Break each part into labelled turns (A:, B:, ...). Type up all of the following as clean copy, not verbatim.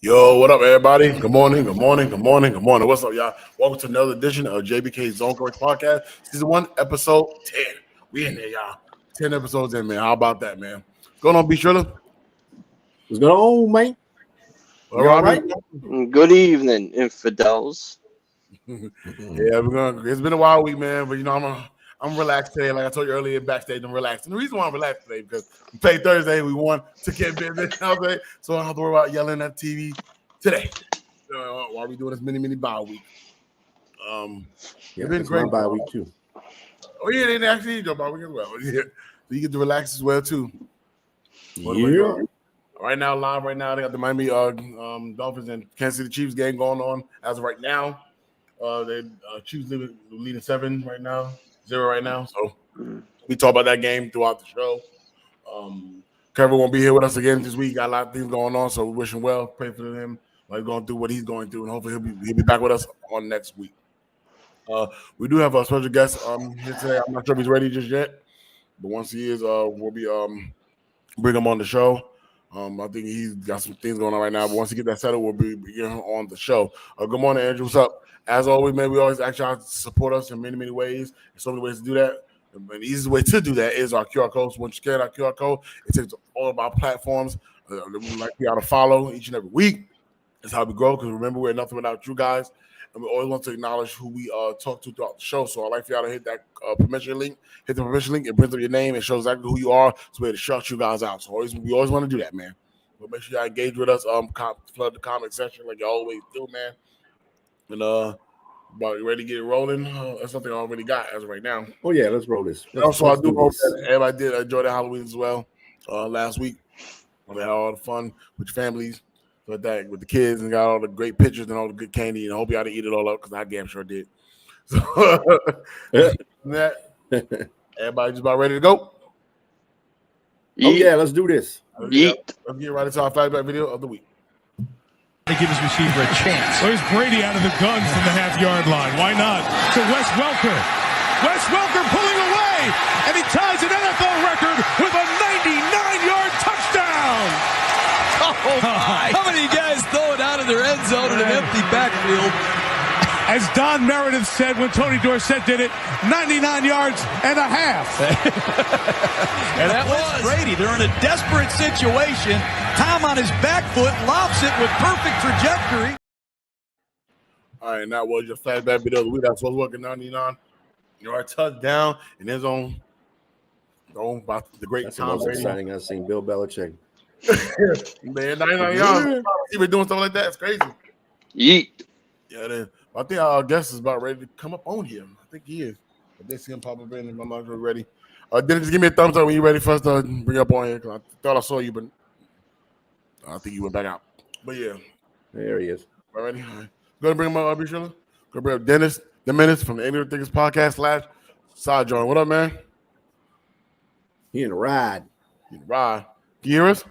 A: Yo, what up, everybody? Good morning, good morning, good morning, good morning. What's up, y'all? Welcome to another edition of Jbk Zone Coverage Podcast, Season 1, Episode 10. We in there, y'all. 10 episodes in, man. How about that, man? What's going on, B. Triller?
B: What's going on, man?
A: You all right?
C: Good evening, infidels.
A: Yeah, it's been a wild week, man, but I'm relaxed today. Like I told you earlier, backstage, I'm relaxed. And the reason why I'm relaxed today because we played Thursday, we won, took care of business, so I don't have to worry about yelling at TV today. While we doing this mini bye week. It's been great.
B: Bye week too.
A: Oh yeah, they actually need your bye week as well. Yeah. So you get to relax as well too.
B: Yeah.
A: Right now, live right now, they got the Miami Dolphins and Kansas City Chiefs game going on as of right now. The Chiefs leading 7 right now, 0 right now. So we talk about that game throughout the show. Kevin won't be here with us again this week. Got a lot of things going on, so we wish him well. Pray for him while he's going through what he's going through, and hopefully he'll be back with us on next week. We do have a special guest here today. I'm not sure if he's ready just yet, but once he is, we'll be bring him on the show. I think he's got some things going on right now, but once he get that settled, we'll be getting him on the show. Good morning, Andrew. What's up? As always, man, we always ask y'all to support us in many ways. There's so many ways to do that. And the easiest way to do that is our QR code. So once you scan our QR code, it takes all of our platforms that we like y'all to follow each and every week. That's how we grow, because remember, we're nothing without you guys. And we always want to acknowledge who we talk to throughout the show. So I'd like for y'all to hit that permission link. Hit the permission link. It brings up your name. It shows exactly who you are. So we're to shout you guys out. So we always want to do that, man. But make sure y'all engage with us. Flood the comment section like you always do, man. And about ready to get it rolling. That's something I already got as of right now.
B: Oh yeah, let's roll this.
A: Also, I do hope that everybody did enjoy their Halloween as well last week. We had all the fun with your families, with the kids, and got all the great pictures and all the good candy. And I hope y'all didn't eat it all up, because I damn sure did. So everybody just about ready to go.
B: Oh yeah, let's do this.
A: Let's get right into our flashback video of the week.
D: To give his receiver a chance. There's Brady out of the gun from the half-yard line. Why not? To Wes Welker. Wes Welker pulling away, and he ties an NFL record with a 99-yard touchdown.
E: Oh my! How many guys throw it out of their end zone in an empty backfield?
D: As Don Meredith said when Tony Dorsett did it, 99 yards and a half.
E: And that was Brady. They're in a desperate situation. Tom on his back foot lobs it with perfect trajectory.
A: All right, now was your flashback video of the week. That's what's working 99. You're a touchdown in his own by the great
B: That's
A: Tom
B: the most
A: Brady.
B: exciting I've seen Bill Belichick.
A: Man, 99 yards. He been doing stuff like that. It's crazy.
C: Yeet.
A: Yeah, then. I think our guest is about ready to come up on him. I think he is. If they see him pop up in, I'm not really ready. Then just give me a thumbs up when you're ready for us to bring up on here, because I thought I saw you, but I think you went back out. But yeah.
B: There he is.
A: All ready? All right. Go ahead and bring him up, Shirley. Go bring up Dennis, the Menace from the Ignorant Thinkers Podcast / Side Joint. What up, man?
B: He in a ride.
A: Can you hear us?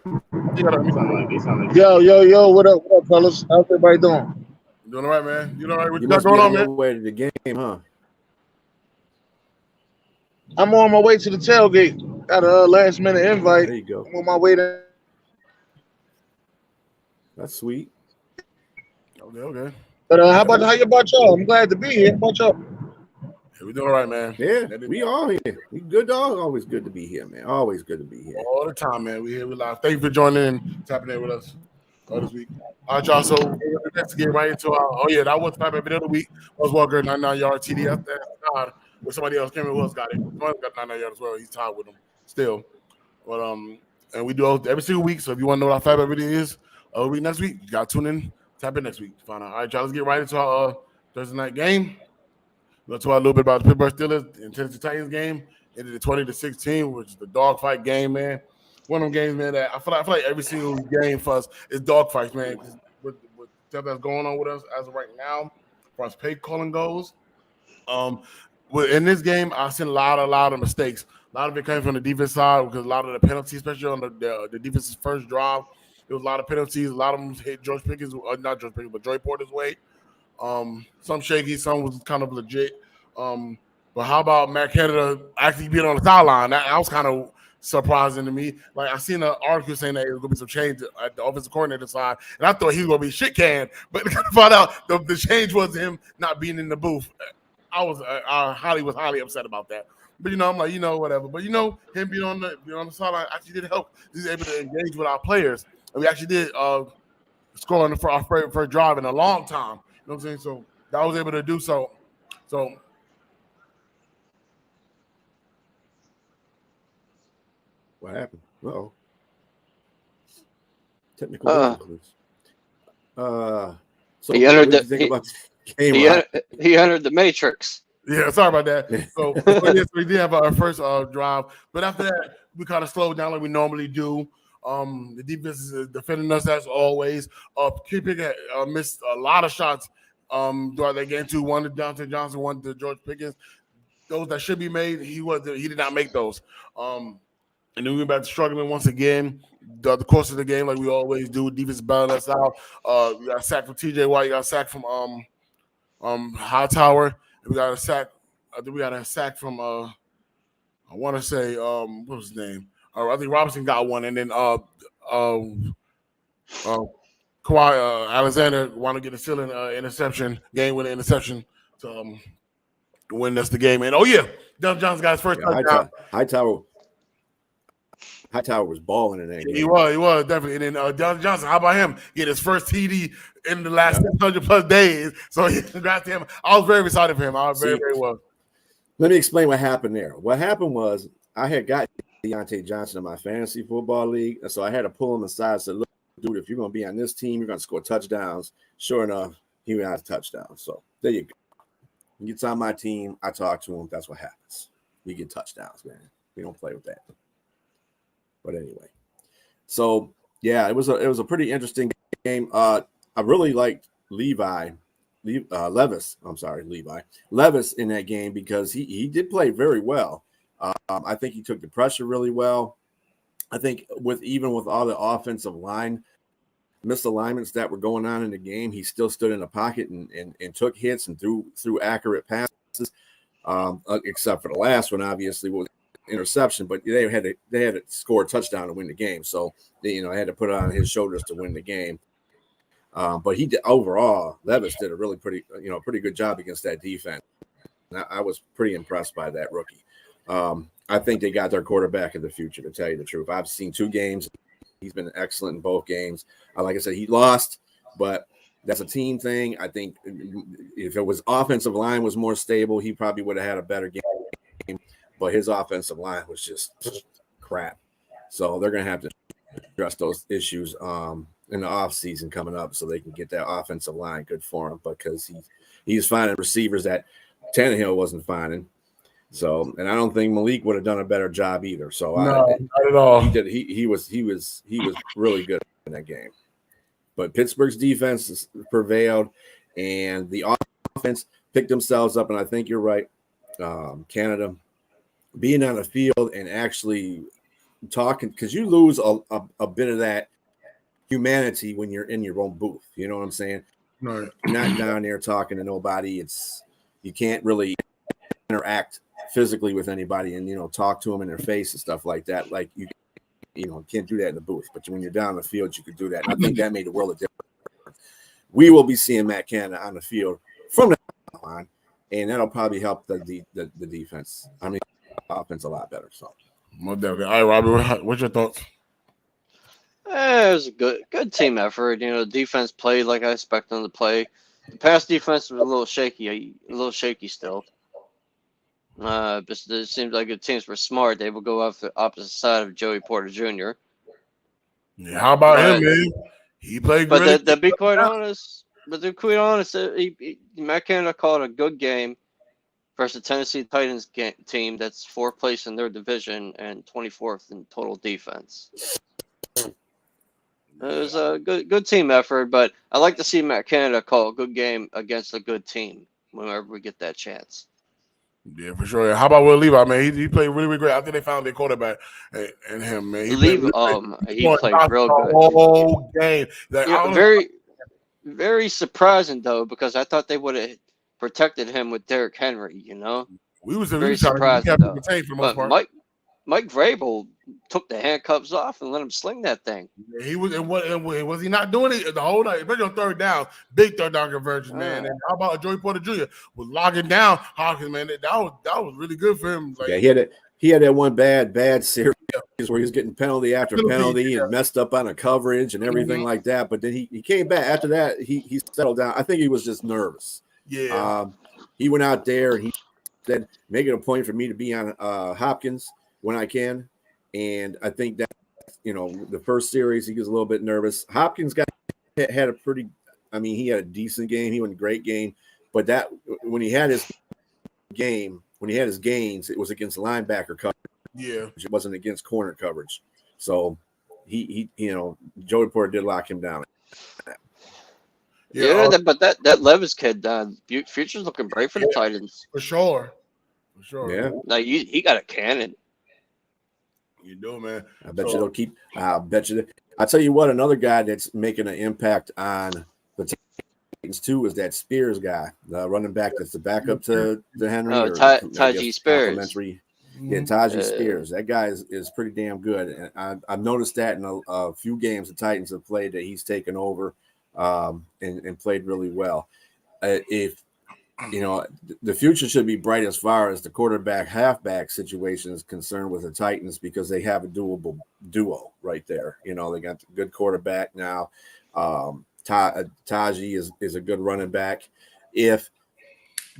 F: Yo, what up, fellas? How's everybody doing?
A: Doing all right, man. You all right? What you
B: You
A: got
B: must be
A: going on,
B: on your
A: man?
B: way to the game, huh?
F: I'm on my way to the tailgate. Got a last minute invite.
B: There you go.
F: I'm on my way to.
B: That's sweet.
A: Okay.
F: But how about y'all? I'm glad to be here. How about y'all?
A: Yeah, we doing all right, man.
B: Yeah, we all here. We good, dog. Always good to be here, man. Always good to be here.
A: All the time, man. We here, we live. Thank you for joining and tapping in with us this week. All right, y'all. So let's get right into our. That was my video of the week. Was Walker 99-yard TD out there. With somebody else came in, who else got it? Someone got 99 yards as well. He's tied with him still. But and we do every single week. So if you want to know what our flashback video is, next week, you got to tune in. Tap in next week to find out. All right, y'all. Let's get right into our Thursday night game. We'll talk a little bit about the Pittsburgh Steelers and Tennessee Titans game. Ended 20-16, which is the dogfight game, man. One of them games, man, that I feel like every single game for us is dogfights, man. With stuff that's going on with us as of right now, as far as play calling goes. In this game, I've seen a lot of mistakes. A lot of it came from the defense side, because a lot of the penalties, especially on the defense's first drive, there was a lot of penalties. A lot of them hit George Pickens, not George Pickens, but Joey Porter's way. Some shaky, some was kind of legit. But how about Matt Canada actually being on the sideline? I was kind of surprising to me. Like I seen an article saying that there was gonna be some change at the offensive coordinator side, and I thought he was gonna be shit canned, but found out the change was him not being in the booth. I was highly upset about that. But I'm like, whatever. But him being on the sideline actually did help. He's able to engage with our players, and we actually did score for our first drive in a long time. You know what I'm saying? So I was able to do so. So.
B: What happened? Uh-oh. Technical difficulties. So
C: he entered
B: what did you think about the game?
C: He entered the Matrix.
A: Yeah, sorry about that. So yes, we did have our first drive, but after that, we kind of slowed down like we normally do. The defense is defending us as always. Pickett missed a lot of shots throughout that game too. One to Dante Johnson, one to George Pickens. Those that should be made, he did not make those. And then we went back to struggling once again. The course of the game, like we always do, defense bailing us out. We got a sack from TJ Watt. You got a sack from Hightower. We got a sack. I think we got a sack from I want to say what was his name? I think Robinson got one, and then Kawhi Alexander wanted to get a stealing interception, game-winning interception to win us the game. And Dun Johnson got his first touchdown.
B: Hightower was balling in that game.
A: He was definitely. And then Dun Johnson, how about him? Get his first TD in the last 600+ days. So congrats to him. I was very excited for him. I was very well.
B: Let me explain what happened there. What happened was I had got Deontay Johnson in my fantasy football league, and so I had to pull him aside and say, look, dude, if you're going to be on this team, you're going to score touchdowns. Sure enough, he got a touchdown. So there you go. He gets on my team. I talk to him. That's what happens. You get touchdowns, man. We don't play with that. But anyway, so yeah, it was a pretty interesting game. I really liked Levis in that game because he did play very well. I think he took the pressure really well. I think with all the offensive line misalignments that were going on in the game, he still stood in the pocket and took hits and threw accurate passes. Except for the last one, obviously, was interception, but they had to score a touchdown to win the game. So they had to put it on his shoulders to win the game. But he did overall. Levis did a really pretty good job against that defense. I was pretty impressed by that rookie. I think they got their quarterback of the future, to tell you the truth. I've seen 2 games. He's been excellent in both games. Like I said, he lost, but that's a team thing. I think if it was offensive line was more stable, he probably would have had a better game. But his offensive line was just crap. So they're going to have to address those issues in the offseason coming up so they can get that offensive line good for him, because he's finding receivers that Tannehill wasn't finding. So, and I don't think Malik would have done a better job either. So
A: not at all.
B: He was really good in that game. But Pittsburgh's defense prevailed, and the offense picked themselves up. And I think you're right, Canada being on the field and actually talking, because you lose a bit of that humanity when you're in your own booth. You know what I'm saying?
A: Right.
B: You're not down there talking to nobody. You can't really interact physically with anybody and talk to them in their face and stuff like that. Like you can't do that in the booth, but when you're down on the field, you could do that. And I think that made a world of difference. We will be seeing Matt Canada on the field from the line, and that'll probably help the defense. I mean, offense a lot better. So,
A: most definitely. All right, Robbie, what's your thoughts?
C: It was a good team effort. The defense played like I expected them to play. The pass defense was a little shaky still. But it seems like if teams were smart, they would go off the opposite side of Joey Porter Jr.
A: Yeah, how about him, man? He played great.
C: But to be quite honest, Matt Canada called a good game versus the Tennessee Titans team that's 4th place in their division and 24th in total defense. It was a good team effort, but I like to see Matt Canada call a good game against a good team whenever we get that chance.
A: Yeah, for sure. How about Will Levi, man? He played really, really great. I think they found their quarterback and him, man. He played
C: real good.
A: The whole game.
C: Very, very surprising though, because I thought they would have protected him with Derrick Henry.
A: We was
C: very surprised though.
A: For the most part.
C: Mike Vrabel took the handcuffs off and let him sling that thing.
A: Yeah, he was, and was he not doing it the whole night? Especially on third down, big third down conversion, man. And how about Joey Porter Jr. was locking down Hawkins, man? That was really good for him. Like,
B: yeah, he had that one bad series where he was getting penalty after penalty and messed up on a coverage and everything like that. But then he came back after that. He settled down. I think he was just nervous.
A: Yeah,
B: he went out there and he said, "Make it a point for me to be on Hopkins when I can." And I think that, the first series he was a little bit nervous. Hopkins had a pretty, he had a decent game. He went a great game, but that when he had his gains, it was against linebacker coverage.
A: Yeah,
B: it wasn't against corner coverage. So he Joey Porter did lock him down.
C: Yeah, but that Levis kid, future's looking bright for the Titans.
A: For sure.
B: Yeah,
C: like he got a cannon.
A: You do, man.
B: I bet you they'll keep. I bet you. I'll tell you what. Another guy that's making an impact on the Titans too is that Spears guy, the running back that's the backup to Henry.
C: Tajee Spears.
B: Yeah, Tajee Spears. That guy is pretty damn good, and I've noticed that in a few games the Titans have played that he's taken over and played really well. If the future should be bright as far as the quarterback halfback situation is concerned with the Titans, because they have a doable duo right there. They got a good quarterback now. Tajee is a good running back. If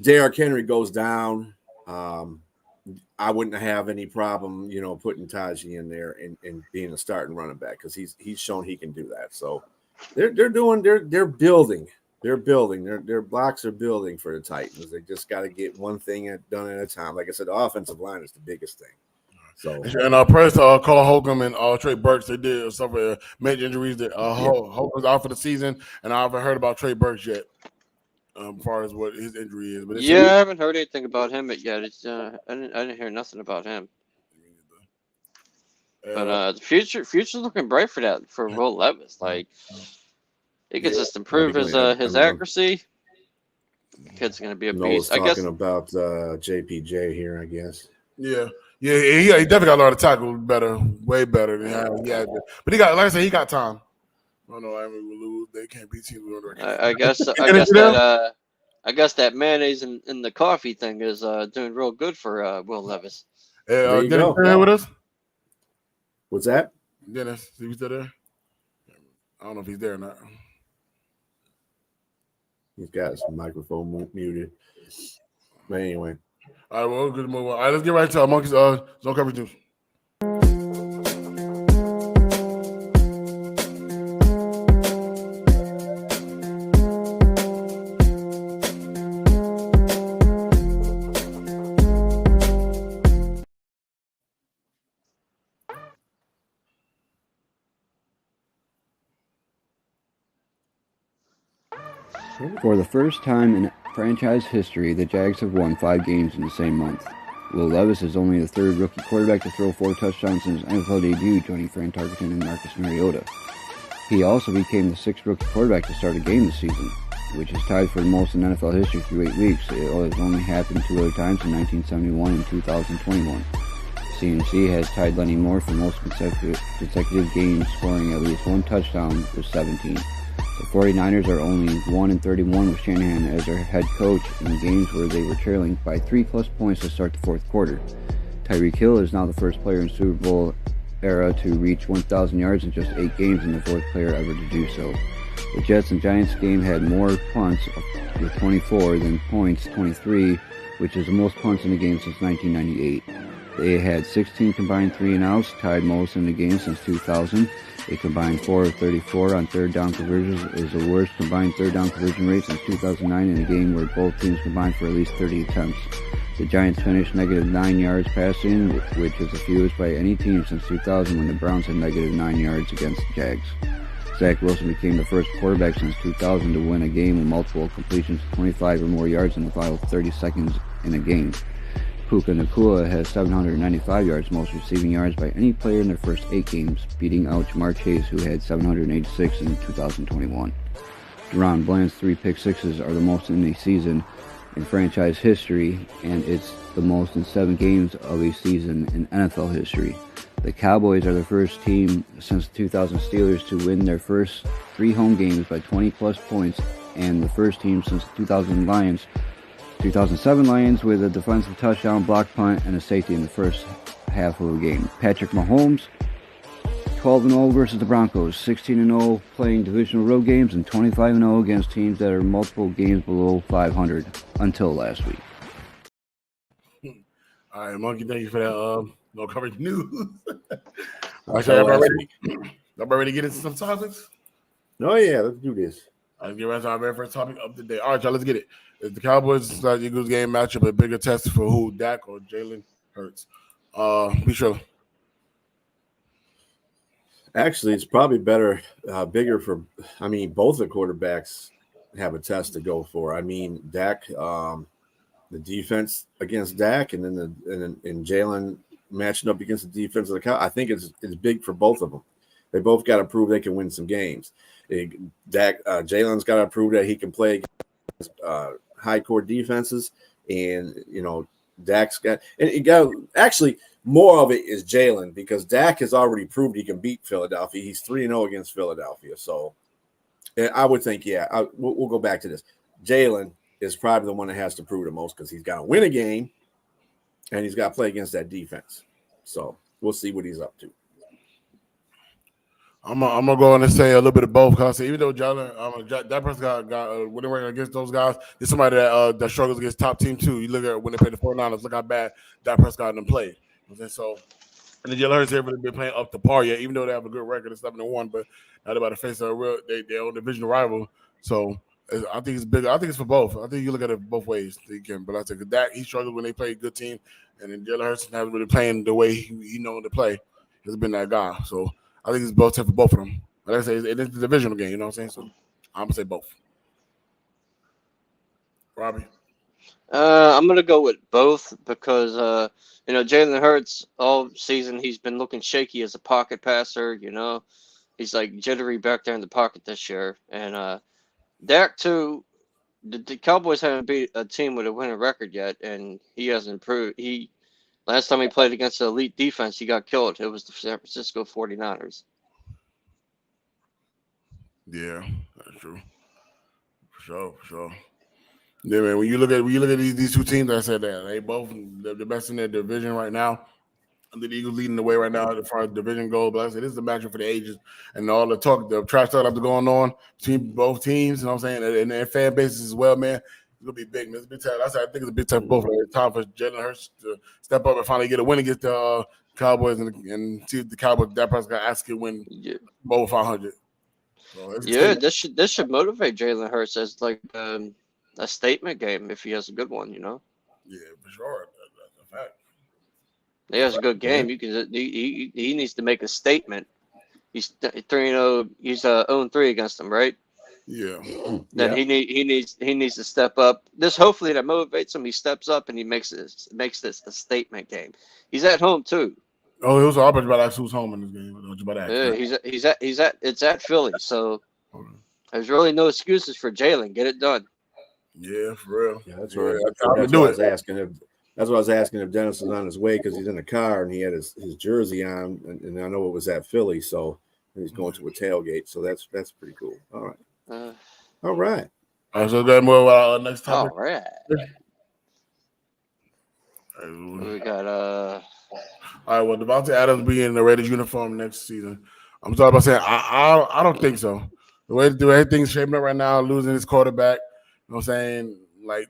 B: Derrick Henry goes down, I wouldn't have any problem, putting Tajee in there and being a starting running back, because he's shown he can do that. So they're building. They're building. Their blocks are building for the Titans. They just got to get one thing done at a time. Like I said, the offensive line is the biggest thing. So
A: and press Carl Holcomb and Trey Burks, they did suffer major injuries. That Holcomb's out for the season, and I haven't heard about Trey Burks yet. As far as what his injury is, but
C: I haven't heard anything about him yet. It's I didn't hear nothing about him. But the future's looking bright for Will Levis. Like, he could just improve his accuracy. The kid's gonna be a beast.
B: I guess talking about JPJ here, I guess.
A: Yeah, he definitely got to learn to tackle better, way better than he had. But he got, like I said, he got time. I don't know. I mean, we lose. They can't beat teams.
C: I guess that mayonnaise in the coffee thing is doing real good for Will Levis.
A: Hey, Dennis here with us?
B: What's that?
A: Dennis, is he still there? I don't know if he's there or not.
B: He's got his microphone muted. But anyway.
A: All right, well, good to move on. All right, let's get right to our Monkeys Zone Coverage News.
G: For the first time in franchise history, the Jags have won 5 games in the same month. Will Levis is only the third rookie quarterback to throw 4 touchdowns in his NFL debut, joining Fran Tarkenton and Marcus Mariota. He also became the 6th rookie quarterback to start a game this season, which is tied for the most in NFL history through 8 weeks. It has only happened 2 other times in 1971 and 2021. CMC has tied Lenny Moore for most consecutive games, scoring at least 1 touchdown with 17. The 49ers are only 1-31 with Shanahan as their head coach in games where they were trailing by 3+ points to start the 4th quarter. Tyreek Hill is now the first player in Super Bowl era to reach 1,000 yards in just 8 games and the 4th player ever to do so. The Jets and Giants game had more punts with 24 than points, 23, which is the most punts in a game since 1998. They had 16 combined 3-and-outs, tied most in the game since 2000. A combined 4 of 34 on third down conversions is the worst combined third down conversion rate since 2009 in a game where both teams combined for at least 30 attempts. The Giants finished negative 9 yards passing, which is the fewest by any team since 2000 when the Browns had negative 9 yards against the Jags. Zach Wilson became the first quarterback since 2000 to win a game with multiple completions of 25 or more yards in the final 30 seconds in a game. Puka Nacua has 795 yards, most receiving yards by any player in their first 8 games, beating out Jamar Chase, who had 786 in 2021. Deron Bland's 3 pick-sixes are the most in a season, in franchise history, and it's the most in 7 games of a season in NFL history. The Cowboys are the first team since the 2000 Steelers to win their first 3 home games by 20-plus points, and the first team since the 2007 Lions with a defensive touchdown, block punt, and a safety in the first half of a game. Patrick Mahomes, 12-0 versus the Broncos, 16-0 playing divisional road games, and 25-0 against teams that are multiple games below 500 until last week.
A: All right, Monkey, thank you for that no coverage news. All right, so everybody ready to get into some topics?
B: Oh, yeah, let's do this.
A: Let's get right to our very first topic of the day. All right, y'all, let's get it. Is the Cowboys-Eagles game matchup a bigger test for who, Dak or Jalen Hurts? Be sure.
B: Actually, it's probably bigger for, both the quarterbacks have a test to go for. I mean, Dak, the defense against Dak, and then Jalen matching up against the defense of the Cowboys. I think it's big for both of them. They both got to prove they can win some games. Jalen's got to prove that he can play against high core defenses, and Dak's got, and it got actually. More of it is Jalen, because Dak has already proved he can beat Philadelphia. He's 3-0 against Philadelphia. So I would think, we'll go back to this. Jalen is probably the one that has to prove the most, because he's got to win a game and he's got to play against that defense. So we'll see what he's up to.
A: I'm gonna go on and say a little bit of both, because even though Jalen, that person got winning record against those guys, there's somebody that struggles against top team too. You look at when they play the 49ers, look how bad Dak Prescott and them played. And so, and the Jalen Hurts haven't been playing up to par yet, even though they have a good record of 7-1. But now they're about to face their own divisional rival. So I think it's big. I think it's for both. I think you look at it both ways. But I think Dak, he struggled when they played a good team, and then Jalen Hurts hasn't really playing the way he known to play. He's been that guy. So I think it's both for both of them. But like I say, it's the divisional game. You know what I'm saying? So I'm gonna say both. Robbie.
C: I'm gonna go with both, because Jalen Hurts all season he's been looking shaky as a pocket passer. He's like jittery back there in the pocket this year, and Dak too. The Cowboys haven't beat a team with a winning record yet, and he hasn't improved. Last time he played against the elite defense, he got killed. It was the San Francisco 49ers.
A: Yeah, that's true. For sure. Yeah, man. When you look at these two teams, I said that they both the best in their division right now. And the Eagles leading the way right now as far as division goes. But like I said, this is a matchup for the ages, and all the trash talk that's going on between both teams. You know what I'm saying? And their fan bases as well, man. It's gonna be big, man. It's a big time. I think it's a big time for both. It's time for Jalen Hurts to step up and finally get a win against the Cowboys, and see if the Cowboys that person got asked to win over 500. So
C: this should motivate Jalen Hurts as like a statement game if he has a good one.
A: Yeah, for sure. That's a fact.
C: He has a good game. You can. He needs to make a statement. He's 3-0. He's 0-3 against them, right?
A: Yeah.
C: Then he needs to step up. This hopefully that motivates him. He steps up and he makes this a statement game. He's at home too.
A: Oh, it was all about ask who's home in this game.
C: It's at Philly, so there's really no excuses for Jalen. Get it done.
A: Yeah, for real.
B: Yeah, that's right. That's what I was asking if. That's what I was asking if Dennis was on his way, because he's in the car and he had his jersey on, and I know it was at Philly, so he's going to a tailgate. So that's pretty cool. All right. All right.
A: So then move our next topic.
C: All right. We got All
A: right. Well, Devontae Adams be in the Raiders uniform next season. I'm sorry about saying I don't think so. The way things shaping up right now, losing his quarterback. You know what I'm saying? Like,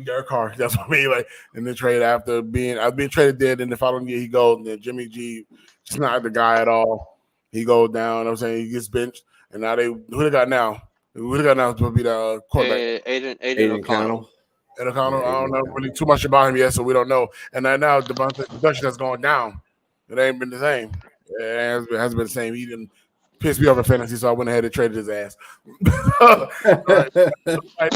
A: Derek Carr. That's what I mean. Like, in the trade after being traded there, then the following year he goes, and then Jimmy G, just not the guy at all. He goes down. You know what I'm saying? He gets benched, and now who they got now? Who they got now to be the quarterback?
C: Aiden O'Connell.
A: Ed O'Connell. I don't know really too much about him yet, so we don't know. And now the production has gone down. It ain't been the same. It hasn't been the same. He didn't piss me off in fantasy, so I went ahead and traded his ass. Right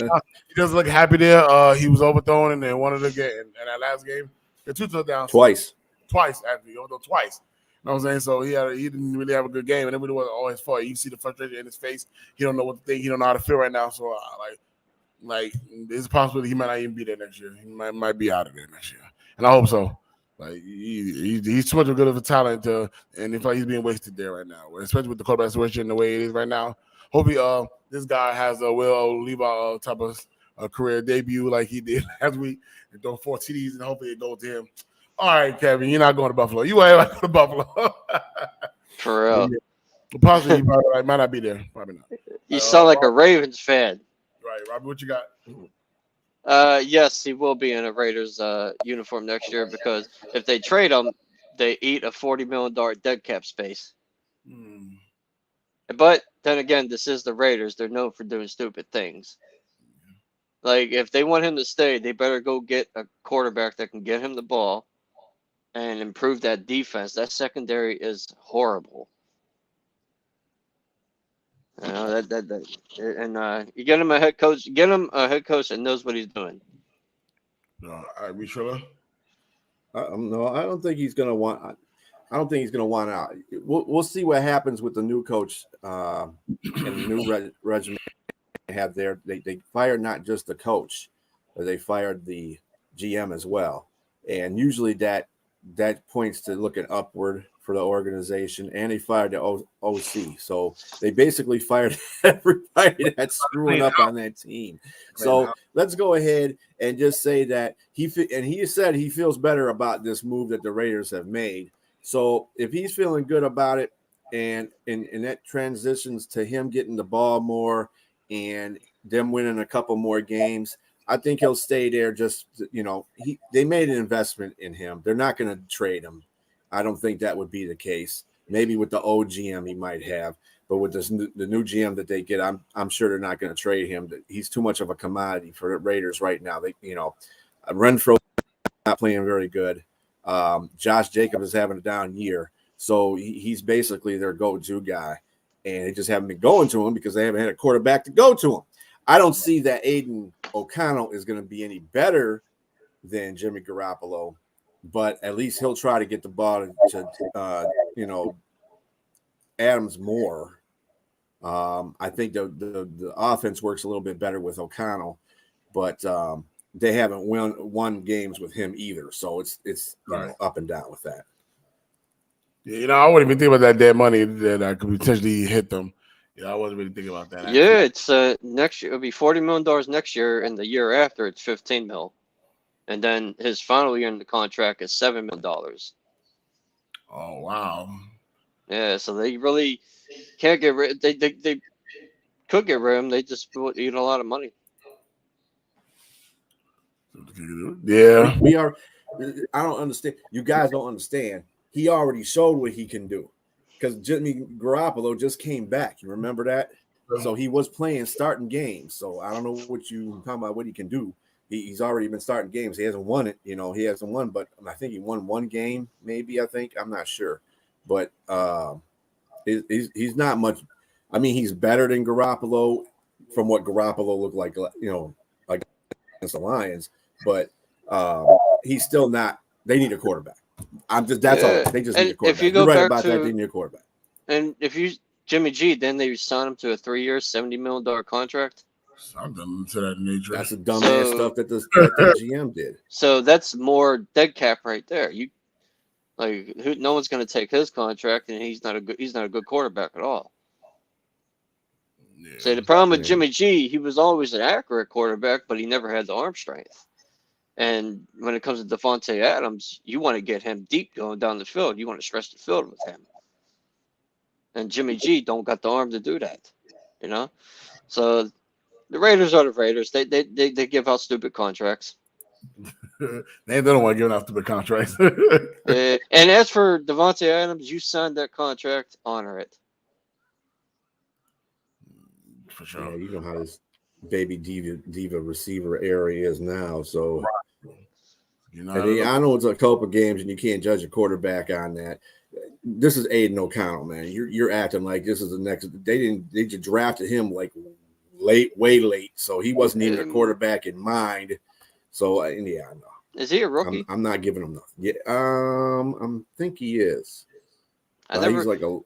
A: now, he doesn't look happy there. He was overthrown in one of the game, in that last game. The 2 touchdowns.
B: Twice,
A: actually. He overthrown twice. You know what I'm saying? So he didn't really have a good game, and it really wasn't all his fault. You see the frustration in his face. He don't know what to think. He don't know how to feel right now. So like there's a possibility he might not even be there next year. He might be out of there next year, and I hope so. Like he's too much of a good of a talent and in fact he's being wasted there right now, especially with the quarterback situation the way it is right now. Hopefully, this guy has a Will Levi type of career debut like he did last week and throw 4 TDs, and hopefully it goes to him. All right, Kevin, you're not going to Buffalo. You ain't going to Buffalo.
C: For real.
A: Yeah, possibly, he might not be there. Probably not.
C: You sound like a Ravens fan.
A: Right, Robbie, what you got?
C: Yes, he will be in a Raiders uniform next year because if they trade him, they eat a $40 million dead cap space. But then again, this is the Raiders. They're known for doing stupid things. Like, if they want him to stay, they better go get a quarterback that can get him the ball and improve that defense. That secondary is horrible. You know, you get him a head coach. Get him a head coach that knows what he's doing.
A: All right, Trilla.
B: No, I don't think he's going to want. I don't think he's going to want out. We'll see what happens with the new coach and the new regiment they have there. They fired not just the coach, but they fired the GM as well. And usually that points to looking upward for the organization, and they fired the OC. So they basically fired everybody that's screwing up on that team. So let's go ahead and just say that he said he feels better about this move that the Raiders have made. So if he's feeling good about it, and that transitions to him getting the ball more and them winning a couple more games, I think he'll stay there. Just, they made an investment in him. They're not going to trade him. I don't think that would be the case. Maybe with the old GM he might have, but with the new GM that they get, I'm sure they're not going to trade him. He's too much of a commodity for the Raiders right now. Renfro not playing very good. Josh Jacobs is having a down year, so he's basically their go-to guy, and they just haven't been going to him because they haven't had a quarterback to go to him. I don't see that Aiden O'Connell is going to be any better than Jimmy Garoppolo, but at least he'll try to get the ball to Adams more. I think the offense works a little bit better with O'Connell, but they haven't won games with him either. So it's up and down with that.
A: Yeah, I wouldn't even think about that dead money that I could potentially hit them. Yeah, I wasn't really thinking about that. Actually.
C: Yeah, it's next year. It'll be $40 million next year, and the year after it's $15 million. And then his final year in the contract is $7 million.
A: Oh wow!
C: Yeah, so they really can't get rid. They could get rid of him. They just eat a lot of money.
A: Yeah,
B: we are. I don't understand. You guys don't understand. He already showed what he can do because Jimmy Garoppolo just came back. You remember that? So he was starting games. So I don't know what you talking about. What he can do. He's already been starting games. He hasn't won it. He hasn't won, but I think he won one game, maybe. I'm not sure. But he's not much. I mean, he's better than Garoppolo from what Garoppolo looked like, like against the Lions. But he's still not. They need a quarterback. That's all. They just need a quarterback.
C: If you go
B: You're right
C: back
B: about
C: to,
B: that. They need a quarterback.
C: And if you Jimmy G, then they signed him to a 3-year, $70 million contract.
A: Something to that nature.
B: That's the dumbass stuff that the GM did.
C: So that's more dead cap right there. No one's going to take his contract, and he's not a good quarterback at all. Yeah. So the problem with Jimmy G, he was always an accurate quarterback, but he never had the arm strength. And when it comes to Devontae Adams, you want to get him deep going down the field. You want to stretch the field with him. And Jimmy G don't got the arm to do that. So the Raiders are the Raiders. They give out stupid contracts.
A: They don't want to give out stupid contracts.
C: And as for Devontae Adams, you signed that contract, honor it.
A: For sure.
B: Yeah, you know how this baby diva receiver area is now. So I know it's a couple games and you can't judge a quarterback on that. This is Aiden O'Connell, man. You're acting like this is the next. They just drafted him like way late, so he wasn't even a quarterback in mind. So I know.
C: Is he a rookie?
B: I'm not giving him nothing. Yeah, I think he is. He's like a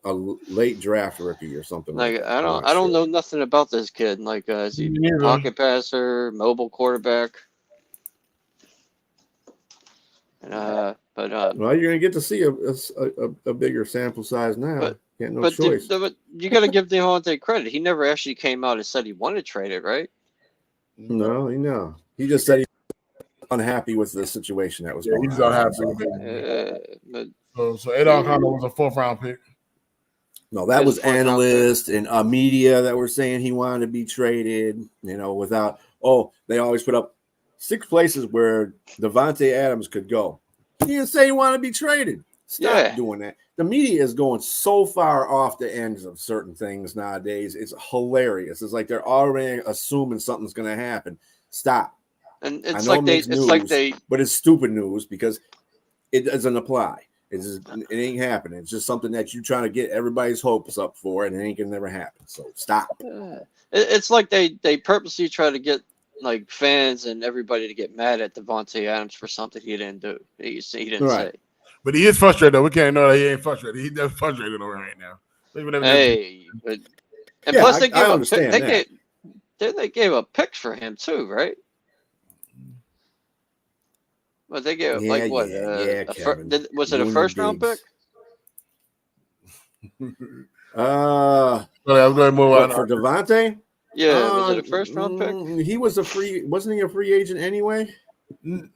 B: late draft rookie or something.
C: Like
B: that.
C: I don't know nothing about this kid. Like is he pocket passer, mobile quarterback? But
B: well, you're gonna get to see a bigger sample size now. No choice.
C: But you got to give Devontae credit. He never actually came out and said he wanted to trade it, right?
B: No. He just said he was unhappy with the situation that was going on.
A: He's unhappy with it. So Adon Connor was a 4th round pick.
B: No, that was analysts and media that were saying he wanted to be traded. Without they always put up 6 places where Devontae Adams could go. He didn't say he wanted to be traded. Stop doing that. The media is going so far off the ends of certain things nowadays. It's hilarious. It's like they're already assuming something's going to happen. Stop.
C: And it's like they,
B: but it's stupid news because it doesn't apply. It ain't happening. It's just something that you're trying to get everybody's hopes up for, and it ain't gonna never happen. So stop.
C: It's like they purposely try to get like fans and everybody to get mad at Devontae Adams for something he didn't do. He didn't say.
A: But he is frustrated though. We can't know that he ain't frustrated. He's just frustrated over right now.
C: Plus they gave up picks for him too, right? But they gave was it a 1st round pick?
B: I
A: was going to move on
B: for Devontae.
C: Yeah, was it a 1st round pick?
B: He was wasn't he a free agent anyway?
A: They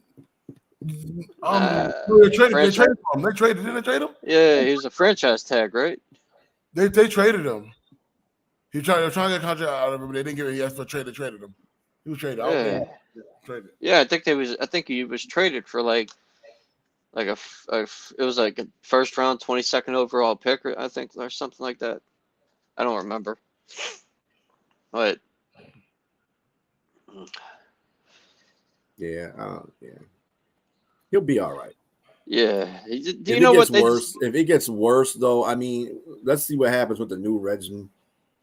A: traded him. Didn't they trade him?
C: Yeah, he was a franchise tag, right?
A: They traded him. They were trying to get a contract out of him, but they didn't give it. He asked for a trade. They traded him. He was traded. Traded.
C: Yeah, I think he was traded for like it was like a 1st round, 22nd overall pick, I think, or something like that. I don't remember. But
B: yeah. He'll be all right.
C: Yeah. Do you know what?
B: If it gets worse, though, I mean, let's see what happens with the new regime.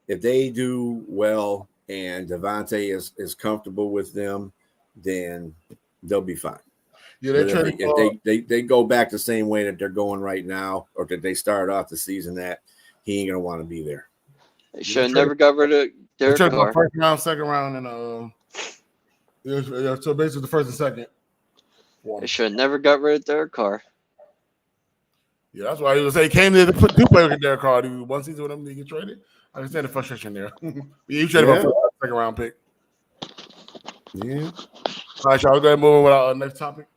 B: If they do well and Devontae is comfortable with them, then they'll be fine.
A: Yeah,
B: if they go back the same way that they're going right now, or that they started off the season, that he ain't gonna want to be there.
C: They should have never got rid of Derek Carr.
A: 1st round, 2nd round, and so basically the 1st and 2nd.
C: They should have never got rid of Derek Carr.
A: Yeah, that's why he was saying he came there to put 2 players with Derek Carr. Do 1 season with him to get traded? I understand the frustration there. You traded him for a 2nd round pick.
B: Yeah.
A: All right, y'all. We're going to move on with our next topic.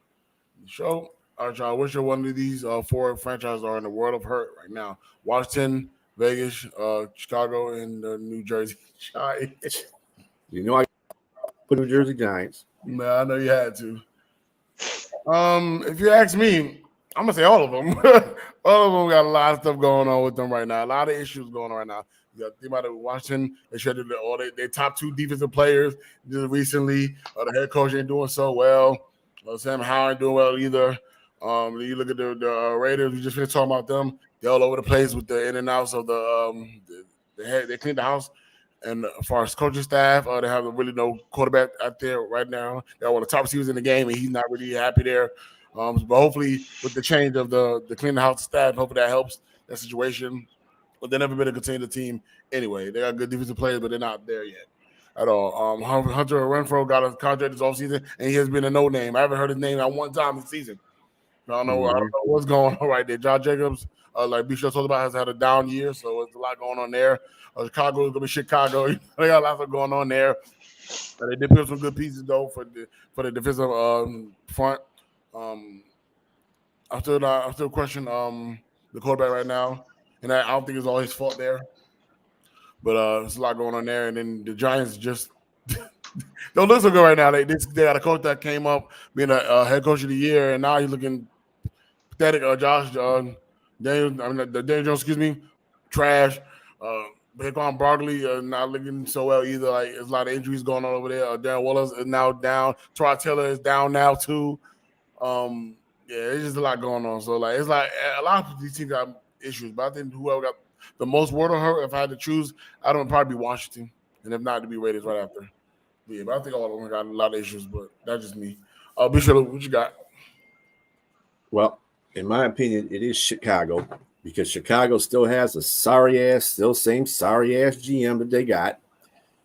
A: Show. All right, y'all. Which one of these 4 franchises are in the world of hurt right now? Washington, Vegas, Chicago, and the New Jersey Giants.
B: I put New Jersey Giants.
A: Man, I know you had to. If you ask me, I'm gonna say all of them. All of them got a lot of stuff going on with them right now. A lot of issues going on right now. You got to think about it. Washington, they shredded all their top 2 defensive players recently. The head coach ain't doing so well. Sam Howell ain't doing well either. You look at the Raiders. We just finished talking about them. They're all over the place with the in and outs of they cleaned the house. And as far as coaching staff, they have really no quarterback out there right now. They're one of the top receivers in the game, and he's not really happy there. But hopefully, with the change of the clean the house staff, hopefully that helps that situation. But they've never been a contender team anyway. They got good defensive players, but they're not there yet at all. Hunter Renfrow got a contract this offseason, and he has been a no name. I haven't heard his name at one time this season. I don't know what's going on right there. Josh Jacobs, like Bishop talked about, has had a down year, so it's a lot going on there. Chicago is gonna be Chicago. They got lots of going on there. They did put some good pieces though for the defensive front. I still question the quarterback right now, and I don't think it's all his fault there. But there's a lot going on there, and then the Giants just don't look so good right now. They got a coach that came up being a head coach of the year, and now he's looking pathetic. Daniel Jones, trash. Saquon Barkley not looking so well either. Like there's a lot of injuries going on over there. Darren Wallace is now down. Troy Taylor is down now too. It's just a lot going on. So like it's like a lot of these teams got issues, but I think whoever got the most word on her, if I had to choose, I don't probably be Washington, and if not, to be Raiders right after. But I think all of them got a lot of issues, but that's just me. Bishop, what you got?
B: Well, in my opinion, it is Chicago because Chicago still has a same sorry ass GM that they got.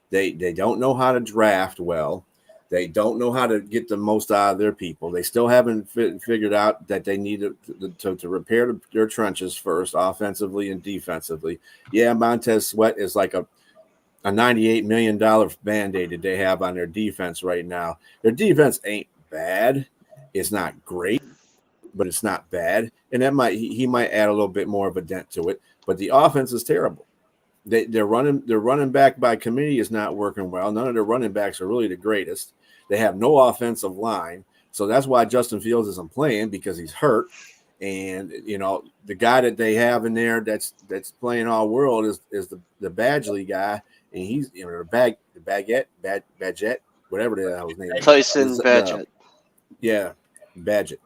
B: They don't know how to draft well. They don't know how to get the most out of their people. They still haven't figured out that they need to repair their trenches first, offensively and defensively. Yeah, Montez Sweat is like a $98 million Band-Aid that they have on their defense right now. Their defense ain't bad. It's not great, but it's not bad. And that he might add a little bit more of a dent to it. But the offense is terrible. Their running back by committee is not working well. None of their running backs are really the greatest. They have no offensive line. So that's why Justin Fields isn't playing, because he's hurt. And, you know, the guy that they have in there that's playing all world is the Badgley guy. And he's, you know, Badgett, whatever the hell his name is.
C: Tyson Badgett.
B: Yeah, Badgett.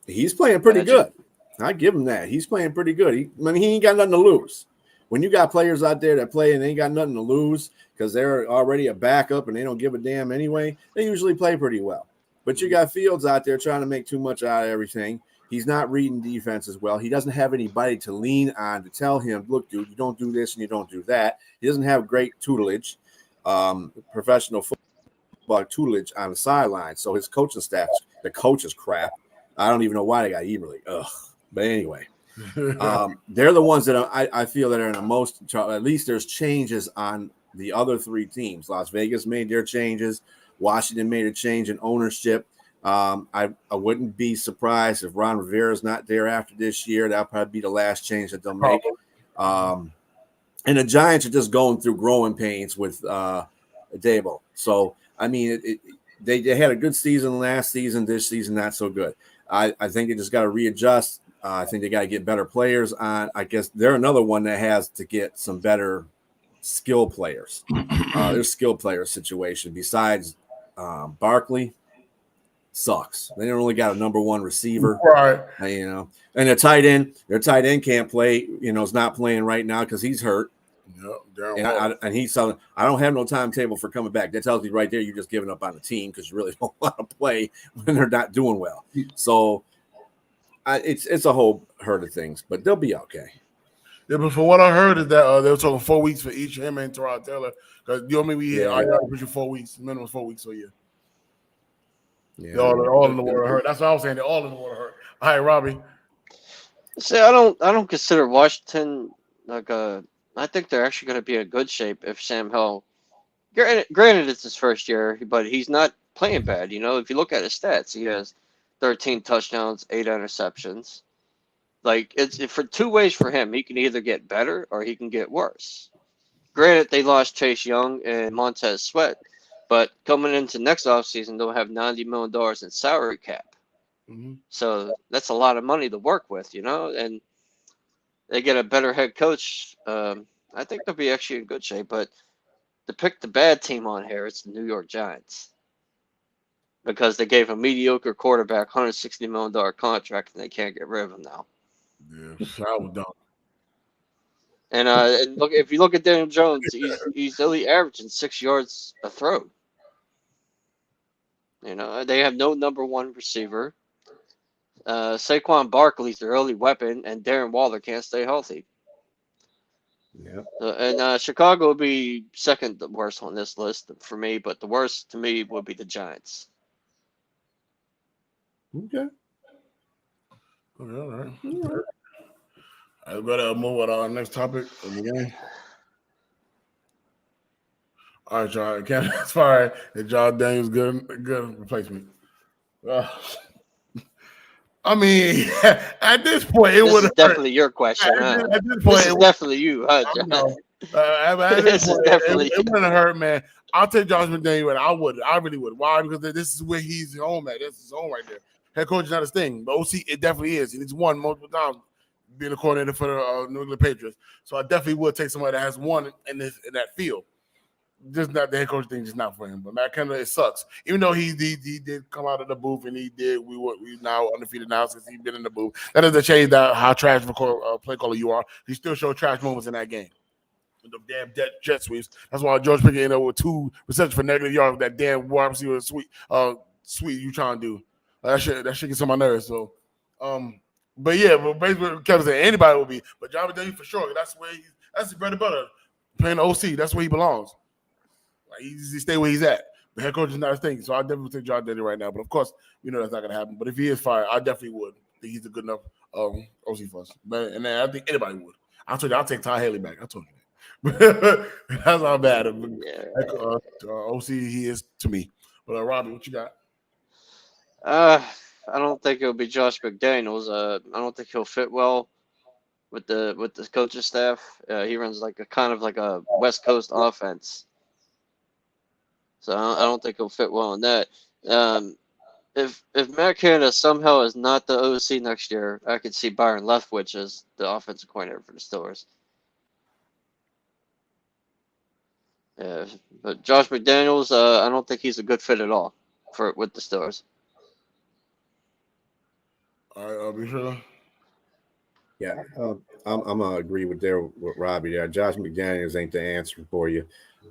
B: He's playing pretty good. I give him that. He's playing pretty good. He ain't got nothing to lose. When you got players out there that play and they ain't got nothing to lose because they're already a backup and they don't give a damn anyway, they usually play pretty well. But you got Fields out there trying to make too much out of everything. He's not reading defense as well. He doesn't have anybody to lean on to tell him, look, dude, you don't do this and you don't do that. He doesn't have great tutelage, professional football tutelage on the sideline. So his coaching staff, the coach is crap. I don't even know why they got Eberle. Ugh. But anyway, they're the ones that I feel that are in the most, at least there's changes on the other three teams. Las Vegas made their changes. Washington made a change in ownership. I wouldn't be surprised if Ron Rivera's not there after this year. That'll probably be the last change that they'll make. And the Giants are just going through growing pains with Dabo. So, I mean, they had a good season last season. This season, not so good. I think they just got to readjust. I think they got to get better players on. I guess they're another one that has to get some better skill players. Their skill player situation besides Barkley sucks. They don't really got a number one receiver,
A: right?
B: You know, and their tight end can't play. You know, is not playing right now because he's hurt.
A: Yep,
B: and he's telling, I don't have no timetable for coming back. That tells me right there you're just giving up on the team because you really don't want to play when they're not doing well. So it's a whole herd of things, but they'll be okay.
A: Yeah, but from what I heard is that they were talking 4 weeks for each, him and Tyrod Taylor. Because you know me, we pushing 4 weeks, minimum 4 weeks a year. Yeah, all in the water hurt. That's what I was saying. They're all in the water hurt. All right, Robbie.
C: See, I don't consider Washington like a. I think they're actually going to be in good shape if Sam Howell. Granted, it's his first year, but he's not playing bad. You know, if you look at his stats, he has 13 touchdowns, 8 interceptions. Like, it's for 2 ways for him. He can either get better or he can get worse. Granted, they lost Chase Young and Montez Sweat, but coming into next offseason, they'll have $90 million in salary cap.
A: Mm-hmm.
C: So that's a lot of money to work with, you know, and they get a better head coach. I think they'll be actually in good shape, but to pick the bad team on here, it's the New York Giants. Because they gave a mediocre quarterback $160 million contract and they can't get rid of him now.
A: Yeah, I was dumb.
C: And look, if you look at Daniel Jones, he's only averaging 6 yards a throw. You know, they have no number one receiver. Saquon Barkley's their only weapon, and Darren Waller can't stay healthy.
B: Yeah.
C: And Chicago would be second worst on this list for me, but the worst to me would be the Giants.
B: Okay.
A: All right. I better move on to our next topic of the game. All right, John. As far as John Daniels, good replacement. I mean, at this point, it would
C: definitely your question.
A: At this point,
C: this is definitely you, huh,
A: John? This point, definitely it wouldn't hurt, man. I'll take Josh McDaniels, and I really would. Why? Because this is where he's home at. This is home right there. Head coach is not his thing, but OC, it definitely is. And he's won multiple times being a coordinator for the New England Patriots. So I definitely would take somebody that has won in that field. Just not the head coach thing, just not for him. But Matt Kendall, it sucks. Even though he did come out of the booth and we now undefeated now since he's been in the booth. That doesn't change how trash of a play caller you are. He still showed trash moments in that game. The damn jet sweeps. That's why George Pickens ended up with 2 receptions for negative yards with that damn wide receiver sweet you trying to do. That shit gets on my nerves. So But yeah, but basically what Kevin said, anybody will be. But John McDaniel for sure. That's his bread and butter. Playing the OC, that's where he belongs. Like he stay where he's at. The head coach is not his thing. So I definitely take John McDaniel right now. But of course, that's not gonna happen. But if he is fired, I definitely would think he's a good enough OC for us. But and then I think anybody would. I told you I'll take Ty Haley back. I told you that. That's how bad OC he is to me. But Robbie, what you got?
C: I don't think it'll be Josh McDaniels. I don't think he'll fit well with the coaching staff. He runs like a kind of like a West Coast offense, so I don't think he'll fit well in that. If Matt Canada somehow is not the OC next year, I could see Byron Leftwich as the offensive coordinator for the Steelers. Yeah, but Josh McDaniels, I don't think he's a good fit at all with the Steelers.
A: All right, I'll be sure.
B: Yeah, I'm gonna agree with Robbie there. Josh McDaniels ain't the answer for you.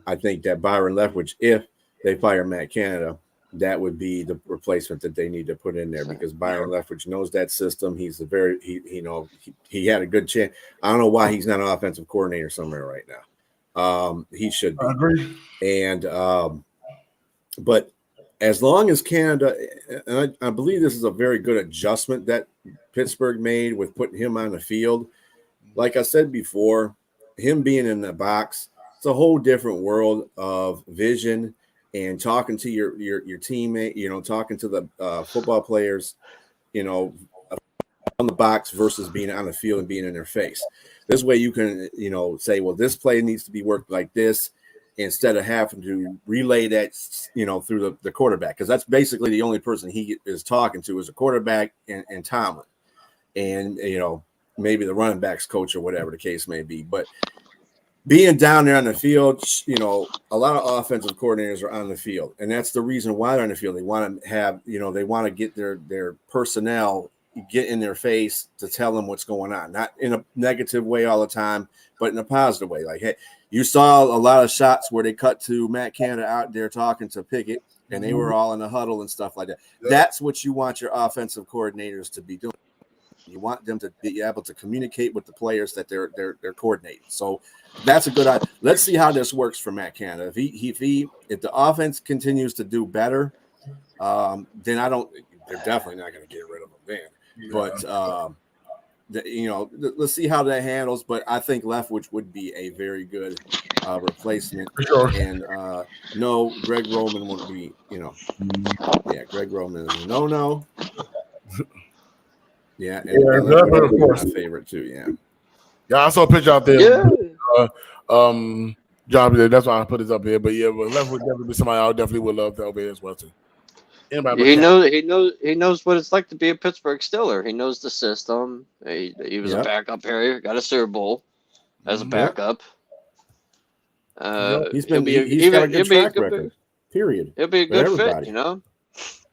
B: I think that Byron Leftwich, if they fire Matt Canada, that would be the replacement that they need to put in there because Byron Leftwich knows that system. He's he had a good chance. I don't know why he's not an offensive coordinator somewhere right now. He should be.
A: I agree.
B: And but as long as Canada, and I believe this is a very good adjustment that Pittsburgh made with putting him on the field. Like I said before, him being in the box, it's a whole different world of vision and talking to your teammate, talking to the football players, on the box versus being on the field and being in their face. This way you can, say, well, this play needs to be worked like this, instead of having to relay that, through the quarterback, because that's basically the only person he is talking to is a quarterback and Tomlin, and maybe the running backs coach or whatever the case may be. But being down there on the field, a lot of offensive coordinators are on the field, and that's the reason why they're on the field. They want to have, they want to get their personnel get in their face to tell them what's going on, not in a negative way all the time, but in a positive way. Like, hey, you saw a lot of shots where they cut to Matt Canada out there talking to Pickett, and they were all in a huddle and stuff like that. Yeah. That's what you want your offensive coordinators to be doing. You want them to be able to communicate with the players that they're coordinating. So that's a good idea. Let's see how this works for Matt Canada. If the offense continues to do better, then they're definitely not going to get rid of him then. Yeah. But let's see how that handles. But I think Leftwich would be a very good replacement.
A: Sure.
B: And no, Greg Roman would be, Greg Roman is no. Yeah, and
A: of course,
B: my favorite too.
A: Yeah, I saw a picture out there.
C: Yeah.
A: John, that's why I put this up here. But Leftwich would definitely be somebody I definitely would love to obey as well too.
C: He knows what it's like to be a Pittsburgh Steeler. He knows the system. He was a backup here. Got a Super Bowl as a backup.
B: He's got a good track record. Period.
C: It'll be a good fit,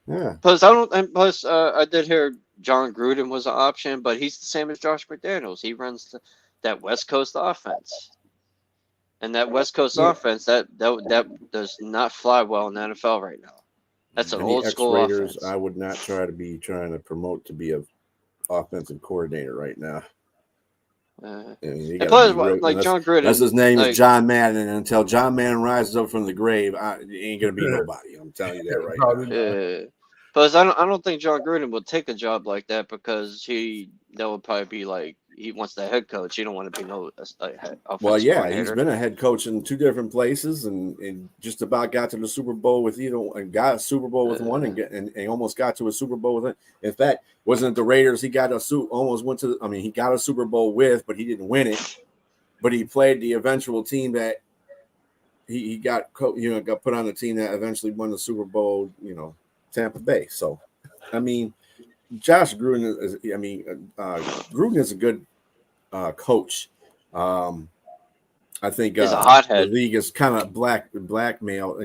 B: Yeah.
C: Plus, I did hear John Gruden was an option, but he's the same as Josh McDaniels. He runs that West Coast offense, and that West Coast offense that does not fly well in the NFL right now. That's an old school offense.
B: I would not trying to promote to be a offensive coordinator right now.
C: And plus, like John Gruden,
B: that's his name is John Madden, and until John Madden rises up from the grave, he ain't gonna be nobody. I'm telling you that right now.
C: Plus, I don't think John Gruden would take a job like that because that would probably be like he wants the head coach. He don't want to be
B: he's been a head coach in two different places and just about got to the Super Bowl with got a Super Bowl with one and almost got to a Super Bowl with it. In fact, wasn't it the Raiders? He got a he got a Super Bowl with, but he didn't win it. But he played the eventual team that he got put on the team that eventually won the Super Bowl. Tampa Bay. So, Josh Gruden is. Gruden is a good coach. I think
C: he's a hothead.
B: The league is kind of blackmail.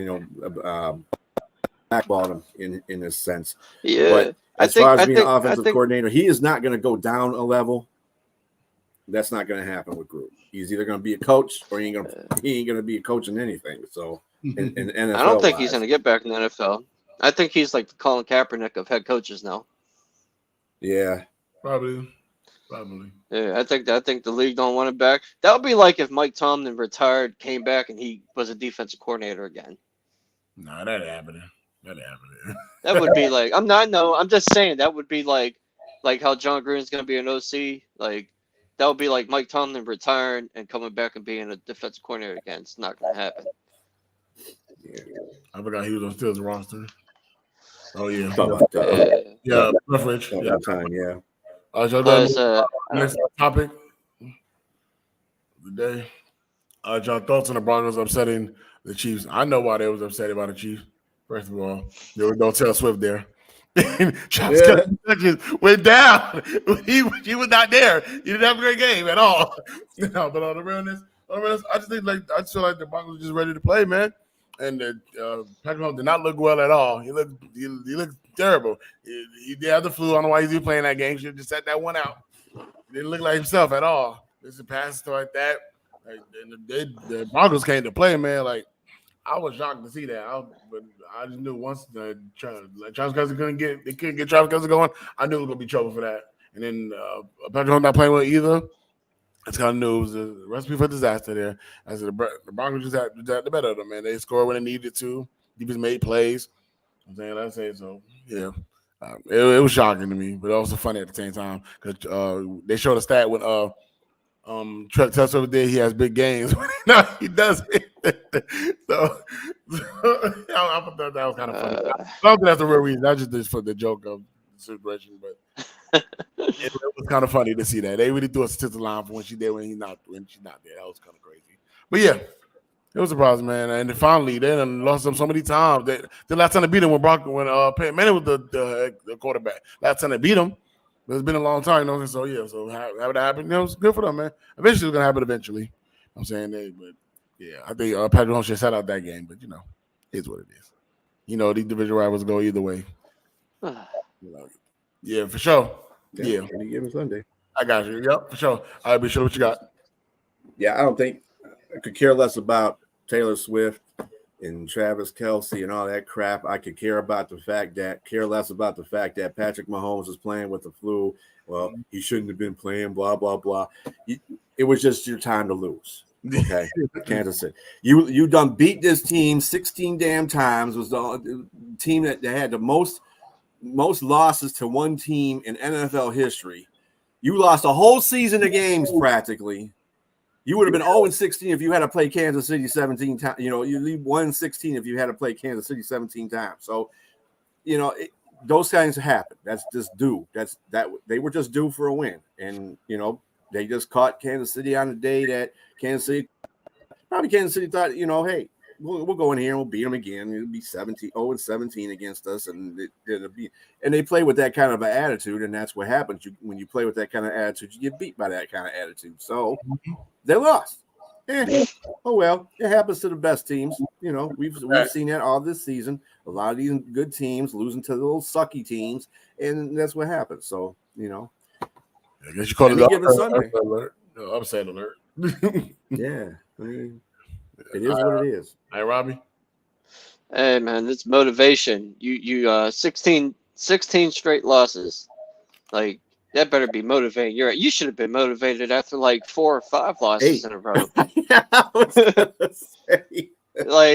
B: Blackballed him in this sense.
C: Yeah.
B: But as far as being an offensive coordinator, he is not going to go down a level. That's not going to happen with Gruden. He's either going to be a coach or he ain't going to be a coach in anything. So, in NFL,
C: I don't think he's going to get back in the NFL. I think he's like the Colin Kaepernick of head coaches now.
B: Yeah,
A: Probably.
C: Yeah, I think the league don't want him back. That would be like if Mike Tomlin retired, came back, and he was a defensive coordinator again.
A: No, that ain't happening.
C: That would be like I'm just saying that would be like how John Gruden's gonna be an OC. Like that would be like Mike Tomlin retiring and coming back and being a defensive coordinator again. It's not gonna happen.
A: Yeah. I forgot he was on Steelers roster. Oh yeah.
C: Yeah.
A: Rich.
B: Yeah. Time, yeah.
A: Next topic of the day. John thoughts on the Broncos upsetting the Chiefs. I know why they was upset about the Chiefs. First of all, there was no Taylor Swift there. Travis Kelce went down. He was not there. He didn't have a great game at all. No, but on the realness, I just feel like the Broncos are just ready to play, man. And Patrick Mahomes did not look well at all. He looked terrible. He did have the flu. I don't know why he's even playing that game. Should have just set that one out. He didn't look like himself at all. There's a pass stuff like that. And the Broncos came to play, man. Like I was shocked to see that. But I just knew once Travis Kelce couldn't get Travis Kelce going, I knew it was gonna be trouble for that. And then Patrick Mahomes not playing well either. That's kind of news. A recipe for disaster there. I said the Broncos just had the better of them, man. They scored when they needed to. Defense made plays. I'm saying that's it. So yeah, it was shocking to me, but also funny at the same time because they showed a stat when Taylor Swift did. He has big games. No, he doesn't. so I thought that was kind of funny. I don't think that's the real reason. That's just for the joke of the situation, but. It was kind of funny to see that they really threw a statistical line for when she's not there. That was kind of crazy, but yeah, it was surprising, man. And then finally, they done lost them so many times. The last time they beat them when Peyton Manning was the quarterback. Last time they beat them, but it's been a long time, you know. So yeah, so how that happened? It was good for them, man. Eventually, it's gonna happen. Eventually, I'm saying that, but yeah, I think Patrick Mahomes should set out that game, but it's what it is. These division rivals go either way. Yeah, for sure. Yeah.
B: Any given Sunday.
A: I got you. Yep, for sure. All right, be sure what you got.
B: Yeah, I don't think I could care less about Taylor Swift and Travis Kelce and all that crap. I could care less about the fact that Patrick Mahomes is playing with the flu. Well, he shouldn't have been playing, blah, blah, blah. It was just your time to lose. Okay. Kansas City. You done beat this team 16 damn times. It was the team that had the most losses to one team in NFL history. You lost a whole season of games practically. You would have been 0-16 if you had to play Kansas City 17 times. You leave 1-16 if you had to play Kansas City 17 times. So, those things happen. That's just due. They were just due for a win. And, they just caught Kansas City on the day that Kansas City thought, hey, we'll go in here and we'll beat them again. It'll be 0-17 against us, and they play with that kind of an attitude, and that's what happens. When you play with that kind of attitude, you get beat by that kind of attitude. So they lost. Oh well, it happens to the best teams. We've seen that all this season. A lot of these good teams losing to the little sucky teams, and that's what happens. So
A: I guess you call it upset alert.
B: Yeah, I mean. It is what it is.
A: Hey, Robbie.
C: Hey, man, it's motivation. You 16 straight losses. Like that better be motivating. You should have been motivated after like 4 or 5 losses in a row. Like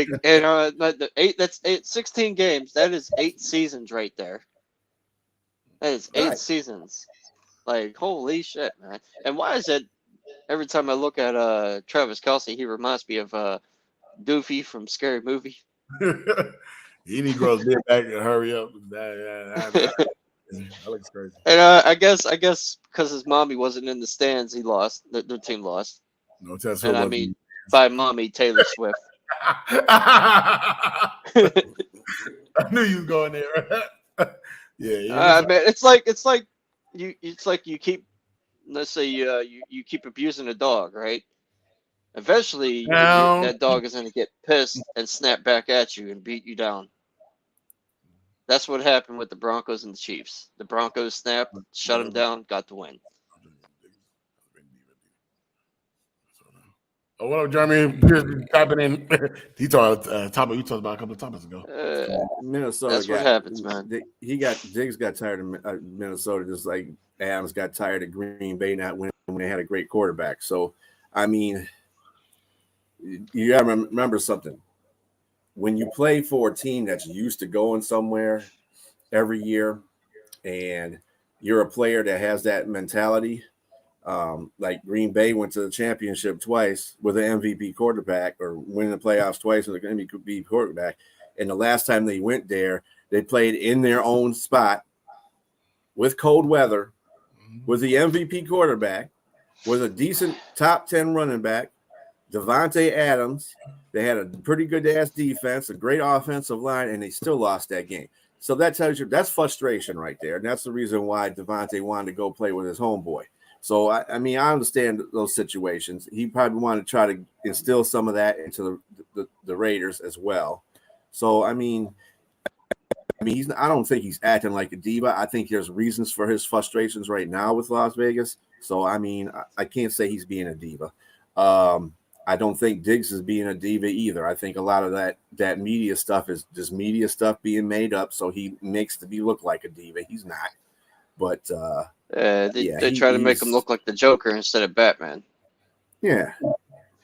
C: the 8. That's 16 games. That is 8 seasons right there. That is 8 seasons. Like holy shit, man. And why is it? Every time I look at Travis Kelce, he reminds me of Doofy from Scary Movie.
A: He needs to grow his beard back and hurry up. That looks crazy.
C: And I guess because his mommy wasn't in the stands, he lost. Their team lost.
A: No, Tess
C: and I mean by mommy Taylor Swift.
A: I knew you was going there. Yeah.
C: Man, it's like you keep. Let's say you keep abusing a dog, right? Eventually, that dog is going to get pissed and snap back at you and beat you down. That's what happened with the Broncos and the Chiefs. The Broncos snapped, shut them down, got the win.
A: Oh, what up, Jeremy? Typing in. He talked topic you talked about a couple of topics ago.
B: Minnesota.
C: That's what happens, man.
B: Diggs got tired of Minnesota just like Adams got tired of Green Bay not winning when they had a great quarterback. So, I mean, you got to remember something. When you play for a team that's used to going somewhere every year and you're a player that has that mentality, like Green Bay went to the championship twice with an MVP quarterback, or winning the playoffs twice with an MVP quarterback. And the last time they went there, they played in their own spot with cold weather, with the MVP quarterback, with a decent top 10 running back, Devontae Adams. They had a pretty good ass defense, a great offensive line, and they still lost that game. So that tells you that's frustration right there. And that's the reason why Devontae wanted to go play with his homeboy. So, I mean, I understand those situations. He probably wanted to try to instill some of that into the Raiders as well. So, I mean, I don't think he's acting like a diva. I think there's reasons for his frustrations right now with Las Vegas. So, I mean, I can't say he's being a diva. I don't think Diggs is being a diva either. I think a lot of that media stuff is just media stuff being made up, so he makes to be look like a diva. He's not. But
C: they try to make him look like the Joker instead of Batman.
B: Yeah.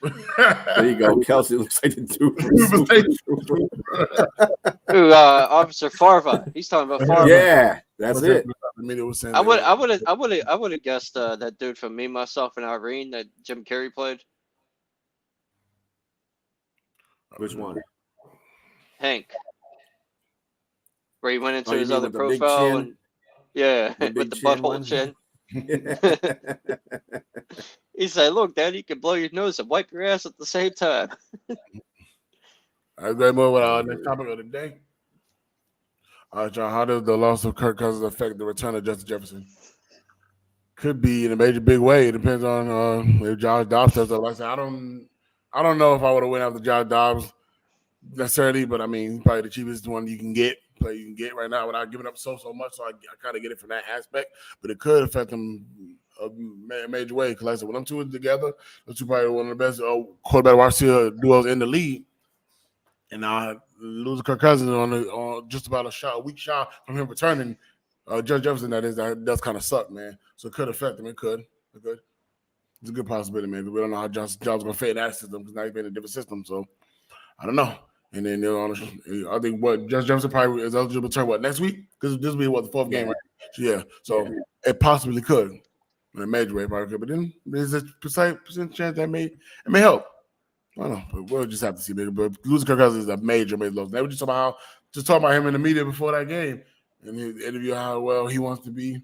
B: There you go. Kelsey looks like the dude.
C: Ooh, Officer Farva. He's talking about Farva.
B: Yeah, that's it.
C: I would have guessed that dude from Me, Myself, and Irene that Jim Carrey played.
B: Which one?
C: Hank. Where he went into
B: you
C: his
B: mean
C: other
B: with the big
C: profile
B: chin?
C: and yeah,
B: The
C: with
B: big
C: the
B: chin
C: butthole
B: one?
C: chin. He said, "Look, Dad, you can blow your nose and wipe your ass at the same time."
A: All right, great move with our next topic of the day. All right, John, how does the loss of Kirk Cousins affect the return of Justin Jefferson? Could be in a major big way. It depends on if Josh Dobbs does that. Like I said, I don't know if I would have went after Josh Dobbs necessarily, but I mean, probably the cheapest one you can get right now without giving up so much. So I kind of get it from that aspect, but it could affect them a major way. Because like I said, when them two are together, those two probably one of the best quarterback wide receiver duos in the league. And now losing Kirk Cousins on just about a week shot from him returning, Judge Jefferson, that does kind of suck, man. So it could affect him. It could. It's a good possibility, man. We don't know how John's going to fit in that system because now he's been in a different system. So I don't know. And then I think Judge Jefferson probably is eligible to return next week because this will be the fourth game, right? Yeah. So it possibly could in a major way, probably could. But then there's a percent chance that it may help. I don't know, but we'll just have to see. But losing Kirk Cousins is a major loss. They were just talking about him in the media before that game and his interview how well he wants to be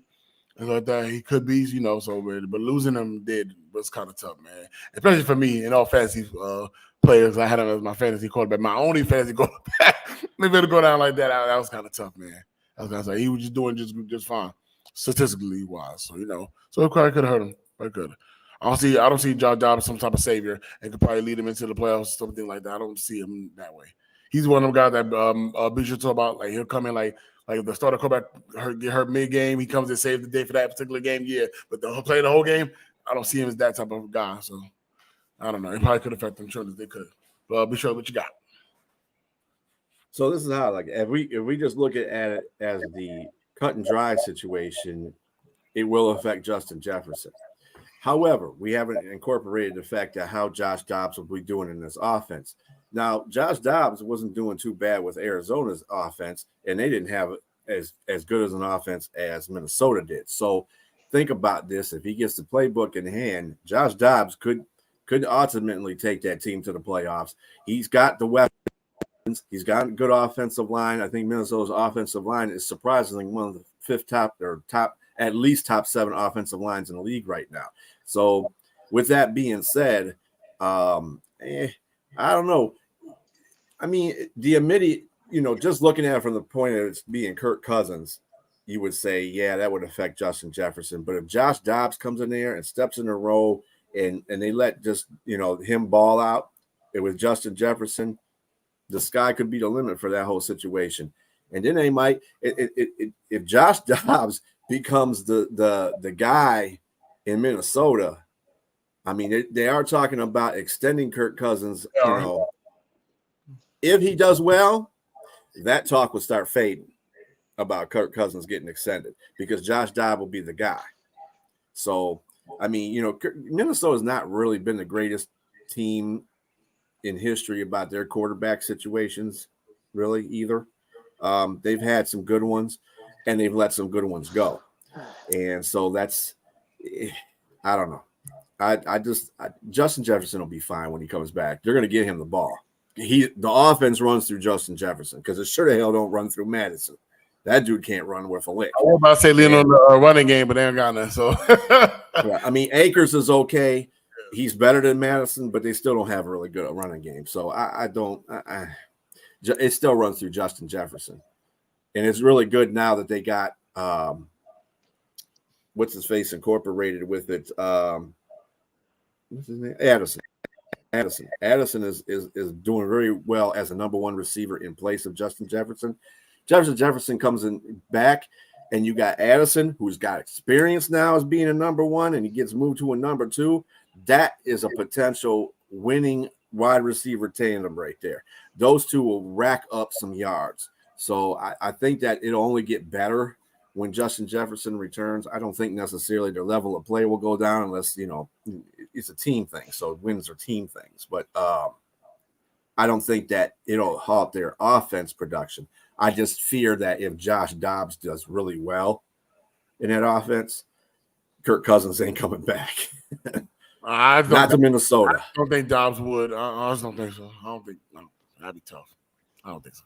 A: and like that. He could be, so but losing him was kind of tough, man. Especially for me in all fantasy players. I had him as my fantasy quarterback. My only fantasy quarterback. Maybe to go down like that. That was kind of tough, man. I was gonna say he was just doing just fine, statistically wise. So so it probably could have hurt him. Probably could. I don't see Josh Dobbs some type of savior and could probably lead him into the playoffs, something like that. I don't see him that way. He's one of them guys that Bishop talk about. Like he'll come in like if the starter quarterback get hurt mid game, he comes and saves the day for that particular game. Yeah, but he'll play the whole game. I don't see him as that type of guy. So I don't know. It probably could affect them. Sure that they could. But be sure what you got.
B: So this is how, if we just look at it as the cut and dry situation, it will affect Justin Jefferson. However, we haven't incorporated the fact that how Josh Dobbs will be doing in this offense. Now, Josh Dobbs wasn't doing too bad with Arizona's offense, and they didn't have as good as an offense as Minnesota did. So think about this. If he gets the playbook in hand, Josh Dobbs could ultimately take that team to the playoffs. He's got the weapons. He's got a good offensive line. I think Minnesota's offensive line is surprisingly one of the at least top 7 offensive lines in the league right now. So with that being said, I don't know. I mean, the immediate, just looking at it from the point of it being Kirk Cousins, you would say, yeah, that would affect Justin Jefferson. But if Josh Dobbs comes in there and steps in a role and they let just, him ball out with Justin Jefferson, the sky could be the limit for that whole situation. And then they might, if Josh Dobbs becomes the guy in Minnesota, I mean, they are talking about extending Kirk Cousins. If he does well, that talk will start fading about Kirk Cousins getting extended because Josh Dobbs will be the guy. So, I mean, Minnesota's not really been the greatest team in history about their quarterback situations, really, either. They've had some good ones, and they've let some good ones go. And so that's, I don't know. Justin Jefferson will be fine when he comes back. They're going to get him the ball. The offense runs through Justin Jefferson because it sure the hell don't run through Madison. That dude can't run worth a lick.
A: I was about to say lean on the running game, but they ain't got none. So,
B: I mean, Akers is okay. He's better than Madison, but they still don't have a really good running game. So it still runs through Justin Jefferson, and it's really good now that they got what's his face incorporated with it. What's his name? Addison is doing very well as a number one receiver in place of Justin Jefferson. Justin Jefferson comes in back, and you got Addison, who's got experience now as being a number one, and he gets moved to a number two. That is a potential winning wide receiver tandem right there. Those two will rack up some yards. So I think that it'll only get better when Justin Jefferson returns. I don't think necessarily their level of play will go down unless, it's a team thing. So wins are team things. But I don't think that it'll halt their offense production. I just fear that if Josh Dobbs does really well in that offense, Kirk Cousins ain't coming back. Not to Minnesota.
A: I don't think Dobbs would. I just don't think so. I don't think that'd be tough. I don't think so.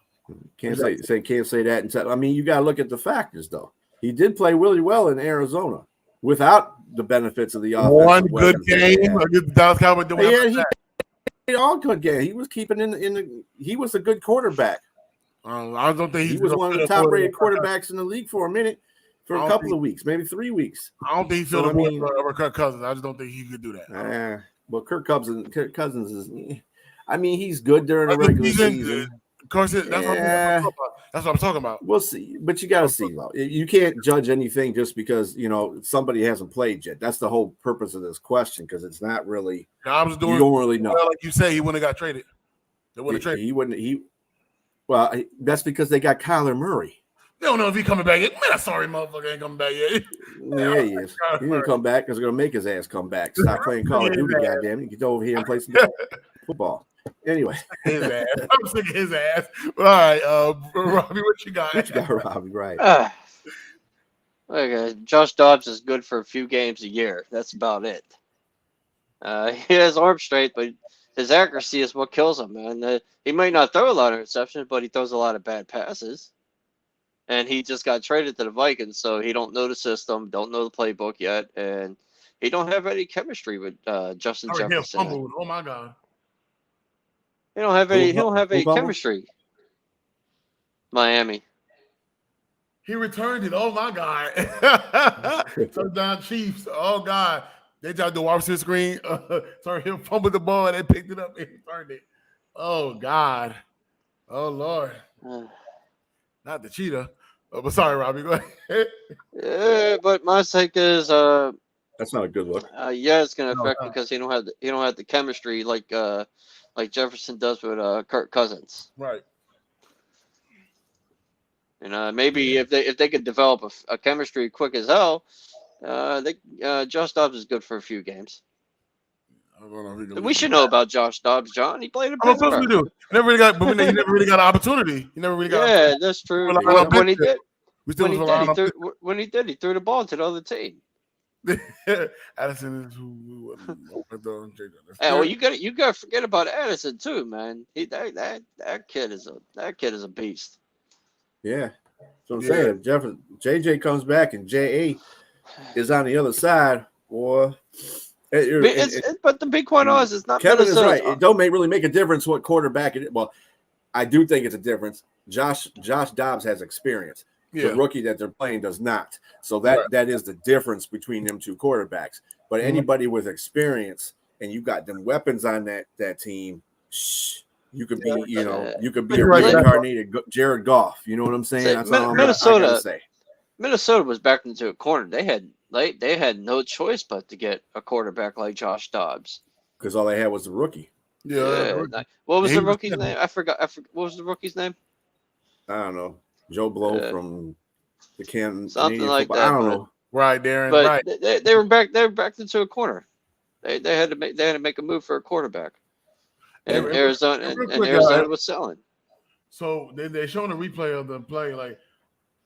B: Can't say that. I mean, you got to look at the factors, though. He did play really well in Arizona without the benefits of the offense.
A: One good game against the Dallas Cowboys.
B: He played all good game. He was keeping he was a good quarterback.
A: I don't think
B: he was one of the top-rated quarterbacks in the league for a minute, for a couple of weeks, maybe 3 weeks.
A: I don't think he filled over Kirk Cousins. I just don't think he could do that.
B: Well, Kirk Cousins is. I mean, he's good during the regular season.
A: Of course, that's what I'm talking about.
B: We'll see, but you got to see though. You can't judge anything just because somebody hasn't played yet. That's the whole purpose of this question, because it's not really.
A: You
B: don't really know.
A: Like you say, he wouldn't have got traded. They would have traded.
B: He wouldn't. Well, that's because they got Kyler Murray.
A: They don't know if he's coming back yet. Man, that sorry motherfucker ain't coming back yet.
B: Yeah, he is. He didn't come back because they're gonna make his ass come back. Stop playing Call of Duty, goddamn it. Get over here and play some football. Anyway,
A: his ass. I'm sick of his ass. All right, Robbie, what you got?
B: What you got, Robbie? Right.
C: Okay, Josh Dobbs is good for a few games a year. That's about it. He has arm strength, but his accuracy is what kills him, man. He might not throw a lot of interceptions, but he throws a lot of bad passes. And he just got traded to the Vikings, so he don't know the system, don't know the playbook yet, and he don't have any chemistry with Justin Jefferson.
A: Oh my God.
C: He don't have any chemistry. Miami.
A: He returned it. Oh my God. Touchdown Chiefs. Oh God. They tried to watch the screen. Sorry, he fumbled the ball and they picked it up and returned it. Oh God. Oh Lord. Not the cheetah. But sorry, Robbie. Go ahead.
C: Yeah, but my take is
B: that's not a good look.
C: Yeah, it's gonna affect because he don't have the chemistry like Jefferson does with Kirk Cousins.
A: Right.
C: And maybe if they could develop a chemistry quick as hell, Josh Dobbs is good for a few games. We should know about Josh Dobbs, John. He played in Pittsburgh.
A: Of course we do. He never really got an opportunity. He never really got.
C: Yeah, that's true. When he did, he threw the ball to the other team.
A: Addison is who.
C: Hey, well, you got to forget about Addison too, man. That kid is a beast.
B: Yeah, so I'm saying JJ comes back and JA is on the other side, boy.
C: But the big point is, it's not.
B: Kevin is right. It don't really make a difference what quarterback it is. Well, I do think it's a difference. Josh Dobbs has experience. Yeah. The rookie that they're playing does not. So that is the difference between them two quarterbacks. But anybody with experience and you got them weapons on that team, you could be, you could be a reincarnated Jared Goff. You know what I'm saying? That's all I gotta say.
C: Minnesota was backed into a corner. They had no choice but to get a quarterback like Josh Dobbs.
B: Because all they had was the rookie.
C: Yeah. What was the rookie's name? I forgot. What was the rookie's name?
B: I don't know. Joe Blow from the
C: something like that.
B: I don't know.
A: Right, Darren.
C: But
A: Right.
C: they were backed into a corner. They had to make a move for a quarterback. And Arizona was selling.
A: So they're showing a replay of the play. Like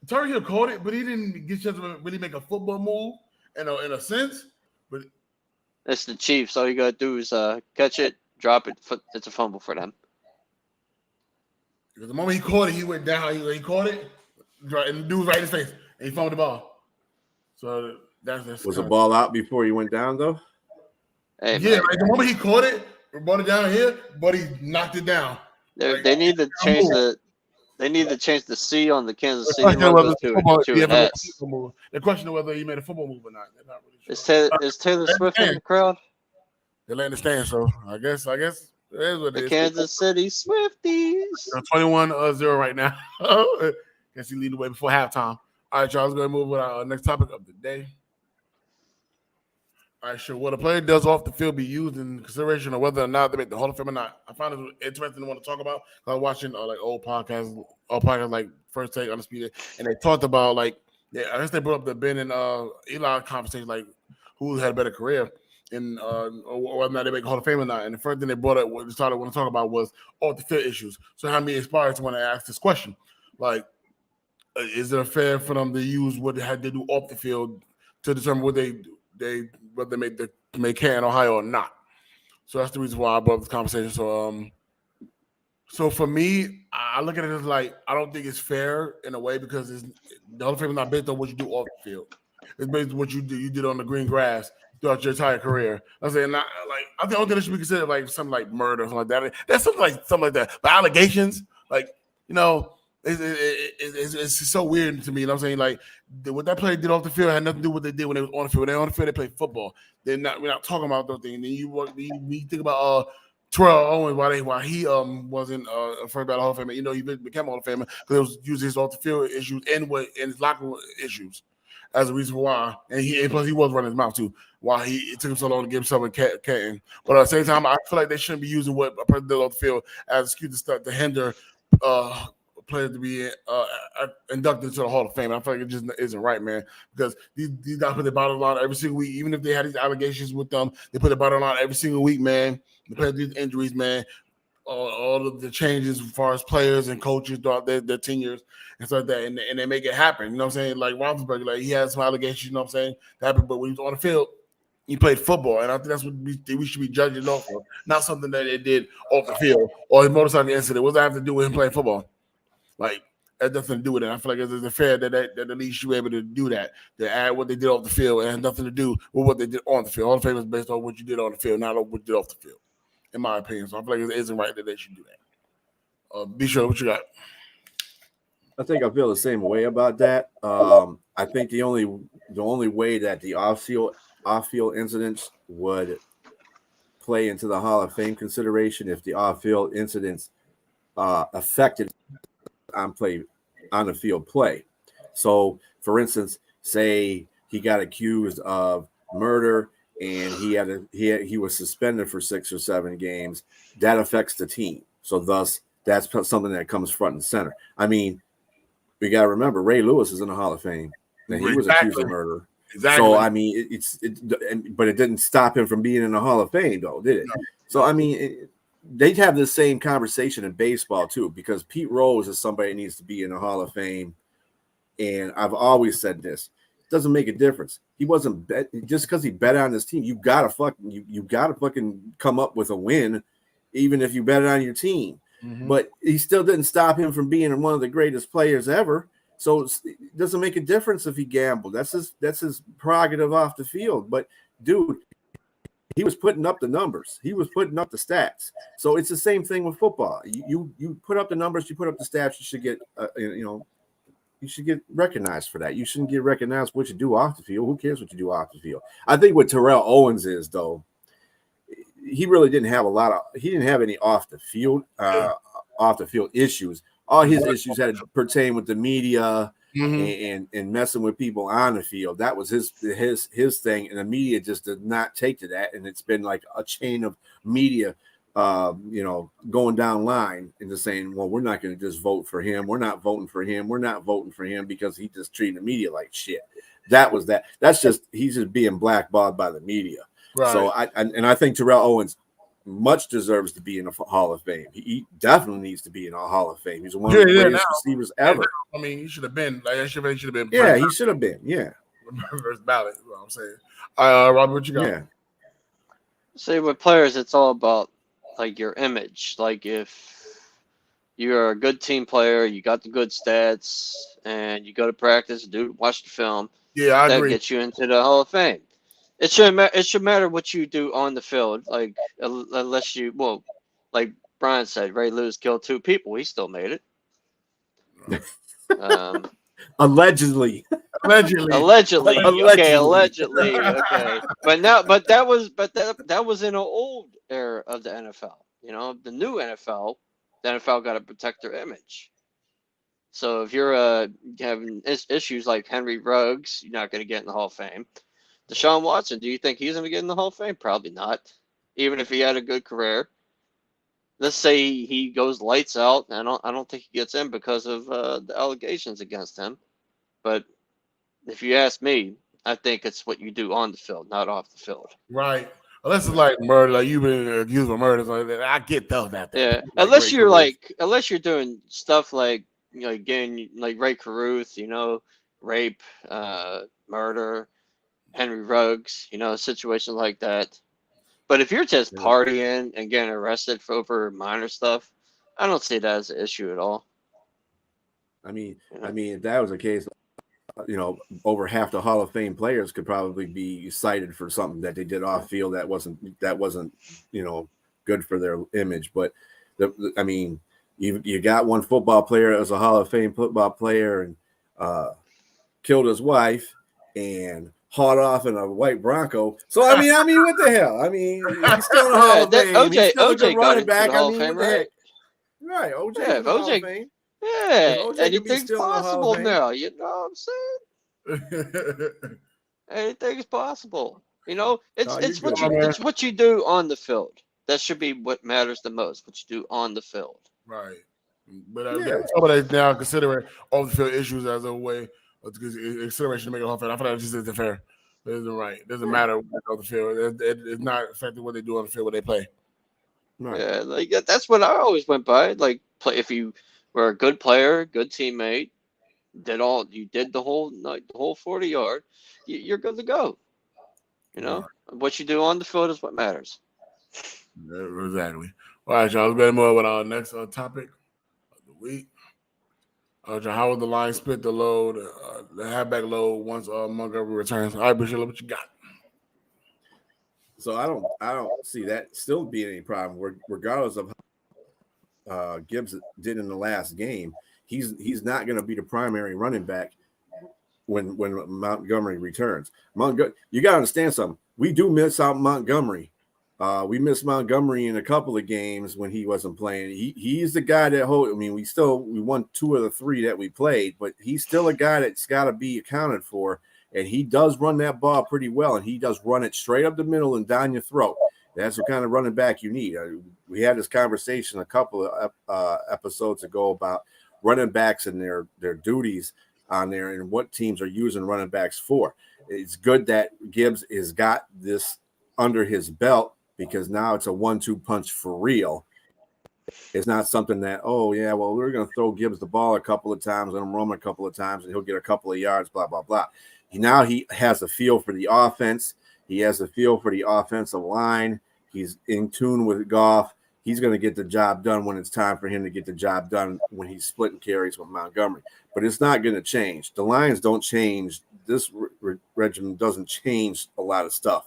A: Tyreek Hill caught it, but he didn't get a chance to really make a football move in a sense. But
C: That's the Chiefs. All you gotta do is catch it, drop it. It's a fumble for them.
A: because the moment he caught it, he went down. He caught it, and the dude was right in his face, and he fumbled the ball. So that's
B: was the ball out before he went down though?
C: Hey,
A: yeah, like the moment he caught it, brought it down here, but he knocked it down.
C: They need to change the C on the Kansas City logo to an S.
A: The question of whether he made a football move or not. They're not really
C: sure. Is Taylor Swift in the crowd?
A: They understand, so I guess it is what it is.
C: Kansas City Swifties.
A: 21-0 right now. Guess he lead the way before halftime. All right, y'all, let's go and move with our next topic of the day. All right, sure. Will a player does off the field be used in consideration of whether or not they make the Hall of Fame or not? I find it interesting to want to talk about. I was watching like old podcasts like First Take, Undisputed, and they talked about I guess they brought up the Ben and Eli conversation, like who had a better career and or whether or not they make Hall of Fame or not. And the first thing they brought up, what they started want to talk about was off the field issues. So how me inspired to want to ask this question, like, is it fair for them to use what they had to do off the field to determine what whether they make hair in Ohio or not? So that's the reason why I brought up this conversation. So for me, I look at it as like I don't think it's fair in a way because the Hall of Fame is not based on what you do off the field. It's based on what you did on the green grass throughout your entire career. I think the only thing that should be considered like something like murder or something like that. That's something like that. But allegations, it's so weird to me. You know what I'm saying? Like what that player did off the field had nothing to do with what they did when they was on the field. When they were on the field, they played football. We're not talking about those things. And then you think about Terrell Owens why he wasn't first ballot Hall of Famer. You know, he became Hall of Famer because it was using his off the field issues and his locker room issues as a reason why. And plus he was running his mouth too. Why it took him so long to get himself a Canton. But at the same time, I feel like they shouldn't be using what a person did off the field as an excuse to hinder players to be inducted into the Hall of Fame. I feel like it just isn't right, man, because these guys put their bottom line every single week. Even if they had these allegations with them, they put their bottom line every single week, man. They play these injuries, man. All of the changes as far as players and coaches throughout their tenures and stuff like that, and they make it happen. You know what I'm saying? Like Roethlisberger, like he had some allegations, you know what I'm saying, that happened, but when he was on the field, he played football, and I think that's what we should be judging off of, not something that they did off the field or his motorcycle incident. What does that have to do with him playing football? Like, that has nothing to do with it. I feel like it's fair that at least should be able to do that. To add what they did off the field, it has nothing to do with what they did on the field. All the Fame is based on what you did on the field, not on what you did off the field, in my opinion. So I feel like it isn't right that they should do that. Be sure what you got.
B: I think I feel the same way about that. I think the only way that the off-field incidents would play into the Hall of Fame consideration if the off-field incidents affected on the field play. So, for instance, say he got accused of murder and he was suspended for 6 or 7 games. That affects the team. So, thus, that's something that comes front and center. I mean, we got to remember Ray Lewis is in the Hall of Fame, and he was accused of murder.
A: Exactly.
B: So, I mean, but it didn't stop him from being in the Hall of Fame, though, did it? No. So, I mean, they'd have the same conversation in baseball too, because Pete Rose is somebody that needs to be in the Hall of Fame. And I've always said this: it doesn't make a difference. He wasn't just because he bet on his team. You gotta fucking come up with a win, even if you bet on your team. Mm-hmm. But he still didn't stop him from being one of the greatest players ever. So it doesn't make a difference if he gambled. That's his prerogative off the field. But dude, he was putting up the numbers. He was putting up the stats. So it's the same thing with football. You put up the numbers, you put up the stats. You should get you should get recognized for that. You shouldn't get recognized for what you do off the field. Who cares what you do off the field? I think what Terrell Owens is, though, he really didn't have any off the field issues. All his issues had to pertain with the media. Mm-hmm. and messing with people on the field. That was his thing, and the media just did not take to that, and it's been like a chain of media going down line and just saying, well, we're not going to just vote for him, we're not voting for him because he just treating the media like shit. That was that. That's just he's just being blackballed by the media.
A: Right.
B: So I think Terrell Owens much deserves to be in the Hall of Fame. He definitely needs to be in a Hall of Fame. He's one of the greatest receivers ever.
A: I mean, he should have been. Like, he should have been.
B: Yeah, he should have been. Yeah.
A: First ballot. Is what I'm saying. Robert, what you got?
B: Yeah.
C: See, with players, it's all about like your image. Like if you're a good team player, you got the good stats, and you go to practice, watch the film.
A: Yeah, I
C: that
A: agree.
C: gets you into the Hall of Fame. It should matter what you do on the field. Like unless like Brian said, Ray Lewis killed 2 people. He still made it.
B: Allegedly.
C: Allegedly. Okay, allegedly. Okay. But that was in an old era of the NFL. You know, the new NFL, the NFL got to protect their image. So if you're having issues like Henry Ruggs, you're not going to get in the Hall of Fame. Deshaun Watson, do you think he's going to get in the Hall of Fame? Probably not. Even if he had a good career. Let's say he goes lights out. I don't think he gets in because of the allegations against him. But if you ask me, I think it's what you do on the field, not off the field.
A: Right. Unless it's like murder, like you've been accused of murder, like that. I get those out there.
C: Yeah. Unless you're doing stuff like getting like Ray Caruth, rape, murder, Henry Ruggs, situations like that. But if you're just partying and getting arrested for over minor stuff, I don't see that as an issue at all.
B: I mean, if that was the case, over half the Hall of Fame players could probably be cited for something that they did off field that wasn't, good for their image. But you got one football player as a Hall of Fame football player and killed his wife and hauled off in a white Bronco. So what the hell? He's still in the Hall of Fame.
C: OJ got into the Hall of Fame,
B: what the heck?
C: right?
B: Right, OJ.
C: Yeah,
B: in the Hall of Fame.
C: Yeah, anything's possible now. You know what I'm saying? Anything's possible. It's what you do on the field. That should be what matters the most. What you do on the field.
A: Right. But somebody now considering off the field issues as a way of consideration to make it Hall of Fame. I feel like it just isn't fair. It isn't right. It doesn't matter on the field. It's not affecting what they do on the field, what they play.
B: Right.
C: Yeah, that's what I always went by. Like, if you were a good player, good teammate, you did the whole 40-yard, you're good to go. What you do on the field is what matters.
A: Exactly. All right, y'all. Let's get more with our next topic of the week. How will the line split the load, the halfback load once Montgomery returns? All right, Bishop, what you got?
B: So I don't see that still being any problem, regardless of how Gibbs did in the last game. He's not going to be the primary running back when Montgomery returns. You got to understand something. We do miss out Montgomery. We missed Montgomery in a couple of games when he wasn't playing. He's the guy that we won 2 of the 3 that we played, but he's still a guy that's got to be accounted for. And he does run that ball pretty well, and he does run it straight up the middle and down your throat. That's the kind of running back you need. We had this conversation a couple of episodes ago about running backs and their duties on there and what teams are using running backs for. It's good that Gibbs has got this under his belt because now it's a 1-2 punch for real. It's not something that, we're going to throw Gibbs the ball a couple of times and run him a couple of times and he'll get a couple of yards, blah, blah, blah. Now he has a feel for the offense. He has a feel for the offensive line. He's in tune with Goff. He's going to get the job done when it's time for him to get the job done when he's splitting carries with Montgomery. But it's not going to change. The Lions don't change. This regimen doesn't change a lot of stuff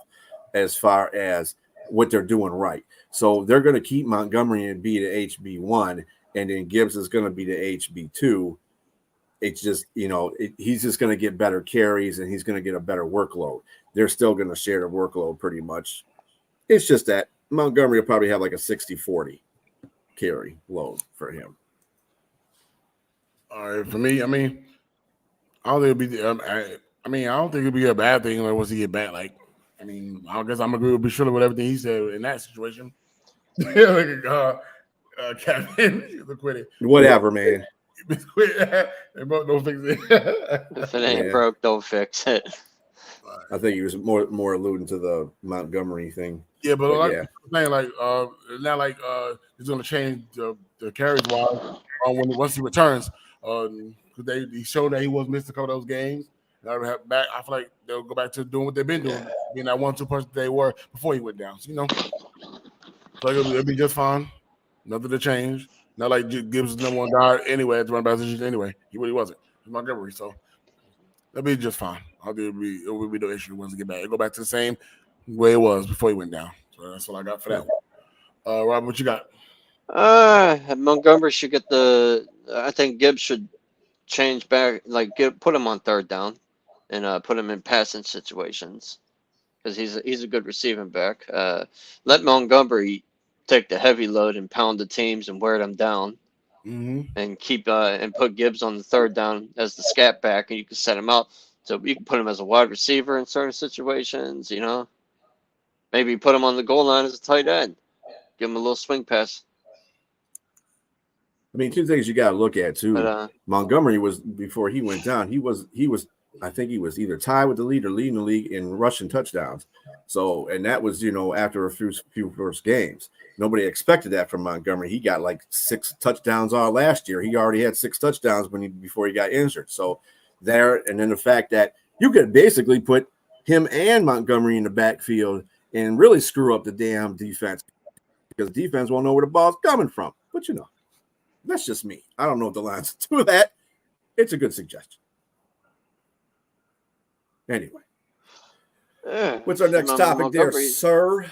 B: as far as what they're doing right. So they're going to keep Montgomery and be the HB1, and then Gibbs is going to be the HB2. It's just, he's just going to get better carries and he's going to get a better workload. They're still going to share the workload pretty much. It's just that Montgomery will probably have like a 60-40 carry load for him.
A: All right, for me, I don't think it'd be a bad thing once he get back. I guess I'm agree with Bishop with everything he said in that situation. Captain,
B: whatever, man.
A: They broke, don't fix it.
C: If it ain't broke, don't fix it.
B: I think he was more alluding to the Montgomery thing.
A: Yeah, but like saying, like not like he's gonna change the carries wise once he returns. He showed that he was missed a couple of those games. I feel like they'll go back to doing what they've been doing, being that 1-2 person they were before he went down. So, so it'll be just fine. Nothing to change. Not like Gibbs is number one guy anyway at the running back position anyway. He really wasn't. He's Montgomery, so that'll be just fine. It will be no issue once he get back. It'll go back to the same way it was before he went down. So that's all I got for that one. Rob, what you got?
C: Montgomery should get I think Gibbs should change back, put him on third down and put him in passing situations because he's a good receiving back. Let Montgomery take the heavy load and pound the teams and wear them down, and keep and put Gibbs on the third down as the scat back, and you can set him out. So you can put him as a wide receiver in certain situations, Maybe put him on the goal line as a tight end. Give him a little swing pass.
B: I mean, two things you got to look at too. But, Montgomery was, before he went down, he was. I think he was either tied with the lead or leading the league in rushing touchdowns. So, and that was after a few first games. Nobody expected that from Montgomery. He got like 6 touchdowns all last year. He already had 6 touchdowns before he got injured. So and then the fact that you could basically put him and Montgomery in the backfield and really screw up the damn defense, because the defense won't know where the ball's coming from. But that's just me. I don't know what the lines do that. It's a good suggestion. Anyway, what's our next topic there, sir?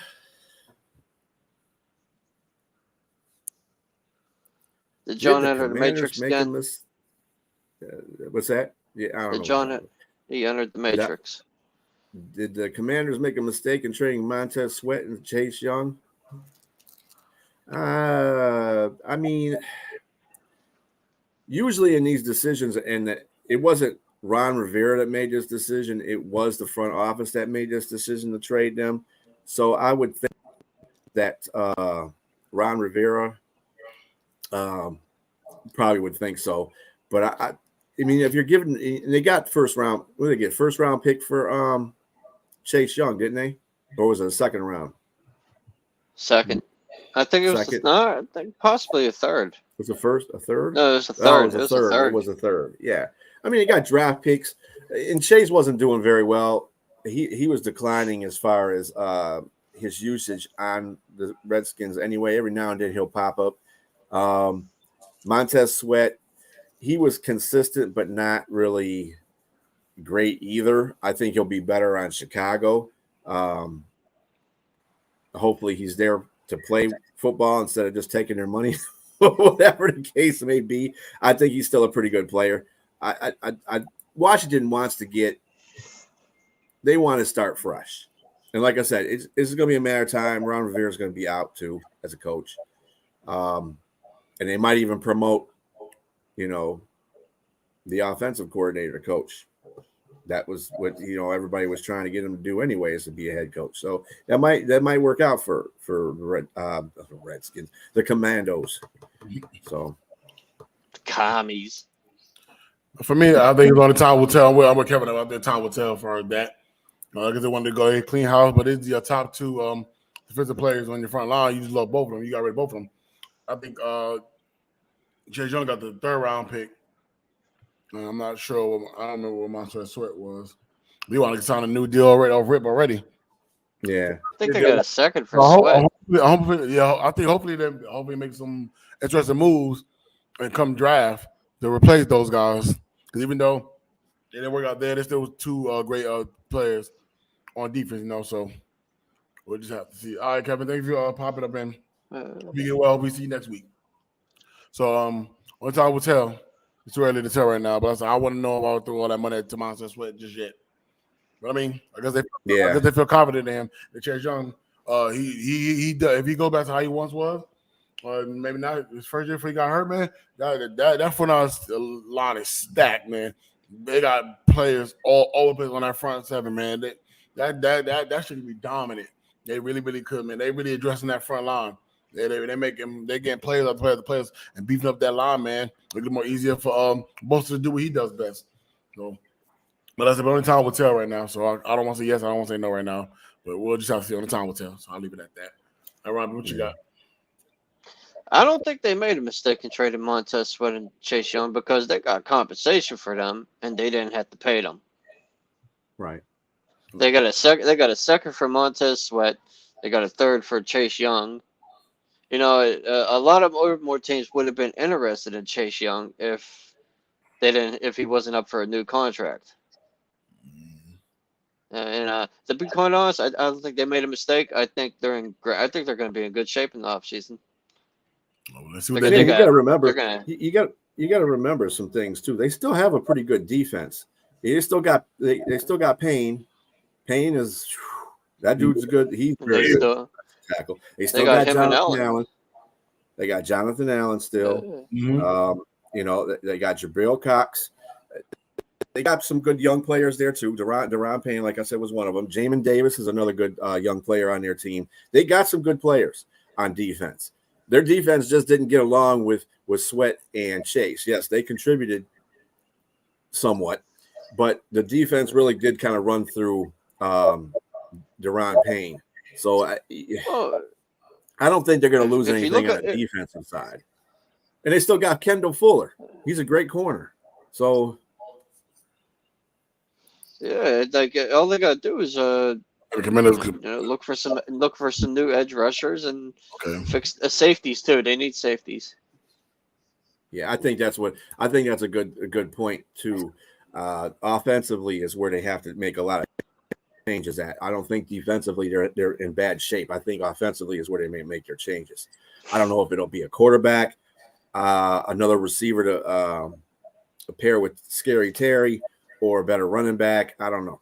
C: Did John enter the Matrix again?
B: What's that? Yeah, I don't know.
C: He entered the Matrix.
B: Did the Commanders make a mistake in trading Montez Sweat and Chase Young? I mean, usually in these decisions, and it wasn't Ron Rivera that made this decision. It was the front office that made this decision to trade them. So I would think that Ron Rivera probably would think so. But I mean, if you're giving, they got first round. What did they get? First round pick for Chase Young, didn't they? Or was it a second round?
C: Second. I think it was I think possibly a third.
B: Was it a third?
C: No, it was a third.
B: It was a third. Yeah. I mean, he got draft picks, and Chase wasn't doing very well. He was declining as far as his usage on the Redskins anyway. Every now and then he'll pop up. Montez Sweat, he was consistent, but not really great either. I think he'll be better on Chicago. Hopefully he's there to play football instead of just taking their money, whatever the case may be. I think he's still a pretty good player. Washington wants to they want to start fresh. And like I said, it's going to be a matter of time. Ron Rivera is going to be out too as a coach. And they might even promote, the offensive coordinator to coach. That was what everybody was trying to get him to do anyways, to be a head coach. So that might work out for the Redskins, the Commandos. So
C: the commies.
A: For me, I think the time will tell. I'm with Kevin about that. Time will tell for that. Because they wanted to go ahead clean house, but it's your top 2 defensive players on your front line. You just love both of them. You got rid of both of them. I think Chase Young got the 3rd round pick. I'm not sure. I don't remember what Montez Sweat was. We want to sign a new deal already.
B: Yeah,
C: I think they got a second for Sweat.
A: I think hopefully they make some interesting moves and come draft to replace those guys. Because even though they didn't work out there, there's still 2 great players on defense. So we'll just have to see. All right, Kevin, thank you for popping up in. We get well. We see you next week. So one time will tell. It's too early to tell right now, but I wouldn't know about throwing all that money to Montez Sweat just yet. But I mean, I guess they feel confident in him. That Chase Young, he if he goes back to how he once was, maybe not his first year before he got hurt, man. That front line is stacked, man. They got players all over the place on that front 7, man. That should be dominant. They really, really could, man. They really addressing that front line. They getting players after players and beefing up that line, man. Make it more easier for Buster to do what he does best. So, but that's the only time will tell right now. So I don't want to say yes, I don't want to say no right now. But we'll just have to see. Only time will tell. So I'll leave it at that. All right, Robbie, what you got?
C: I don't think they made a mistake in trading Montez Sweat and Chase Young because they got compensation for them and they didn't have to pay them.
B: Right.
C: They got a second for Montez Sweat. They got a third for Chase Young. You know, a lot of more teams would have been interested in Chase Young if he wasn't up for a new contract. To be quite honest, I don't think they made a mistake. I think they're going to be in good shape in the offseason.
A: Let's see what
B: you got to remember. You got to remember some things too. They still have a pretty good defense. They still got Payne. Payne is that dude's good. He's very good tackle. They still got Jonathan Allen. They got Jonathan Allen still. You know, they got Jabril Cox. They got some good young players there too. Deron Payne, like I said, was one of them. Jamin Davis is another good young player on their team. They got some good players on defense. Their defense just didn't get along with Sweat and Chase. Yes, they contributed somewhat, but the defense really did kind of run through Deron Payne. So I don't think they're going to lose anything on the defensive side. And they still got Kendall Fuller. He's a great corner. So
C: yeah, like all they got to do is look for some new edge rushers and fix the safeties too. They need safeties.
B: Yeah, I think that's a good point too. Offensively is where they have to make a lot of changes at. I don't think defensively they're in bad shape. I think offensively is where they may make their changes. I don't know if it'll be a quarterback, another receiver to pair with Scary Terry, or a better running back. I don't know.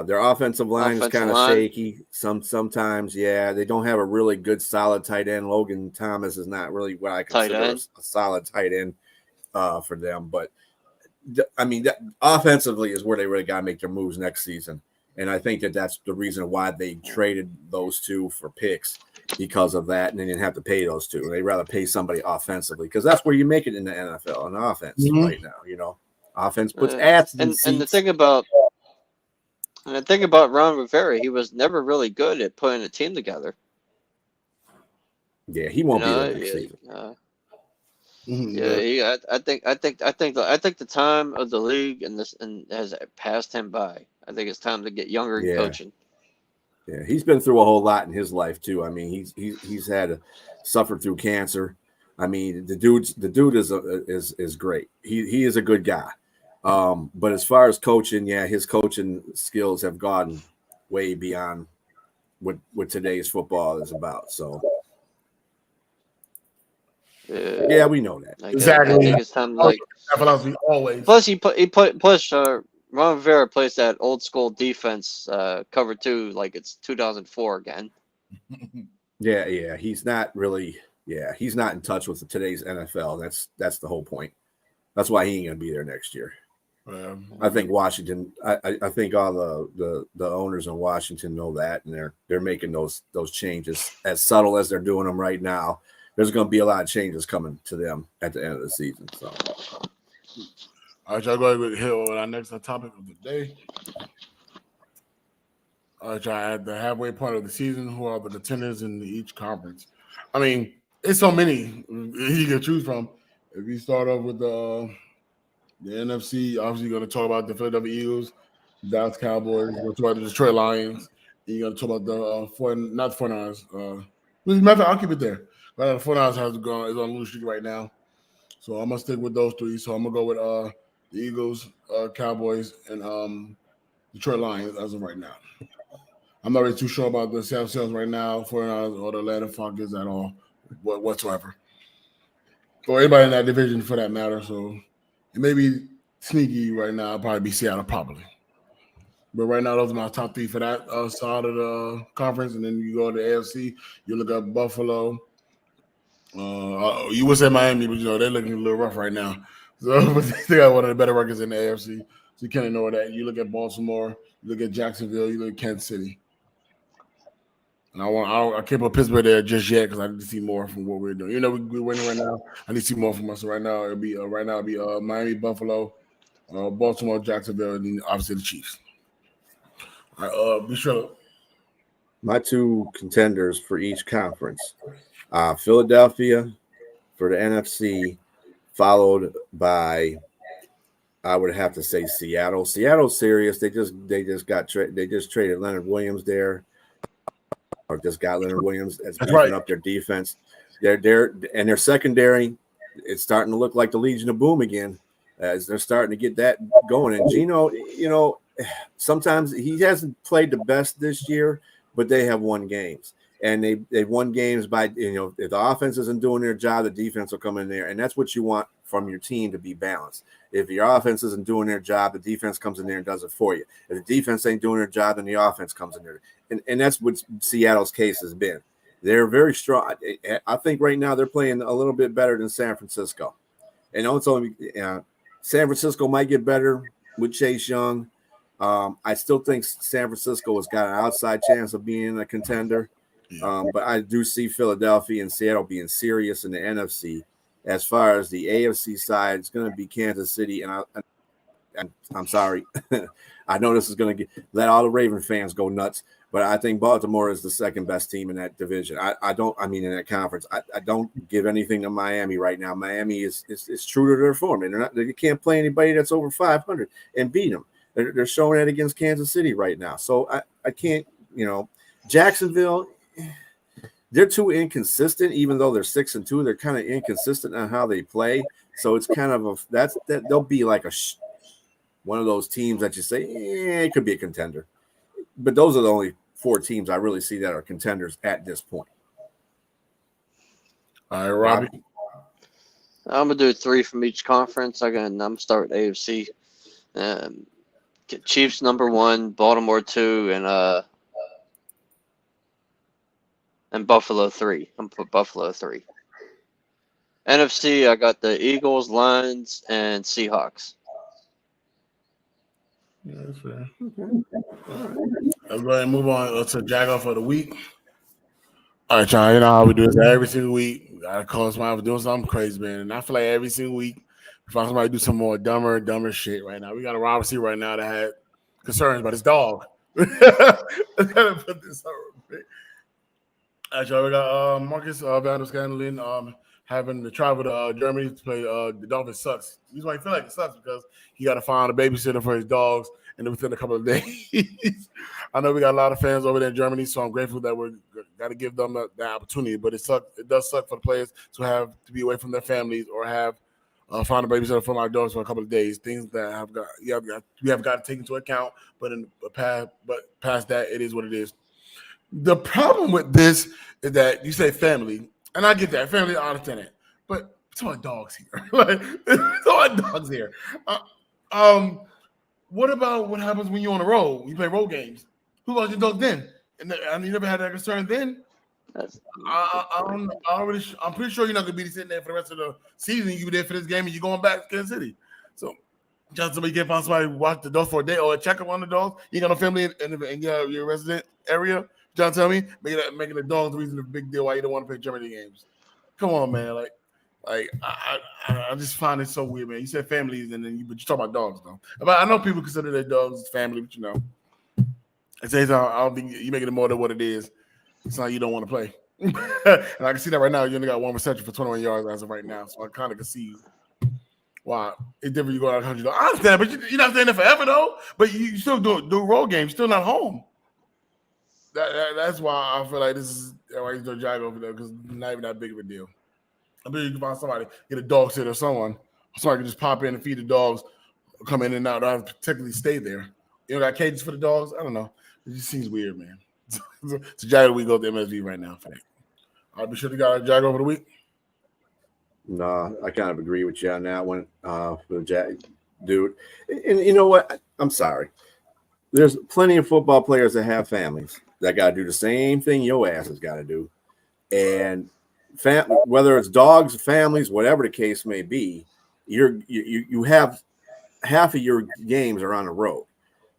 B: Their offensive line is kind of shaky. Sometimes, yeah, they don't have a really good solid tight end. Logan Thomas is not really what I consider a solid tight end for them. But I mean, offensively is where they really got to make their moves next season. And I think that's the reason why they traded those two for picks, because of that, and they didn't have to pay those two. They'd rather pay somebody offensively, because that's where you make it in the NFL, on offense right now. You know, offense puts ass in seats.
C: And the thing about Ron Rivera, he was never really good at putting a team together.
B: Yeah, he won't be there next season.
C: I think the time of the league and has passed him by. I think it's time to get younger in coaching.
B: Yeah, he's been through a whole lot in his life too. I mean, he's had to suffer through cancer. I mean, the dude is great. He is a good guy. But as far as coaching, his coaching skills have gone way beyond what today's football is about. So. Yeah, we know that.
A: Exactly.
C: I think it's time to
A: philosophy always.
C: Plus Ron Rivera plays that old school defense, cover 2, like it's 2004 again.
B: Yeah, he's not really. Yeah, he's not in touch with today's NFL. That's the whole point. That's why he ain't gonna be there next year. I think Washington. I think all the owners in Washington know that, and they're making those changes as subtle as they're doing them right now. There's going to be a lot of changes coming to them at the end of the season. So,
A: all right, y'all go ahead with our next topic of the day. All right, y'all, at the halfway point of the season, who are the contenders in each conference? I mean, it's so many you can choose from. If you start off with the NFC, obviously you're going to talk about the Philadelphia Eagles, Dallas Cowboys, you're going to talk about the Detroit Lions, and you're going to talk about the not the 49ers. Matter of fact, I'll keep it there. The 49ers is on a losing streak right now. So I'm going to stick with those three. So I'm going to go with the Eagles, Cowboys, and Detroit Lions as of right now. I'm not really too sure about the Seattle Seahawks right now, 49ers, or the Atlanta Falcons at all whatsoever. Or anybody in that division for that matter. So it may be sneaky right now. It'll probably be Seattle probably. But right now, those are my top three for that side of the conference. And then you go to the AFC, you look at Buffalo. You would say Miami, but they're looking a little rough right now. So but they got one of the better records in the AFC. So you can't ignore that. You look at Baltimore, you look at Jacksonville, you look at Kansas City. And I can't put Pittsburgh there just yet because I need to see more from what we're doing. You know, we're winning right now. I need to see more from us. So right now it'll be Miami, Buffalo, Baltimore, Jacksonville, and then obviously the Chiefs. All right, be sure.
B: My two contenders for each conference: Philadelphia for the NFC, followed by, I would have to say, Seattle. Seattle's serious. They just traded Leonard Williams there, or just got Leonard Williams. That's beefing up their defense. Their secondary, it's starting to look like the Legion of Boom again, as they're starting to get that going. And Geno, you know, sometimes he hasn't played the best this year, but they have won games. And they've won games by, you know, if the offense isn't doing their job, the defense will come in there. And that's what you want from your team, to be balanced. If your offense isn't doing their job, the defense comes in there and does it for you. If the defense ain't doing their job, then the offense comes in there. And that's what Seattle's case has been. They're very strong. I think right now they're playing a little bit better than San Francisco. And also, San Francisco might get better with Chase Young. I still think San Francisco has got an outside chance of being a contender. But I do see Philadelphia and Seattle being serious in the NFC. As far as the AFC side, it's going to be Kansas City. And I'm sorry. I know this is going to let all the Raven fans go nuts. But I think Baltimore is the second best team in that division. In that conference. I don't give anything to Miami right now. Miami is true to their form. And they can't play anybody that's over 500 and beat them. They're showing that against Kansas City right now. So I can't, Jacksonville, they're too inconsistent. Even though they're 6-2, they're kind of inconsistent on how they play. So it's kind of they'll be like one of those teams that you say, it could be a contender. But those are the only 4 teams I really see that are contenders at this point.
A: All right, Robbie.
C: I'm gonna do 3 from each conference. I'm starting AFC. Chiefs number 1, Baltimore 2, and Buffalo 3. I'm gonna put Buffalo 3. NFC, I got the Eagles, Lions, and Seahawks.
A: Yeah, that's fair. Okay. All right. Let's go ahead and move on to Jaguar for the week. All right, y'all. You know how we do this every single week. We gotta call somebody for doing something crazy, man. And I feel like every single week, we find somebody do some more dumber shit right now. We got a wide receiver right now that had concerns about his dog. I gotta put this on. All right, y'all. We got Marcus Vandal-Scanlon having to travel to Germany to play the Dolphins. Sucks. The reason why I feel like it sucks because he got to find a babysitter for his dogs, and within a couple of days. I know we got a lot of fans over there in Germany, so I'm grateful that we're got to give them the opportunity. But it does suck for the players to have to be away from their families or have find a babysitter for my dogs for a couple of days. Things that we have got to take into account. But past that, it is what it is. The problem with this is that you say family. And I get that. Family, I understand it. But it's all dogs here. It's all dogs here. What about what happens when you're on the road? You play road games. Who lost your dogs then? And you never had that concern then? I'm pretty sure you're not going to be sitting there for the rest of the season. You were there for this game and you're going back to Kansas City. So just somebody can't find somebody to watch the dogs for a day or check up on the dogs. You got no family in your resident area. John, tell me, making the dogs the reason a big deal why you don't want to play Germany games. Come on, man. I just find it so weird, man. You said families, but you talk about dogs, though. But I know people consider their dogs family, but it says I don't think you're making it more than what it is. It's not you don't want to play, and I can see that right now. You only got 1 reception for 21 yards as of right now, so I kind of can see why it's different. You go out 100. I understand, but you're not staying there forever, though. But you still do road games. You're still not home. That's why I feel like this is why he's doing Jag over there because it's not even that big of a deal. I mean, you can find somebody, get a dog sitter or somebody can just pop in and feed the dogs, come in and out. Don't have to technically stay there. You don't got cages for the dogs? I don't know. It just seems weird, man. So Jag, we go to MSV right now for that. I'll be sure to got a Jag over the week.
B: No, I kind of agree with you on that one, for the Jag dude. And you know what? I'm sorry. There's plenty of football players that have families that got to do the same thing your ass has got to do. And whether it's dogs, families, whatever the case may be, you have half of your games are on the road.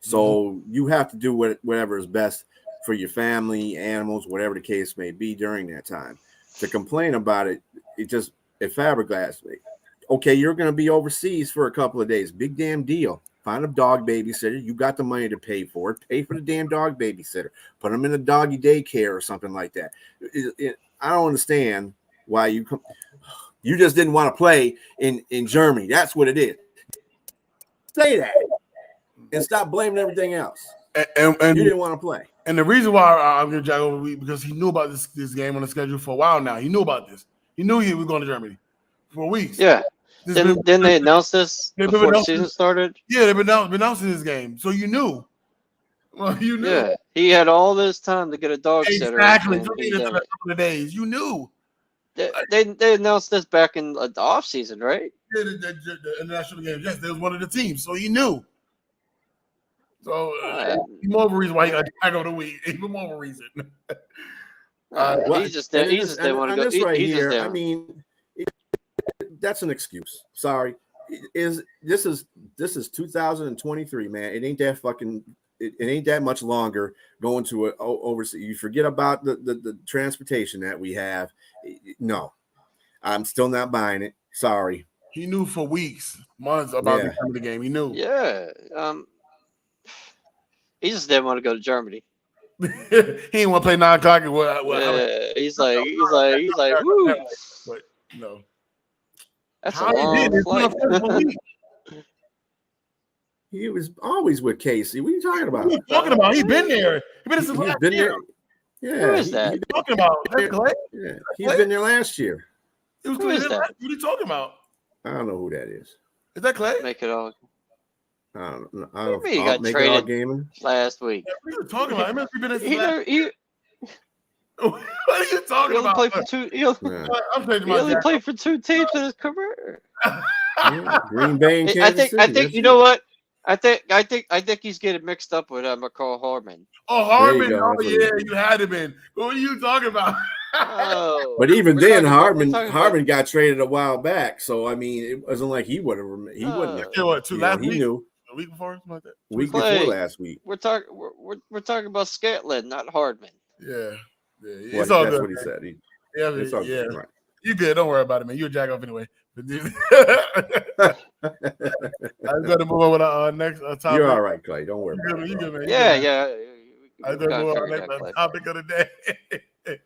B: So you have to do whatever is best for your family, animals, whatever the case may be during that time. To complain about it, it fiberglass me. Okay, you're going to be overseas for a couple of days. Big damn deal. Find a dog babysitter. You got the money to pay for it. Pay for the damn dog babysitter. Put them in a doggy daycare or something like that. I don't understand why you just didn't want to play in Germany. That's what it is. Say that and stop blaming everything else. And you didn't want to play.
A: And the reason why I'm going to Jack over because he knew about this game on the schedule for a while now. He knew about this. He knew he was going to Germany for weeks.
C: Yeah. Didn't they announce this before the season started?
A: Yeah, they've been announcing this game. So you knew. Well, you knew.
C: Yeah. He had all this time to get a dog sitter.
A: Exactly. A couple of days. You knew.
C: They announced this back in the off season, right?
A: Yeah, the international game. Yes, they was one of the teams. So he knew. So more of a reason why he got tagged over the week. Even more of a reason.
C: He just didn't want to go.
B: This right here, I mean, that's an excuse. Sorry. This is 2023, man. It ain't that fucking. It ain't that much longer going to overseas. You forget about the transportation that we have. No, I'm still not buying it. Sorry.
A: He knew for weeks, months about the game. He knew.
C: Yeah. He just didn't want to go to Germany.
A: He didn't want to play 9 o'clock.
C: He's like, woo.
A: But no.
C: That's a long flight.
B: He was always with Casey. What are you talking about?
A: What are you talking about? He's been there. He's been there.
B: Yeah.
C: Who is that?
A: Talking about?
B: Yeah. He's been there last year.
A: Who is that? What are you talking about?
B: I don't know who that is.
A: Is that Clay?
C: Make it all.
B: I don't know.
C: He got traded last week.
A: What are you talking about? What are you talking about?
C: He only played for 2 teams in his career.
B: Green Bay and Kansas City.
C: I think you know what? I think he's getting mixed up with McCall Hardman.
A: Oh, Hardman! Oh, yeah, you had him in. What are you talking about?
B: But even then, Hardman got traded a while back. So I mean, it wasn't like he would have. He wouldn't have.
A: Last
B: week?
A: He
B: knew.
A: A week before, something like that.
B: Week before last week.
C: We're talking about Scantlin, not Hardman.
A: Yeah.
B: It's all good. That's what he said.
A: Yeah. Right. You good? Don't worry about it, man. You're a jack off anyway. I'm going to move on with our next topic.
B: You're all right, Clay. Don't worry about it.
A: You good, man.
C: Yeah.
A: I'm going to move on to our next topic of the day.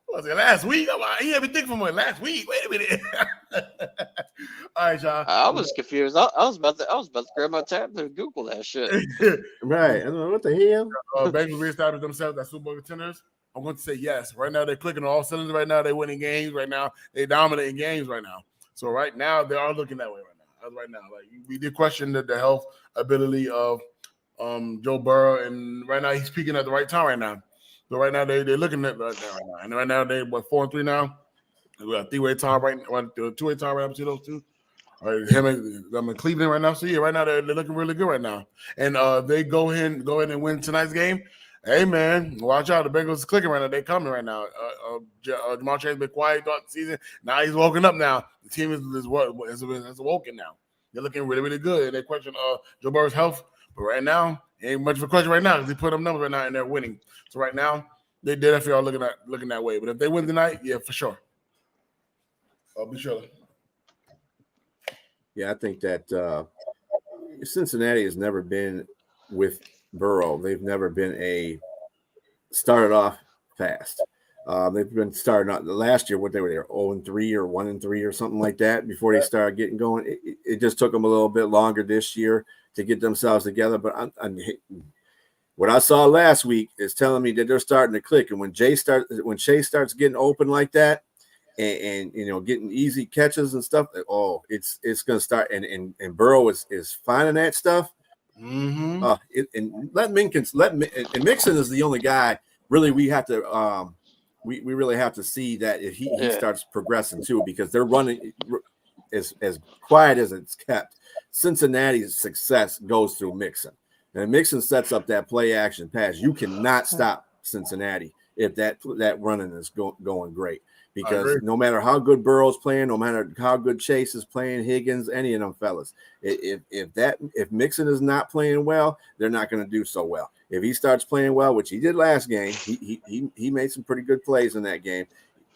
A: Was it last week? He had me think from last week. Wait a minute. All right, y'all.
C: I was confused. I was about to grab my tablet and Google that shit.
B: Right. I don't know what the hell.
A: Bengals reestablished themselves as Super Bowl contenders. I'm going to say yes. Right now, they're clicking on all cylinders. Right now, they're winning games. Right now, they're dominating games. Right now, so right now they are looking that way. Right now, like we did question the health ability of Joe Burrow, and right now he's peaking at the right time. Right now. So right now they're looking at right now, and right now they 4-3 now. We got 3-way tie right, 2-way tie right between those two. All right, I'm in Cleveland right now. So yeah, right now they're looking really good right now. And they go ahead and win tonight's game. Hey man, watch out! The Bengals is clicking right now. They're coming right now. Jamar Chase's been quiet throughout the season. Now he's woken up. Now the team is awoken now. They're looking really, really good. They question Joe Burrow's health, but right now ain't much of a question right now because they put up numbers right now and they're winning. So right now they definitely are looking that way. But if they win tonight, yeah, for sure. I'll be sure.
B: Yeah, I think that Cincinnati has never been with Burrow. They've never been started off fast. They've been starting out last year. What they were 0-3 or 1-3 or something like that before they started getting going. It just took them a little bit longer this year to get themselves together. But what I saw last week is telling me that they're starting to click. And when Chase starts getting open like that, and getting easy catches and stuff, it's going to start. And Burrow is finding that stuff.
A: Mm-hmm.
B: And Mixon is the only guy really we have to we really have to see that if he starts progressing too, because they're running as quiet as it's kept. Cincinnati's success goes through Mixon, and Mixon sets up that play action pass. You cannot stop Cincinnati if that running is going great. because no matter how good Burrow's playing, no matter how good Chase is playing, Higgins, any of them fellas, if Mixon is not playing well, they're not going to do so well. If he starts playing well, which he did last game, he made some pretty good plays in that game,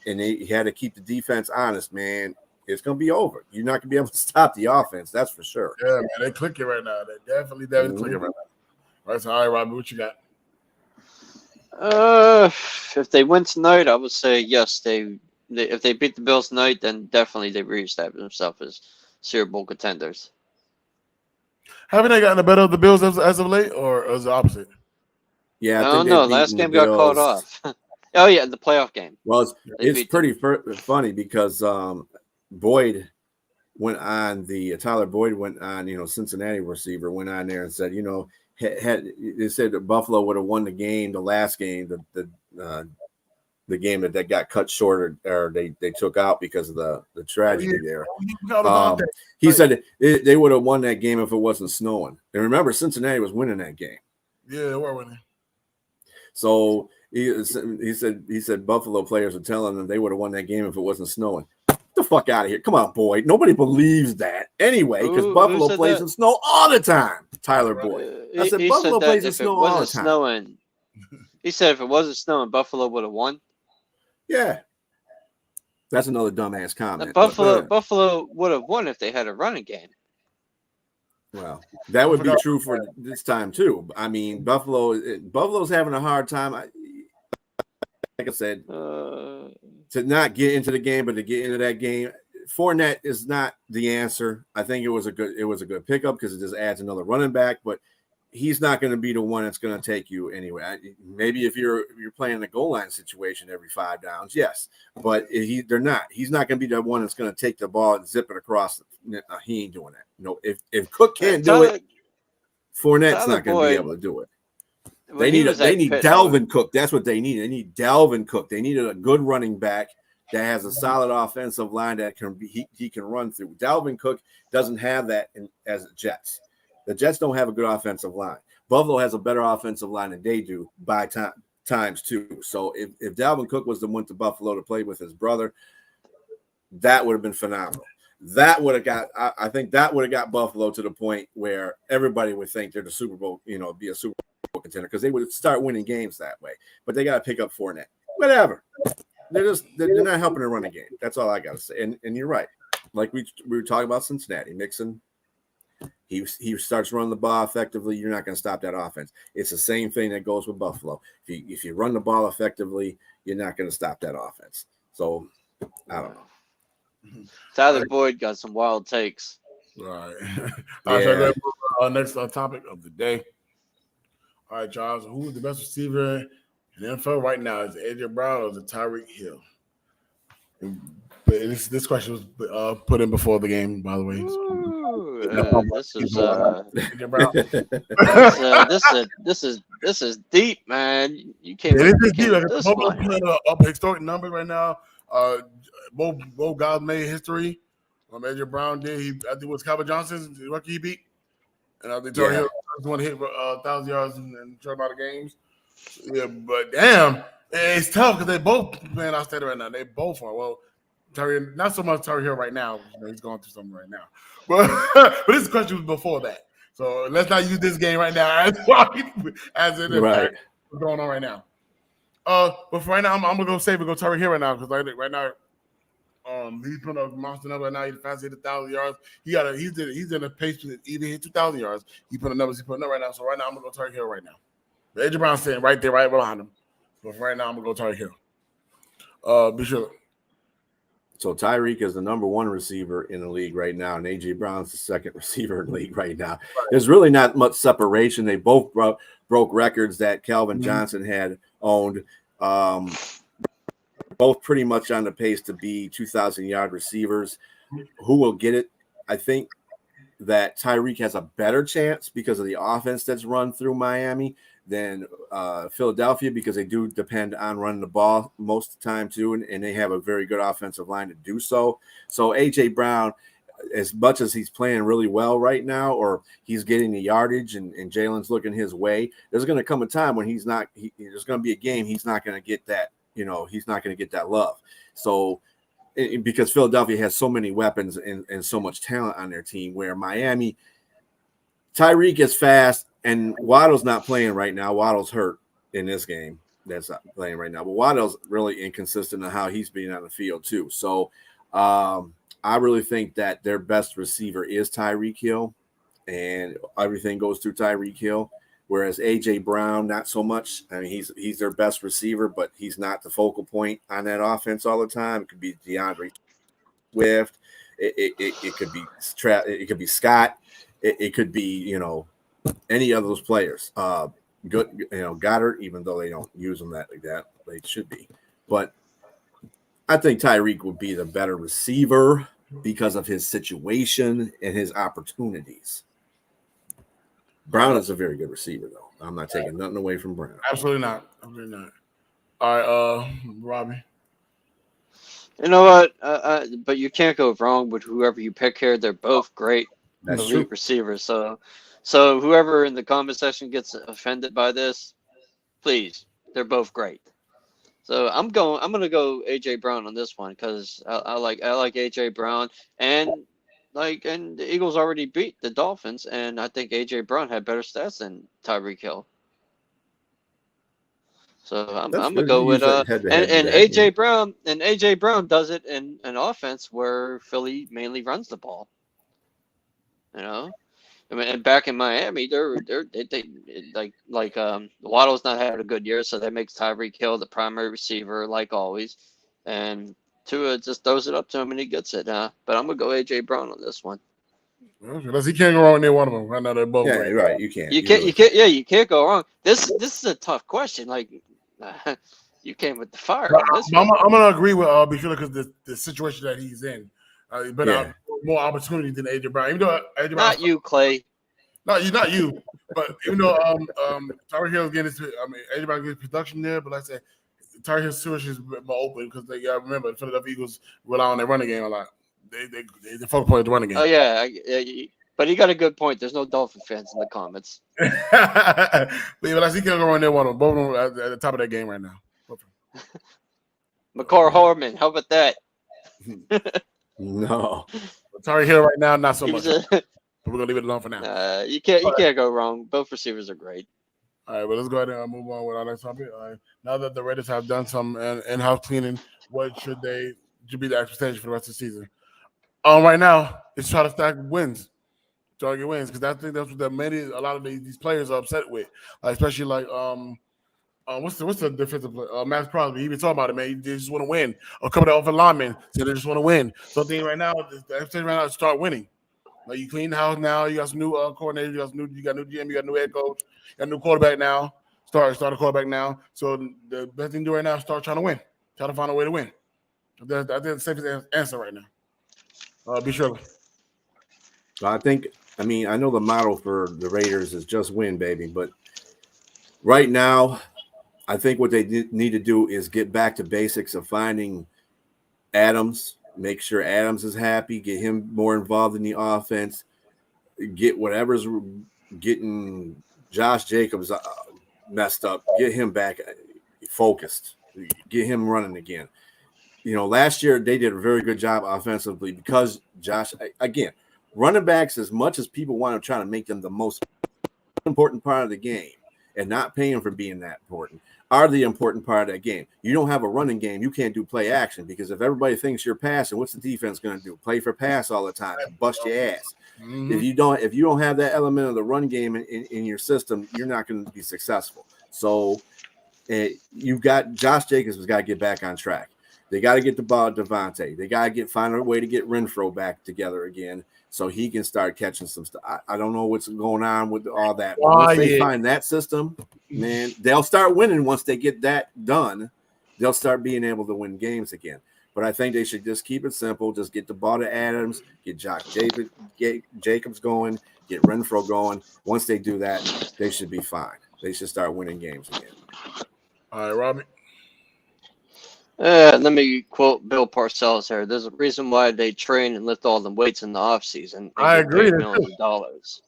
B: and he had to keep the defense honest, man. It's going to be over. You're not going to be able to stop the offense. That's for sure.
A: Yeah, man, they're clicking right now. They're definitely clicking right now. Right, so all right, Robbie, what you got?
C: If they win tonight, I would say yes. If they beat the Bills tonight, then definitely they reestablish themselves as Super Bowl contenders.
A: Haven't they gotten the better of the Bills as of late, or is it opposite?
B: Yeah,
C: I don't know. Last game got called off. Oh yeah, the playoff game.
B: Well, it's pretty funny because Boyd went on Tyler Boyd went on, Cincinnati receiver went on there and said, they said that Buffalo would have won the game, the last game, the game that got cut short or they took out because of the tragedy there. He said they would have won that game if it wasn't snowing. And remember, Cincinnati was winning that game.
A: Yeah, they were winning.
B: So he said Buffalo players were telling them they would have won that game if it wasn't snowing. Get the fuck out of here. Come on, Boyd. Nobody believes that anyway, because Buffalo plays in snow all the time. Tyler Boyd. I said Buffalo plays in snow all the time.
C: He said if it wasn't snowing, Buffalo would have won.
B: Yeah. That's another dumbass comment.
C: Buffalo would have won if they had a running game.
B: Well, that would be true for this time too. I mean, Buffalo's having a hard time. Like I said, to not get into the game, but to get into that game. Fournette is not the answer. I think it was a good pickup because it just adds another running back, but he's not going to be the one that's going to take you anywhere. Maybe if you're playing a goal line situation every 5 downs, yes, but they're not. He's not going to be the one that's going to take the ball and zip it across. He ain't doing that. No, if Cook can't do it, Fournette's not going to be able to do it. They need Dalvin Cook. That's what they need. They need Dalvin Cook. They needed a good running back that has a solid offensive line that he can run through. Dalvin Cook doesn't have that as the Jets. The Jets don't have a good offensive line. Buffalo has a better offensive line than they do by times too. So if Dalvin Cook was the one to Buffalo to play with his brother, that would have been phenomenal. I think that would have got Buffalo to the point where everybody would think they're the Super Bowl, be a Super Bowl contender because they would start winning games that way. But they got to pick up Fournette. Whatever. They're not helping to run a game. That's all I got to say. And you're right. Like we were talking about Cincinnati, Mixon. He starts running the ball effectively. You're not going to stop that offense. It's the same thing that goes with Buffalo. If you run the ball effectively, you're not going to stop that offense. So I don't know.
C: Tyler Boyd got some wild takes.
A: All right. All right. So next topic of the day. All right, Charles. Who is the best receiver in the NFL right now? Is it AJ Brown or is it Tyreek Hill? But this question was put in before the game, by the way.
C: This is deep, man. You can't.
A: It is deep. Both putting up historic numbers right now. Both guys made history. AJ Brown did. I think it was Calvin Johnson's rookie he beat, and I think Tyreek Hill was one to hit 1,000 yards in a lot of games. Yeah, but damn, it's tough because they both playing outstanding right now. They both are. Well, not so much Tyreek Hill right now. He's going through something right now. But this question was before that. So let's not use this game right now as it is what's going on right now. But for right now, I'm gonna go say we go Tyreek Hill right now because right now, he's putting up monster number right now. He's fast hit 1,000 yards. He's in a pace to either hit 2,000 yards. He putting numbers. He's putting up right now. So right now, I'm gonna go Tyreek Hill right now. AJ Brown's sitting right there, right behind him. But for right now, I'm gonna go Tyreek Hill. Be sure.
B: So Tyreek is the number 1 receiver in the league right now, and AJ Brown's the second receiver in the league right now. There's really not much separation. They both broke records that Calvin Johnson had owned. Both pretty much on the pace to be 2,000-yard receivers. Who will get it? I think that Tyreek has a better chance because of the offense that's run through Miami than Philadelphia because they do depend on running the ball most of the time too, and they have a very good offensive line to do so. So A.J. Brown, as much as he's playing really well right now or he's getting the yardage and Jalen's looking his way, there's going to come a time when there's going to be a game he's not going to get that he's not going to get that love. So because Philadelphia has so many weapons and so much talent on their team, where Miami, Tyreek is fast, and Waddle's not playing right now. Waddle's hurt in this game. That's not playing right now. But Waddle's really inconsistent in how he's being on the field too. So I really think that their best receiver is Tyreek Hill, and everything goes through Tyreek Hill. Whereas A.J. Brown, not so much. I mean, he's their best receiver, but he's not the focal point on that offense all the time. It could be DeAndre Swift. It could be it could be Scott. It could be any of those players. Goddard, even though they don't use them like that, they should be. But I think Tyreek would be the better receiver because of his situation and his opportunities. Brown is a very good receiver, though. I'm not taking nothing away from Brown.
A: Absolutely not. Absolutely not. All right, Robbie.
C: You know what? But you can't go wrong with whoever you pick here. They're both great elite receivers. So whoever in the comment section gets offended by this, please, they're both great. So I'm gonna go AJ Brown on this one because I like AJ Brown and the Eagles already beat the Dolphins, and I think AJ Brown had better stats than Tyreek Hill. So I'm gonna go with and AJ Brown does it in an offense where Philly mainly runs the ball. I mean, and back in Miami, they Waddle's not having a good year, so that makes Tyreek Hill the primary receiver like always, and Tua just throws it up to him and he gets it. But I'm gonna go AJ Brown on this one.
A: Because he can't go wrong near one of them. Right now they're both
B: great. Right. You can't.
C: You can't go wrong. This is a tough question. You came with the fire.
A: I'm gonna agree with because the situation that he's in, but more opportunity than AJ Brown. Even though AJ Brown,
C: not you, Clay.
A: Not you. But even though Tyreek Hill's getting AJ Brown gets production there, but like I said, Tyreek Hill's situation is more open because they got to remember the Philadelphia Eagles rely on their running game a lot. They focus on the running game.
C: Oh yeah, but he got a good point. There's no Dolphin fans in the comments.
A: But I see can go on there one of them. Both of them at the top of that game right now.
C: McCall Hardman, how about that?
B: No.
A: Tyreek Hill right now, not so much. But we're gonna leave it alone for now.
C: You can't go wrong. Both receivers are great.
A: All right, well, let's go ahead and move on with our next topic. Now that the Raiders have done some in-house cleaning, what should be the expectation for the rest of the season? Right now, it's try to stack wins, try to get wins, because I think that's what a lot of these players are upset with, especially what's the defensive player? Max Crosby. He been talking about it, man. They just want to win. A couple of offensive linemen say they just want to win. So I think right now, the expectation right now is start winning. You clean the house now. You got some new coordinators. You got new GM. You got new head coach. You got a new quarterback now. Start a quarterback now. So the best thing to do right now is start trying to win. Try to find a way to win. I think the safest answer right now. Be sure.
B: I know the motto for the Raiders is just win, baby. But right now, I think what they need to do is get back to basics of finding Adams. Make sure Adams is happy, get him more involved in the offense, get whatever's getting Josh Jacobs messed up, get him back focused, get him running again. Last year they did a very good job offensively because running backs, as much as people want to try to make them the most important part of the game and not pay them for being that important, are the important part of that game. You don't have a running game, you can't do play action, because if everybody thinks you're passing, what's the defense going to do? Play for pass all the time and bust your ass. Mm-hmm. If you don't have that element of the run game in your system, you're not going to be successful. So you've got Josh Jacobs has got to get back on track. They got to get the ball to Devontae. They got to find a way to get Renfro back together again so he can start catching some stuff. I don't know what's going on with all that. Once they find that system, man, they'll start winning. Once they get that done, they'll start being able to win games again. But I think they should just keep it simple. Just get the ball to Adams, get Jacobs going, get Renfro going. Once they do that, they should be fine. They should start winning games again.
A: All right, Robbie.
C: Let me quote Bill Parcells here. There's a reason why they train and lift all the weights in the off season.
A: I agree.
C: Millions of dollars.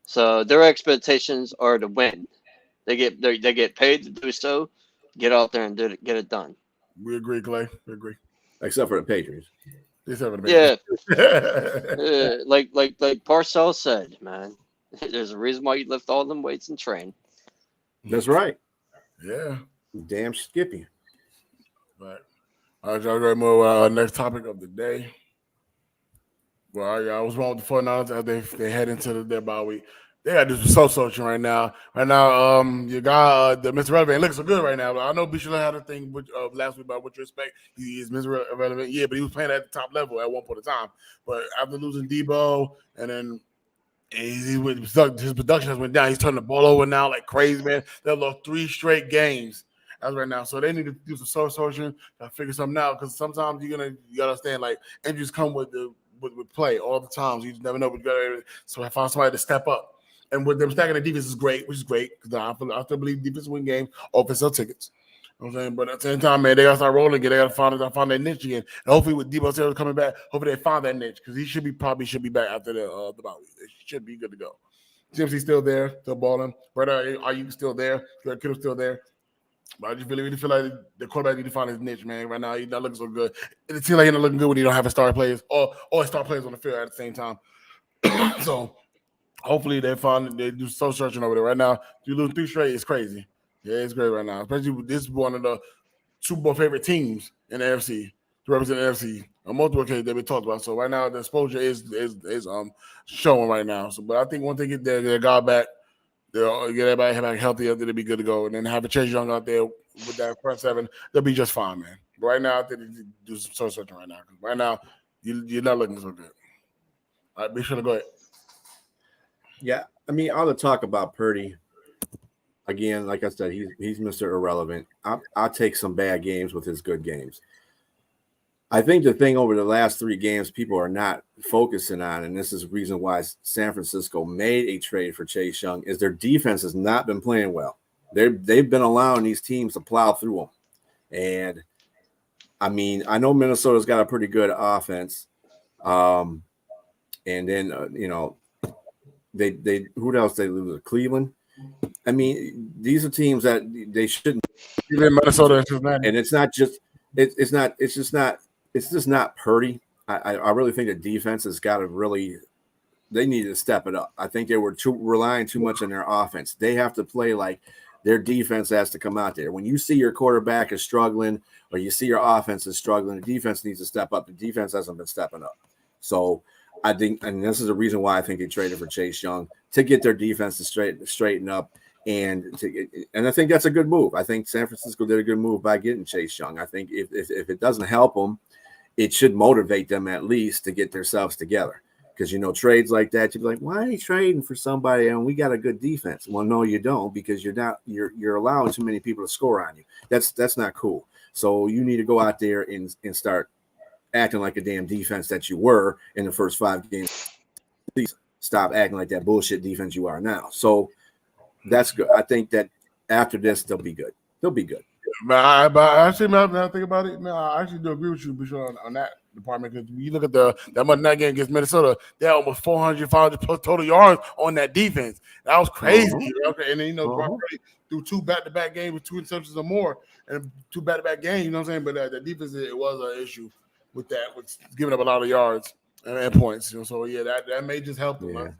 C: So their expectations are to win. They get paid to do so. get out there and get it done.
A: We agree, Clay. We agree.
B: Except for the Patriots.
A: Except for the
C: Yeah.
A: Patriots.
C: Like Parcells said, man, there's a reason why you lift all them weights and train.
B: That's right.
A: Yeah.
B: Damn Skippy.
A: But all right, y'all ready to move next topic of the day. Well, I was wrong with the 49ers as they head into their bye week. They got to do some soul searching right now. Your guy, the Mr. Relevant, looks so good right now. But I know Bishop had a thing last week about what you expect. He is Mr. Relevant, yeah, but he was playing at the top level at one point in time. But after losing Debo, and then his production has went down. He's turning the ball over now like crazy, man. They lost 3 straight games as right now. So they need to do some soul searching to figure something out, because sometimes you gotta understand, like, injuries come with play all the time. So you just never know. So I found somebody to step up. And with them stacking the defense is great, which is great, because I still believe defense win games, offense sell tickets. You know what I'm saying? But at the same time, man, they got to start rolling again. They got to find that niche again. And hopefully with Debo Samuel coming back, hopefully they find that niche, because he probably should be back after the bye week. They should be good to go. CMC's still there, still balling. Brother, are you still there? Kittle's still there. But I just really feel like the quarterback need to find his niche, man. Right now, he's not looking so good. It seems like he's not looking good when you don't have a star players or star players on the field at the same time. So hopefully they do soul searching over there. Right now, you lose 3 straight, it's crazy. Yeah, it's great right now. Especially with this one of the Super Bowl favorite teams in the NFC to represent the NFC on multiple occasions they've been talked about. So right now the exposure is showing right now. So, but I think once they get their guy back, they'll get everybody back healthy, they'll be good to go. And then have a Chase Young out there with that front 7, they'll be just fine, man. But right now, I think they do some soul searching right now. Right now, you're not looking so good. All right, be sure to go ahead.
B: Yeah, I mean, all the talk about Purdy, again, like I said, he's Mr. Irrelevant. I'll take some bad games with his good games. I think the thing over the last 3 games people are not focusing on, and this is the reason why San Francisco made a trade for Chase Young, is their defense has not been playing well. They've been allowing these teams to plow through them. And, I mean, I know Minnesota's got a pretty good offense. And then, they who else they lose? Cleveland. I mean, these are teams that they shouldn't.
A: Even Minnesota,
B: and it's just not Purdy. I really think the defense has got to really. They need to step it up. I think they were relying too much on their offense. They have to play like their defense has to come out there. When you see your quarterback is struggling, or you see your offense is struggling, the defense needs to step up. The defense hasn't been stepping up. So I think, and this is the reason why I think they traded for Chase Young, to get their defense to straighten up, and I think that's a good move. I think San Francisco did a good move by getting Chase Young. I think if it doesn't help them, it should motivate them at least to get themselves together. Because, trades like that, you'd be like, why are you trading for somebody and we got a good defense? Well, no, you don't, because you're allowing too many people to score on you. That's not cool. So you need to go out there and start acting like a damn defense that you were in the first 5 games. Please stop acting like that bullshit defense you are now. So that's good. I think that after this, they'll be good. They'll be good.
A: But actually, now that I think about it, man, I actually do agree with you, Bishop, on that department. Because when you look at that Monday night game against Minnesota, they had almost 400 plus total yards on that defense. That was crazy. Okay, and then Brock Purdy threw 2 back-to-back games with 2 interceptions or more, and 2 back-to-back games. You know what I'm saying? But the defense, it was an issue with that, with giving up a lot of yards and points. So yeah, that may just help them.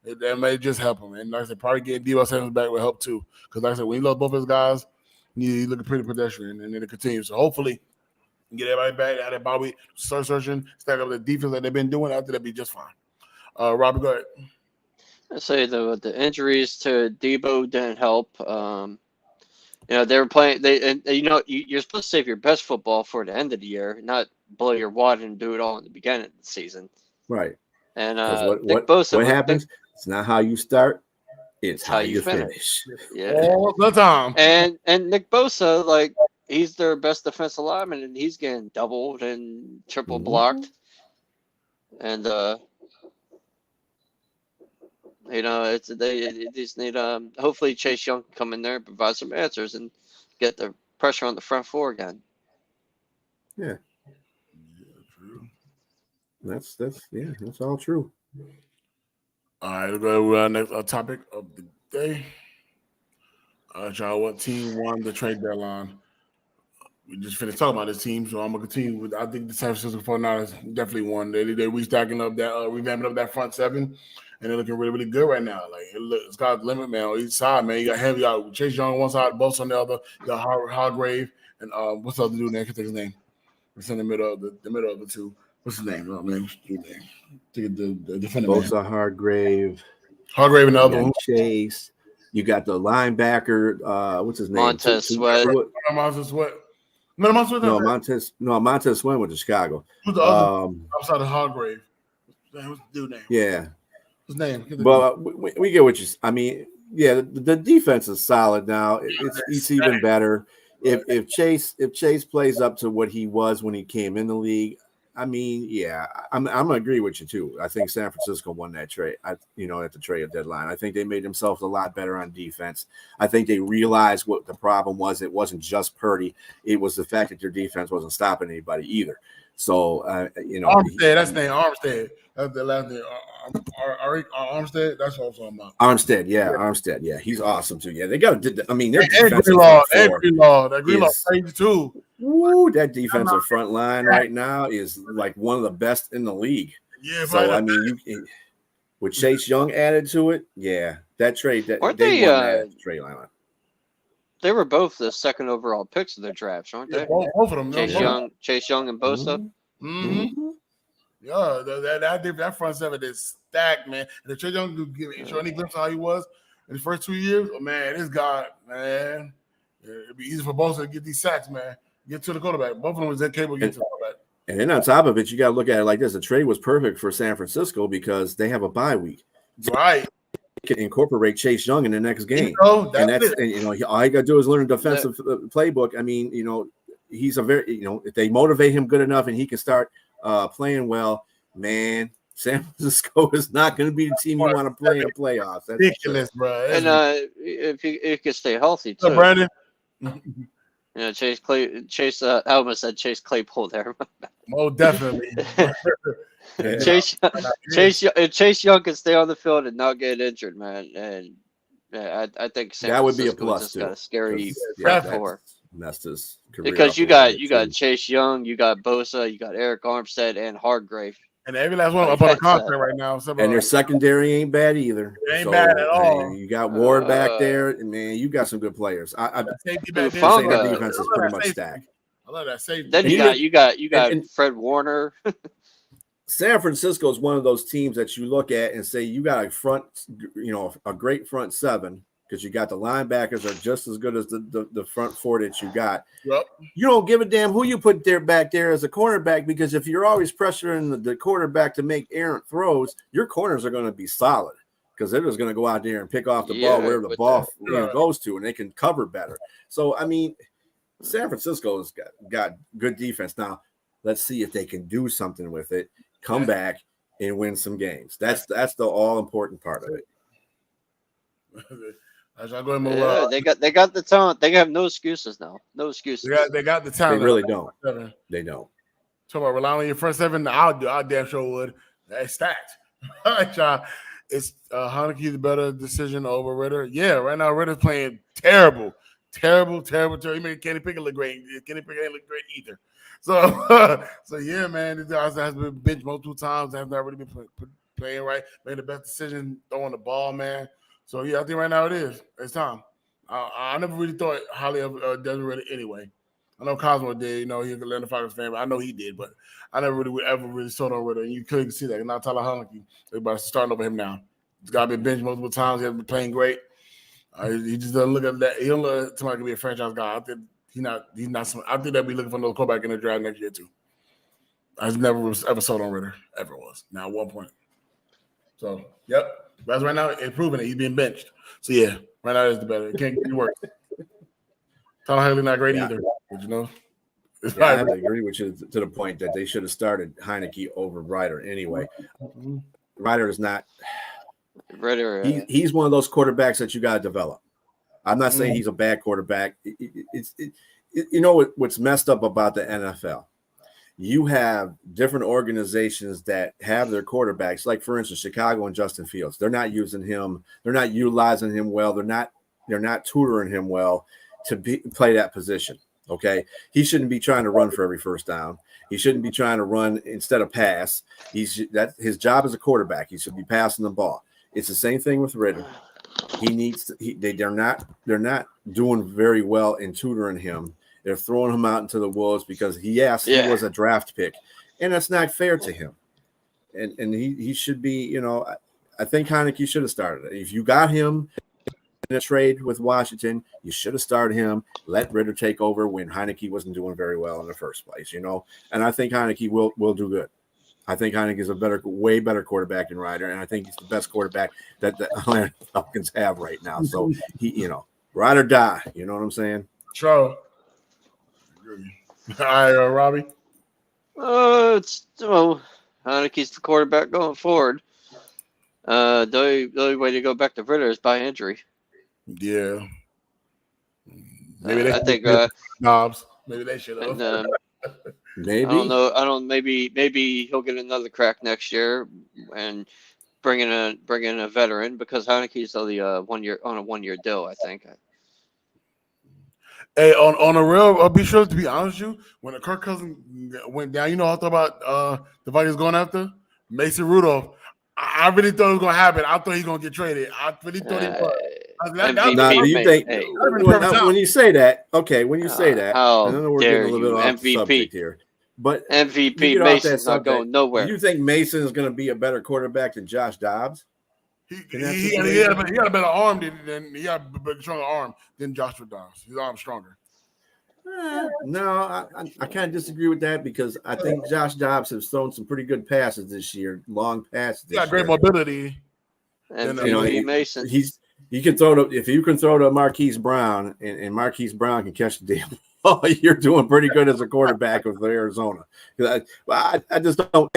A: Yeah. That may just help them. And like I said, probably getting Debo Samuel back will help too. Because like I said, when you lost both his guys, you looking pretty pedestrian, and then it continues. So hopefully, get everybody back out of bye week, start searching, stack up the defense that they've been doing. After that'll be just fine. Robbie, go ahead.
C: I say the injuries to Debo didn't help. They were playing. You're supposed to save your best football for the end of the year, not blow your wad and do it all in the beginning of the season.
B: Right.
C: And
B: Nick Bosa, what happens? It's not how you start. It's how you finish.
C: Yeah.
A: All the time.
C: And Nick Bosa, he's their best defensive lineman, and he's getting doubled and triple blocked. And they just need hopefully Chase Young can come in there and provide some answers and get the pressure on the front 4 again.
B: Yeah. True. That's all true. All
A: right, we'll go next topic of the day. Y'all, what team won the trade deadline? We just finished talking about this team, so I'm gonna continue with. I think the San Francisco 49ers definitely won. They restacking up that, revamping up that front seven, and they're looking really, really good right now. Like it's got a limit, man, on each side, man. You got Chase Young on one side, Bosa on the other. You got Hargrave and what's the other dude name? I can't think of his name. It's in the middle of the two. What's his name? Oh man, what's his name? The defender.
B: Bosa, Hargrave
A: and the other one.
B: Chase. You got the linebacker. What's his name?
C: Montez Sweat.
A: Montez Sweat. No,
B: Montez Sweat went to Chicago.
A: Who's the other outside of Hargrave? What's the dude name?
B: Yeah.
A: His name.
B: Well, we get what you. I mean, yeah, the defense is solid now. It's even better. If Chase plays up to what he was when he came in the league, I mean, yeah, I'm gonna agree with you too. I think San Francisco won that trade. At the trade deadline, I think they made themselves a lot better on defense. I think they realized what the problem was. It wasn't just Purdy; it was the fact that their defense wasn't stopping anybody either. So,
A: Armstead, that's the name. Armstead. That's the last name. Armstead. That's what I'm talking about.
B: Armstead, yeah, he's awesome too. Yeah, they got. I mean, their defense.
A: Greenlaw, that Greenlaw crazy too.
B: Woo, that defensive front line right now is like one of the best in the league.
A: Yeah,
B: so I mean, with Chase Young added to it, yeah, that trade that
C: Weren't
B: they won that trade line.
C: They were both the second overall picks of their drafts, aren't they?
A: Both of them.
C: Chase Young, and Bosa.
A: Mm-hmm. Yeah, that front seven is stacked, man. And if Chase Young could show any glimpse of how he was in the first 2 years, oh man, this guy, man, it'd be easy for Bosa to get these sacks, man. Get to the quarterback. Both of them was capable of getting to the quarterback.
B: And then on top of it, you got to look at it like this: the trade was perfect for San Francisco because they have a bye week.
A: Right.
B: Can incorporate Chase Young in the next game,
A: all you
B: got to do is learn a defensive playbook. I mean, he's a very, if they motivate him good enough and he can start playing well, man, San Francisco is not going to be the team you want to play in the playoffs. That's
A: ridiculous, bro.
C: And if he could stay healthy too,
A: Brandon.
C: Chase. I almost said Chase Claypool there.
A: Oh, definitely.
C: Chase Young can stay on the field and not get injured, man. And I think
B: that would be a plus too.
C: Got a scary
B: for messed his career
C: because you got Chase Young, you got Bosa, you got Eric Armstead and Hargrave.
A: And every last one up on the contract right now.
B: And their secondary ain't bad either.
A: It ain't bad at all.
B: You got Ward back there, and man, you got some good players. I think the defense is pretty much stacked.
A: I love that safety.
C: Then you got Fred Warner.
B: San Francisco is one of those teams that you look at and say you got a great front seven because you got the linebackers are just as good as the front four that you got.
A: Yep. You
B: don't give a damn who you put there back there as a cornerback because if you're always pressuring the quarterback to make errant throws, your corners are going to be solid because they're just going to go out there and pick off the ball wherever the ball goes to, and they can cover better. So I mean, San Francisco's got good defense now. Let's see if they can do something with it. Come back and win some games. That's the all important part of it.
C: They got the talent. They have no excuses now. No excuses.
A: They got the talent.
B: They really don't. They don't.
A: Talk about relying on your front seven. I damn sure would. It's stacked. It's Heineke the better decision over Ritter. Yeah, right now Ritter's playing terrible. He made Kenny Pickett look great. Kenny Pickett ain't look great either. So yeah, man, this guy has been benched multiple times. Has not really been playing right. Made the best decision throwing the ball, man. So yeah, I think right now it's time. I never really thought highly of Desmond Ritter anyway. I know Cosmo did, he's a Atlanta Falcons fan, but I know he did, but I never really saw on Ritter, and you clearly see that. And now Tyler Heineke, everybody's starting over him now. This guy been benched multiple times. He hasn't been playing great. He just doesn't look at that. He don't look like somebody can be a franchise guy. I think he's not. I think they'll be looking for another quarterback in the draft next year too. I never sold on Ritter, ever was. Now at one point. So yep. But right now, improving it. He's being benched. So yeah, right now is the better. It can't get any worse. Tyler Huntley not great either. But
B: I have to agree with you to the point that they should have started Heineke over Ryder anyway. Ryder is not.
C: Ryder.
B: He's one of those quarterbacks that you got to develop. I'm not saying he's a bad quarterback. What's messed up about the NFL? You have different organizations that have their quarterbacks, like for instance, Chicago and Justin Fields. They're not using him. They're not utilizing him well. They're not tutoring him well to play that position. Okay, he shouldn't be trying to run for every first down. He shouldn't be trying to run instead of pass. His job as a quarterback. He should be passing the ball. It's the same thing with Ritter. He needs to, they're not doing very well in tutoring him. They're throwing him out into the wolves because he was a draft pick, and that's not fair to him. And he should be, I think Heineke should have started. If you got him in a trade with Washington, you should have started him. Let Ritter take over when Heineke wasn't doing very well in the first place, And I think Heineke will do good. I think Heineke is a way better quarterback than Ryder, and I think he's the best quarterback that the Atlanta Falcons have right now. So he, ride or die. You know what I'm saying?
A: Sure. All right, Robbie.
C: Heineke's the quarterback going forward. The only way to go back to Ritter is by injury.
A: Yeah. Maybe they
C: I think
A: knobs. Maybe they should have.
B: Maybe.
C: I don't. Maybe he'll get another crack next year and bring in a veteran because Heineke's on a 1 year deal. I think.
A: Hey, on a real, be sure to be honest with you. When the Kirk Cousins went down, I thought about the Vikings going after Mason Rudolph. I really thought it was going to happen. I thought he was going to get traded. I really thought he was.
B: Do you think when you say that? Okay, when you say that, I know we're getting a little bit off the subject here, but
C: MVP Mason's not going nowhere.
B: Do you think Mason is going to be a better quarterback than Josh Dobbs?
A: He had a better arm than he had a better stronger arm than Joshua Dobbs. His arm's stronger.
B: No, I kind of disagree with that because I think Josh Dobbs has thrown some pretty good passes this year, long passes.
A: He got great mobility.
C: And Mason,
B: he can throw if you can throw to Marquise Brown and Marquise Brown can catch the damn ball, you're doing pretty good as a quarterback with Arizona. I just don't.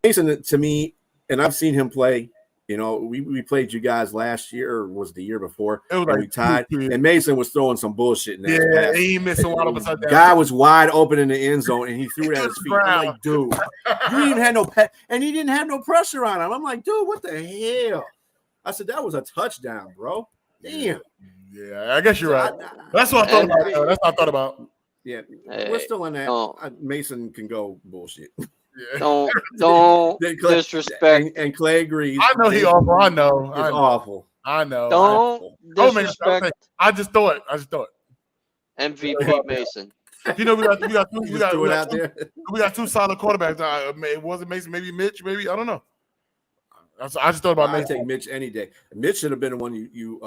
B: Mason to me, and I've seen him play. We played you guys last year, or was the year before?
A: It was
B: we tied, and Mason was throwing some bullshit in that.
A: Yeah,
B: pass.
A: he missed a lot of us.
B: Guy was wide open in the end zone, and he threw it at his feet. I'm like, dude, you didn't even have and he didn't have no pressure on him. I'm like, dude, what the hell? I said that was a touchdown, bro. Damn.
A: Yeah, I guess you're right. That's what I thought about. That's what I thought about.
B: Yeah, we're still in that. Mason can go bullshit.
C: Yeah. Don't disrespect.
B: And Clay agrees.
A: I know he awful. I know.
B: It's awful.
A: I know.
C: Don't disrespect.
A: I just thought it.
C: MVP Mason.
A: We got two solid quarterbacks. It wasn't Mason, maybe Mitch, maybe I don't know. I just thought about Mason.
B: I'd take Mitch any day. Mitch should have been the one you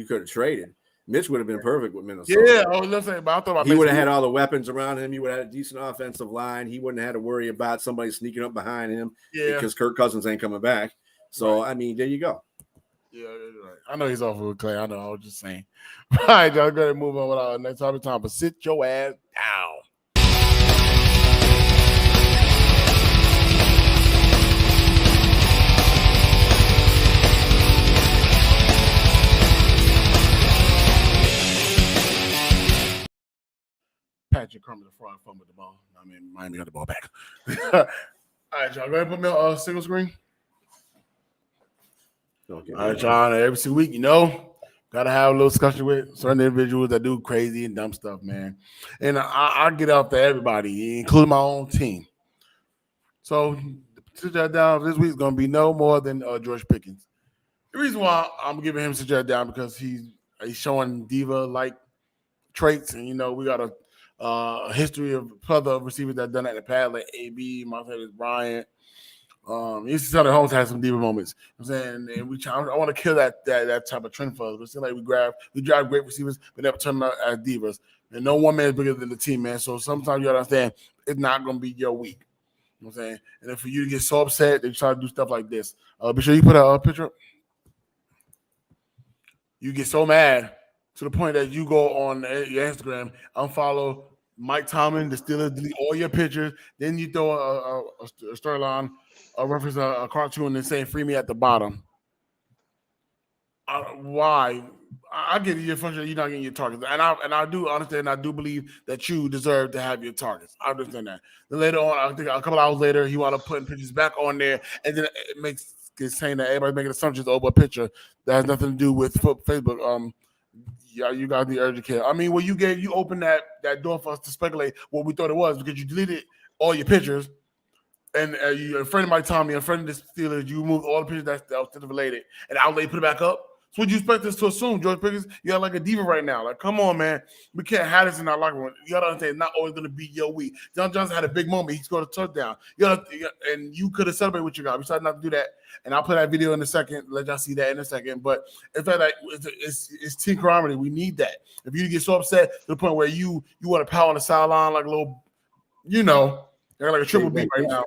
B: could have traded. Mitch would have been perfect with Minnesota.
A: Yeah, I was listening, but I thought about
B: he would have had all the weapons around him. He would have had a decent offensive line. He wouldn't have had to worry about somebody sneaking up behind him because Kirk Cousins ain't coming back. So, I mean, there you go.
A: Yeah, right. I know he's off with Clay. I know. I was just saying. All right, y'all, go ahead and move on with our next topic. Time, but sit your ass down. Patrick Crum the fraud fun with the ball. I mean, Miami got the ball back. All right, y'all. Go ahead and put me on single screen. Okay. All right, John. Every single week, gotta have a little discussion with certain individuals that do crazy and dumb stuff, man. And I get out to everybody, including my own team. So, sit that down this week is gonna be no more than George Pickens. The reason why I'm giving him sit that down because he's showing diva-like traits, and we got a history of other receivers that done that in the past, like AB, Martavis Bryant. Southern Holmes has some diva moments. I'm saying, and I want to kill that type of trend for us. It seems like we drive great receivers, but never turn them out as divas. And no one man is bigger than the team, man. So sometimes you gotta understand it's not gonna be your week. You know what I'm saying? And then for you to get so upset that you try to do stuff like this, be sure you put a picture up. You get so mad to the point that you go on your Instagram, unfollow Mike Tomlin, the Steelers, delete all your pictures. Then you throw a storyline, reference a cartoon and saying "free me" at the bottom. Why? I get your function. You're not getting your targets, and I do understand. I do believe that you deserve to have your targets. I understand that. Then later on, I think a couple hours later, he wound up putting pictures back on there, and then it makes saying that everybody's making assumptions over a picture that has nothing to do with Facebook. Yeah, you got the urgent care. I mean, when you opened that door for us to speculate what we thought it was because you deleted all your pictures, and a friend of my Tommy, a friend of the Steelers, you moved all the pictures that was related, and I'll let you put it back up. So what you expect us to assume, George Pickens? You're like a diva right now. Like, come on, man. We can't have this in our locker room. You gotta understand, it's not always gonna be your week. John Johnson had a big moment. He scored a touchdown. And you could have celebrated with your guy. We decided not to do that. And I'll play that video in a second. Let y'all see that in a second. But it's like it's team camaraderie. We need that. If you get so upset to the point where you want to power on the sideline like a little, you're like a triple B right now.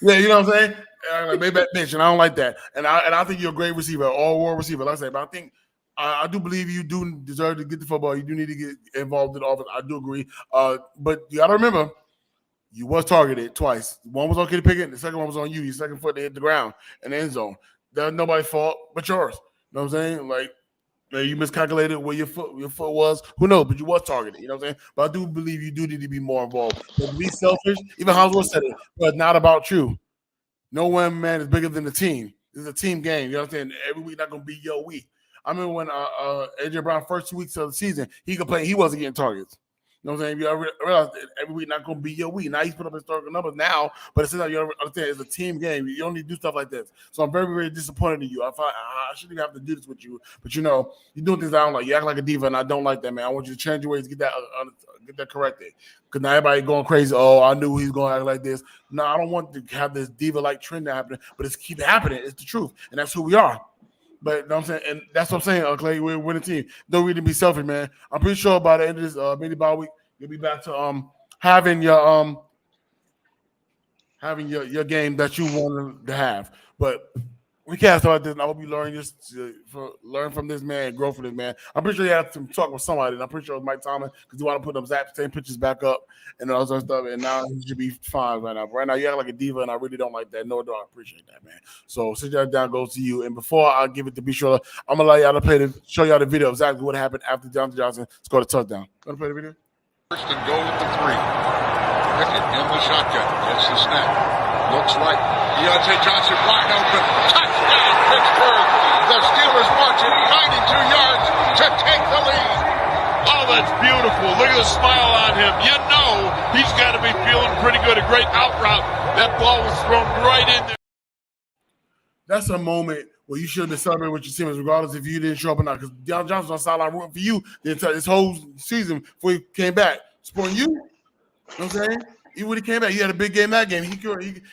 A: Yeah, you know what I'm saying? Like maybe that bitch, and I don't like that. And I think you're a great receiver, all-world receiver, like I say. But I think I do believe you do deserve to get the football. You do need to get involved in the offense. I do agree. But you got to remember, you was targeted twice. One was on Kenny Pickett, the second one was on you. Your second foot they hit the ground in the end zone. That's nobody's fault but yours. You know what I'm saying? Like you miscalculated where your foot was. Who knows? But you was targeted. You know what I'm saying? But I do believe you do need to be more involved. But to be selfish, even Hoswell said it, but it's not about you. No one man is bigger than the team. This is a team game. You know what I'm saying? Every week not gonna be your week. I remember when AJ Brown first 2 weeks of the season, he complained he wasn't getting targets. You know what I'm saying? You realize that every week not gonna be your week. Now he's put up historical numbers now, but it's not. You understand? It's a team game. You don't need to do stuff like this. So I'm very, very disappointed in you. I shouldn't even have to do this with you, but you're doing things I don't like. You act like a diva, and I don't like that, man. I want you to change your ways, get that corrected. Because now everybody going crazy. Oh, I knew he's going to act like this. No, I don't want to have this diva-like trend happening, but it's keep happening. It's the truth, and that's who we are. But you know what I'm saying, and that's what I'm saying, Clay. We're winning team. Don't really be selfish, man. I'm pretty sure by the end of this mini bye week, you'll be back to having your game that you wanted to have. But we can't start this. And I hope you learn from this man, grow from this man. I'm pretty sure you had to talk with somebody, and I'm pretty sure it was Mike Tomlin because you want to put them same pictures back up and all that other stuff. And now he should be fine right now. But right now, you act like a diva, and I really don't like that. No, I appreciate that, man. So sit that down goes to you. And before I give it to Bishop, I'm gonna allow y'all to show y'all the video of exactly what happened after Deontay Johnson scored a touchdown. Gonna play the video.
H: First and goal at the 3. Pickett in the shotgun. Gets the snap. Looks like Deontay Johnson wide open. Touchdown, Pittsburgh. The Steelers marching 92 yards to take the lead.
I: Oh, that's beautiful. Look at the smile on him. You know he's got to be feeling pretty good. A great out route. That ball was thrown right in there.
A: That's a moment where you should have been celebrating with your teammates, regardless if you didn't show up or not. Because Deontay Johnson was on the sideline rooting for you this whole season before he came back. Supporting you. You know what I'm saying? Even when he came back, he had a big game that game.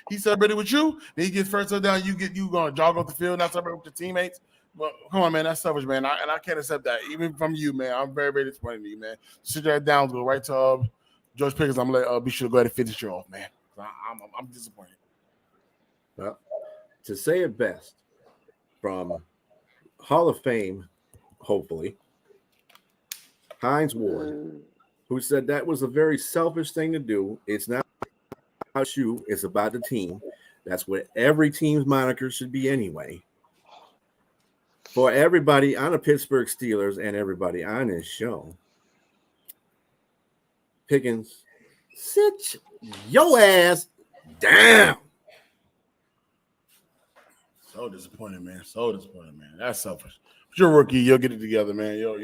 A: He celebrated with you. Then he gets first touchdown. You going to jog off the field, not celebrate with your teammates. But come on, man, that's selfish, man. And I can't accept that, even from you, man. I'm very, very disappointed in you, man. Sit that down, go right to George Pickens. I'm gonna let be sure to go ahead and finish you off, man. I'm disappointed.
B: Well, to say it best, from Hall of Fame, hopefully, Hines Ward, who said that was a very selfish thing to do. It's not about you, it's about the team. That's what every team's moniker should be anyway. For everybody on the Pittsburgh Steelers and everybody on this show, Pickens, sit your ass down.
A: So disappointed, man. So disappointed, man. That's selfish. But you're a rookie. You'll get it together, man. You'll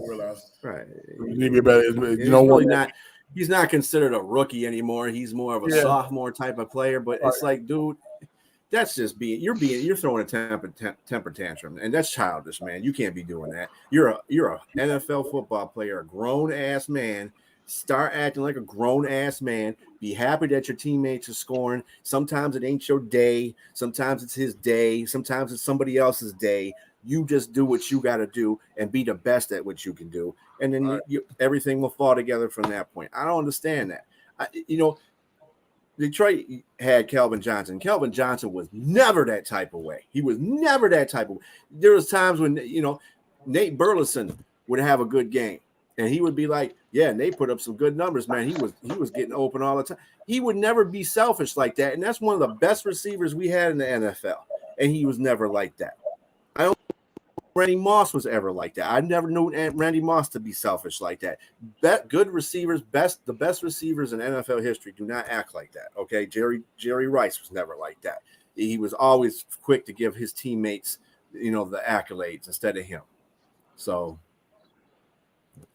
A: realize.
B: Right.
A: You need to be better. You don't want
B: that. He's not considered a rookie anymore. He's more of a sophomore type of player. But it's like, dude, that's just you're throwing a temper tantrum, and that's childish, man. You can't be doing that. You're a NFL football player, a grown ass man. Start acting like a grown ass man. Be happy that your teammates are scoring. Sometimes it ain't your day. Sometimes it's his day. Sometimes it's somebody else's day. You just do what you got to do and be the best at what you can do, and then everything will fall together from that point. I don't understand that. Detroit had Calvin Johnson. Calvin Johnson was never that type of way. He was never that type of way. There was times when, Nate Burleson would have a good game, and he would be like, yeah, and they put up some good numbers, man. He was getting open all the time. He would never be selfish like that, and that's one of the best receivers we had in the NFL, and he was never like that. I don't think Randy Moss was ever like that. I never knew Randy Moss to be selfish like that. Good receivers, the best receivers in NFL history do not act like that. Okay, Jerry Rice was never like that. he was always quick to give his teammates, the accolades instead of him. So,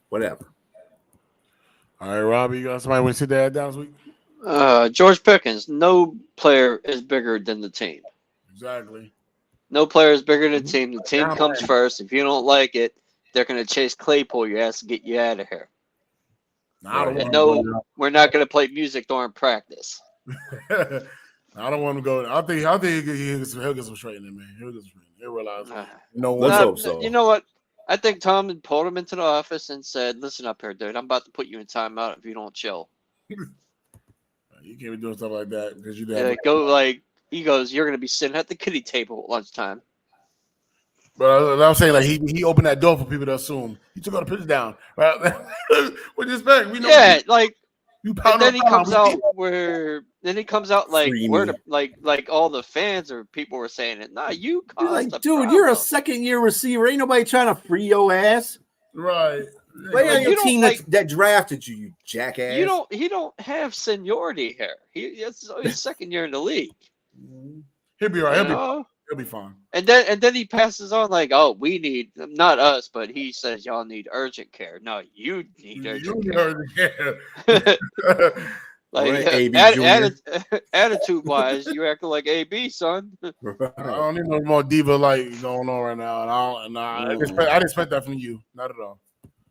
B: whatever.
A: All right, Robbie, you got somebody want to sit there down this week?
C: George Pickens. No player is bigger than the team.
A: Exactly.
C: No player is bigger than the team. The team
A: Yeah,
C: comes
A: man.
C: first. If you don't like it, they're going to chase Claypool your ass to get you out of here.
A: I don't
C: And
A: want
C: no, we're not going to play music during practice.
A: I don't want to go. I think he'll get some straightening, man. He'll get some straightening. He'll realize.
B: Let's hope so.
C: You know what? I think Tom had pulled him into the office and said, "Listen up here, dude. I'm about to put you in timeout if you don't chill."
A: You can't be doing stuff like that because you
C: he goes, "You're going to be sitting at the kiddie table at lunchtime."
A: But I'm saying, like, he opened that door for people to assume he took all the pictures down. Right? With respect, we know.
C: Yeah, like.
A: You
C: And then he comes out like like all the fans or people were saying it. Nah, you caused
B: like,
C: the
B: dude,
C: problem.
B: you're a second-year receiver. Ain't nobody trying to free your ass.
A: Right.
B: Play on your team that drafted you, you jackass.
C: He don't have seniority here. It's his second year in the league.
A: He'll be all right. He'll be fine.
C: And then he passes on like, oh, we need, not us, but he says y'all need urgent care. No, you need urgent care. Like,
B: right,
C: attitude-wise, you acting like AB, son.
A: I don't need no more diva like going on right now. I didn't expect that from you. Not at all.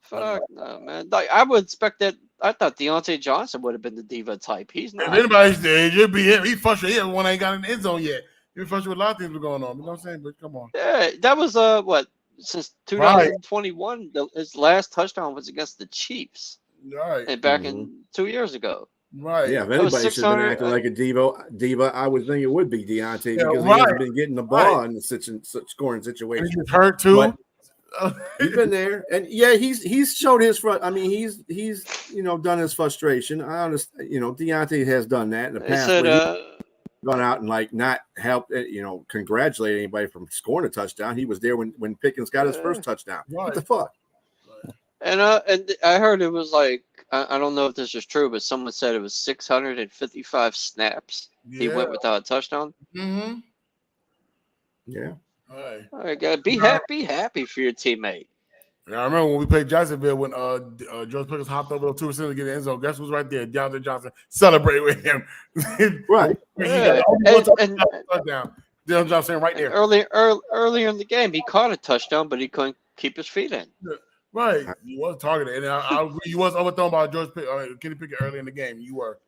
C: Fuck no, man. Like, I would expect that. I thought Deontay Johnson would have been the diva type. He's not.
A: If anybody's there, it'd be him. He's frustrated. Everyone ain't got in the end zone yet. He's frustrated with a lot of things that are going on. You know what I'm saying? But come on.
C: Yeah, that was what, since 2021, his last touchdown was against the Chiefs.
A: Right.
C: And back in 2 years ago.
A: Right.
B: Yeah, if anybody should have been acting like a diva, I would think it would be Deontay because he hasn't been getting the ball in such scoring situations.
A: He's hurt too.
B: He's been there, and yeah, he's showed his front. I mean, he's done his frustration. I understand. Deontay has done that in the past. Gone out and like not help, congratulate anybody from scoring a touchdown. He was there when Pickens got his first touchdown.
A: Right.
B: What the fuck?
C: And I heard it was like, I don't know if this is true, but someone said it was 655 snaps. Yeah. He went without a touchdown.
A: Mm-hmm.
B: Yeah.
A: All
C: right, guys, be happy for your teammate.
A: Yeah, I remember when we played Jacksonville when George Pickens hopped over the 2 receivers to get the end zone. Guess who's right there? Deontay Johnson. Celebrate with him.
B: Right.
C: Yeah.
A: And Deontay Johnson right there.
C: Earlier in the game, he caught a touchdown, but he couldn't keep his feet in.
A: Yeah. Right. He was targeted. And I agree. You was overthrown by Kenny Pickett early in the game. You were.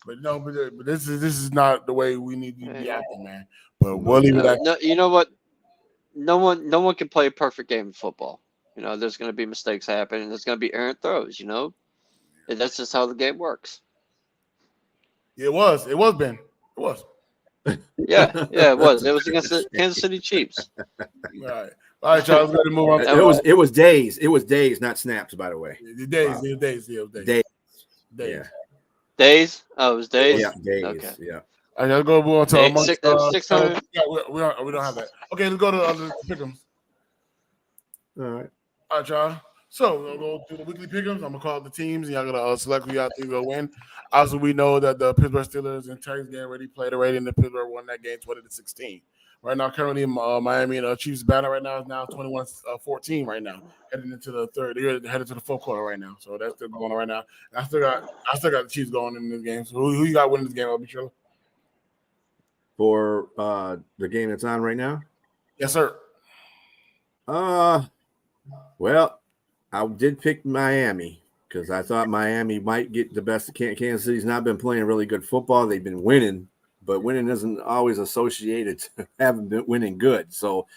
A: But no, but this is not the way we need to be acting, man. But we'll leave it at
C: no, you know what? No one can play a perfect game of football. There's going to be mistakes happen, and there's going to be errant throws. And that's just how the game works.
A: It was Ben. It was.
C: Yeah, it was. It was against the Kansas City Chiefs.
A: All right, Charles. Let's move on.
B: It was days. It was days, not snaps, by the way.
A: Days.
B: Wow.
A: It was days.
C: Yeah. Days? Oh, it was days?
B: Yeah, days.
C: Okay.
B: Yeah.
A: I gotta go move on to
C: 600.
A: Yeah, we don't have that. Okay, let's go to the pick'ems.
B: All right,
A: y'all. So we'll go to the weekly pick'ems. I'm gonna call up the teams, and y'all gotta select who y'all think will win. Also, we know that the Pittsburgh Steelers and Titans game already played already, and the Pittsburgh won that game 20-16. Right now, currently, Miami and Chiefs battle right now is now 21-14 right now, heading into the third. They're headed to the fourth quarter right now, so that's still going on right now. I still got the Chiefs going in this game. So who you got winning this game, Arbitro?
B: For the game that's on right now?
A: Yes, sir.
B: Well, I did pick Miami because I thought Miami might get the best of Kansas City's not been playing really good football. They've been winning, but winning isn't always associated to having been winning good. So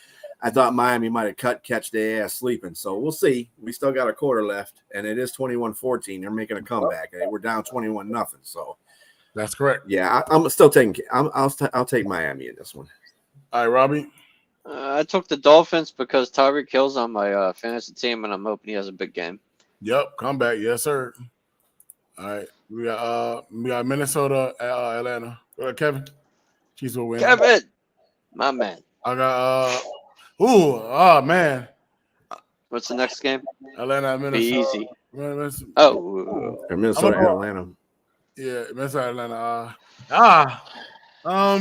B: I thought Miami might have catch their ass sleeping. So we'll see. We still got a quarter left, and it is 21-14. They're making a comeback. We're down 21-0. So
A: that's correct.
B: Yeah, I'm still taking. I'll take Miami in this one.
A: All right, Robbie.
C: I took the Dolphins because Tyreek Hill's on my fantasy team, and I'm hoping he has a big game.
A: Yep, comeback. Yes, sir. All right, we got Minnesota at Atlanta. Kevin, Chiefs will win.
C: Kevin, my man.
A: I got man.
C: What's the next game?
A: Atlanta, Minnesota.
C: Be easy. Oh,
B: Minnesota, Atlanta.
A: Yeah, Minnesota, Atlanta. So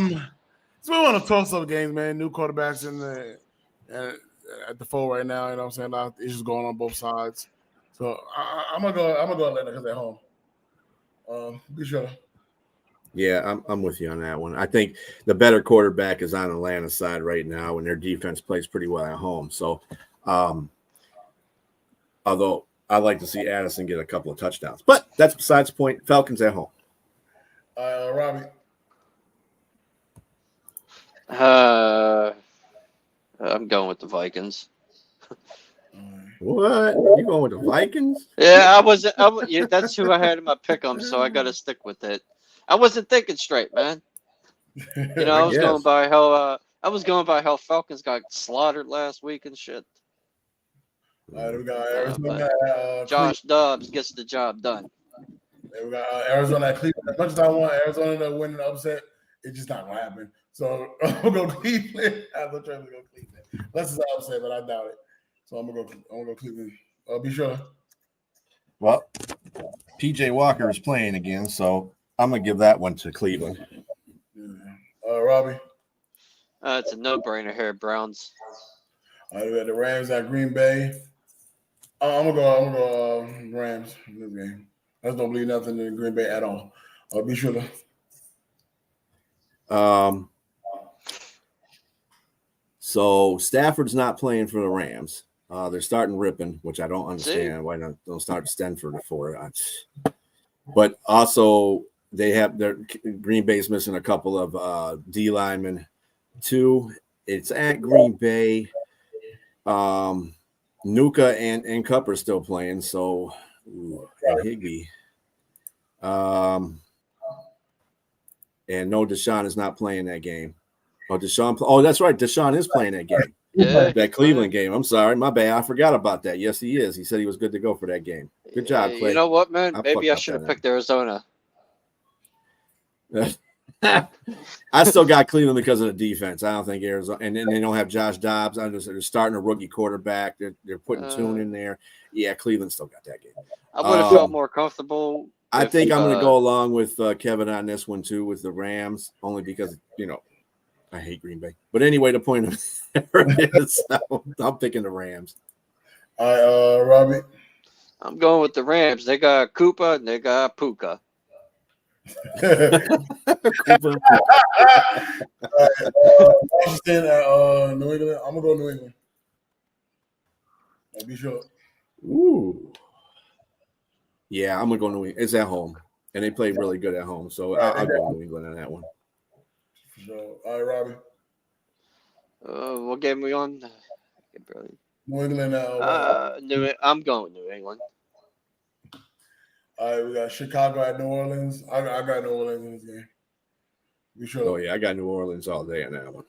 A: we want to toss up games, man. New quarterbacks at the fold right now. You know what I'm saying? A lot of issues going on both sides. So I'm gonna go Atlanta because they're home. Be sure.
B: Yeah, I'm with you on that one. I think the better quarterback is on Atlanta's side right now, and their defense plays pretty well at home. So, although I'd like to see Addison get a couple of touchdowns, but that's besides the point. Falcons at home.
A: Robbie.
C: I'm going with the Vikings.
B: What? You going with the Vikings?
C: Yeah, yeah, that's who I had in my pick'em, so I got to stick with it. I wasn't thinking straight, man. You know, I was going by how Falcons got slaughtered last week and shit.
A: We got Arizona.
C: Josh Dobbs gets the job done.
A: We got Arizona at Cleveland. As much as I want Arizona to win an upset, it's just not gonna happen. So I'm gonna go Cleveland. I'm gonna try to go Cleveland. Unless it's an upset, but I doubt it. So I'm gonna go Cleveland. Be sure.
B: Well, PJ Walker is playing again, so I'm gonna give that one to Cleveland.
A: Robbie.
C: It's a no-brainer here, Browns.
A: We got the Rams at Green Bay. I'm gonna go Rams in this game. I just don't believe nothing in Green Bay at all. Be sure to.
B: So Stafford's not playing for the Rams. They're starting Rippon, which I don't understand. Why don't start Stenford for it? But also they have their Green Bay's missing a couple of D linemen too. It's at Green Bay. Nuka and Cup are still playing, so and Higbee. And no, Deshaun is not playing that game. Oh, that's right. Deshaun is playing that game.
C: Yeah,
B: that Cleveland game. I'm sorry, my bad. I forgot about that. Yes, he is. He said he was good to go for that game. Good job, Clay.
C: You know what, man? Maybe I should have picked Arizona.
B: I still got Cleveland because of the defense. I don't think Arizona, and then they don't have Josh Dobbs. They're starting a rookie quarterback. They're putting Tune in there. Yeah, Cleveland still got that game.
C: I would have felt more comfortable.
B: I think I'm going to go along with Kevin on this one too, with the Rams, only because I hate Green Bay. But anyway, the point of it is, I'm picking the Rams.
A: All right, Robbie.
C: I'm going with the Rams. They got Koopa and they got Puka.
A: New England. I'm gonna go New England. Be sure.
B: Ooh. Yeah, I'm gonna go New England. It's at home, and they play really good at home, so I'll go New England on that one.
A: For sure. All right, Robbie.
C: What game are we on?
A: New England.
C: I'm going New England.
A: All right, we got Chicago at New Orleans. I got New Orleans in this game. Be sure.
B: Oh yeah, I got New Orleans all day on that one.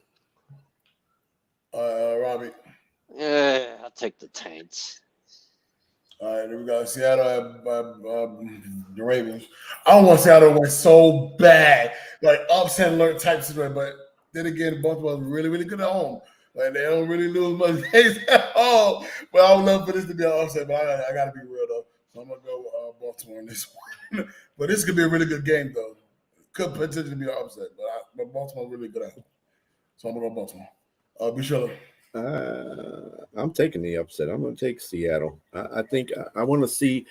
A: Robbie.
C: Yeah, I'll take the Taints.
A: All right, then we got Seattle at the Ravens. I don't want Seattle to win so bad, like upset alert type situation. But then again, Baltimore is really, really good at home. Like they don't really lose much games at home. But I would love for this to be an upset. But I got to be real though. So I'm gonna go Baltimore in this one. But this could be a really good game though. Could potentially be an upset. But Baltimore's really good at home. So I'm gonna go Baltimore. Be sure.
B: I'm taking the upset. I'm going to take Seattle. I think I want to see.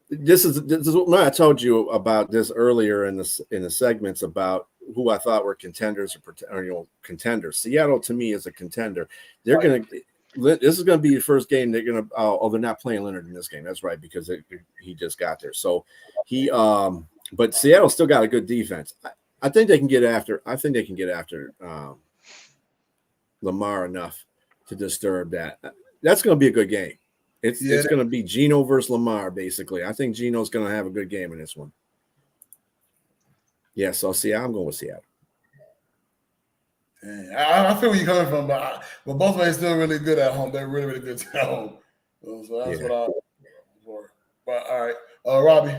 B: This is what I told you about this earlier in the segments about who I thought were contenders or contenders. Seattle to me is a contender. They're going to. This is going to be the first game they're going to. They're not playing Leonard in this game. That's right, because he just got there. So he. But Seattle still got a good defense. I think they can get after. Lamar enough to disturb that. That's going to be a good game. It's going to be Geno versus Lamar, basically. I think Geno's going to have a good game in this one. Yeah, so I'm going with Seattle.
A: I feel where you're coming from, but both of them are still really good at home. They're really, really good at home. So that's what I'm for. But all right, Robbie.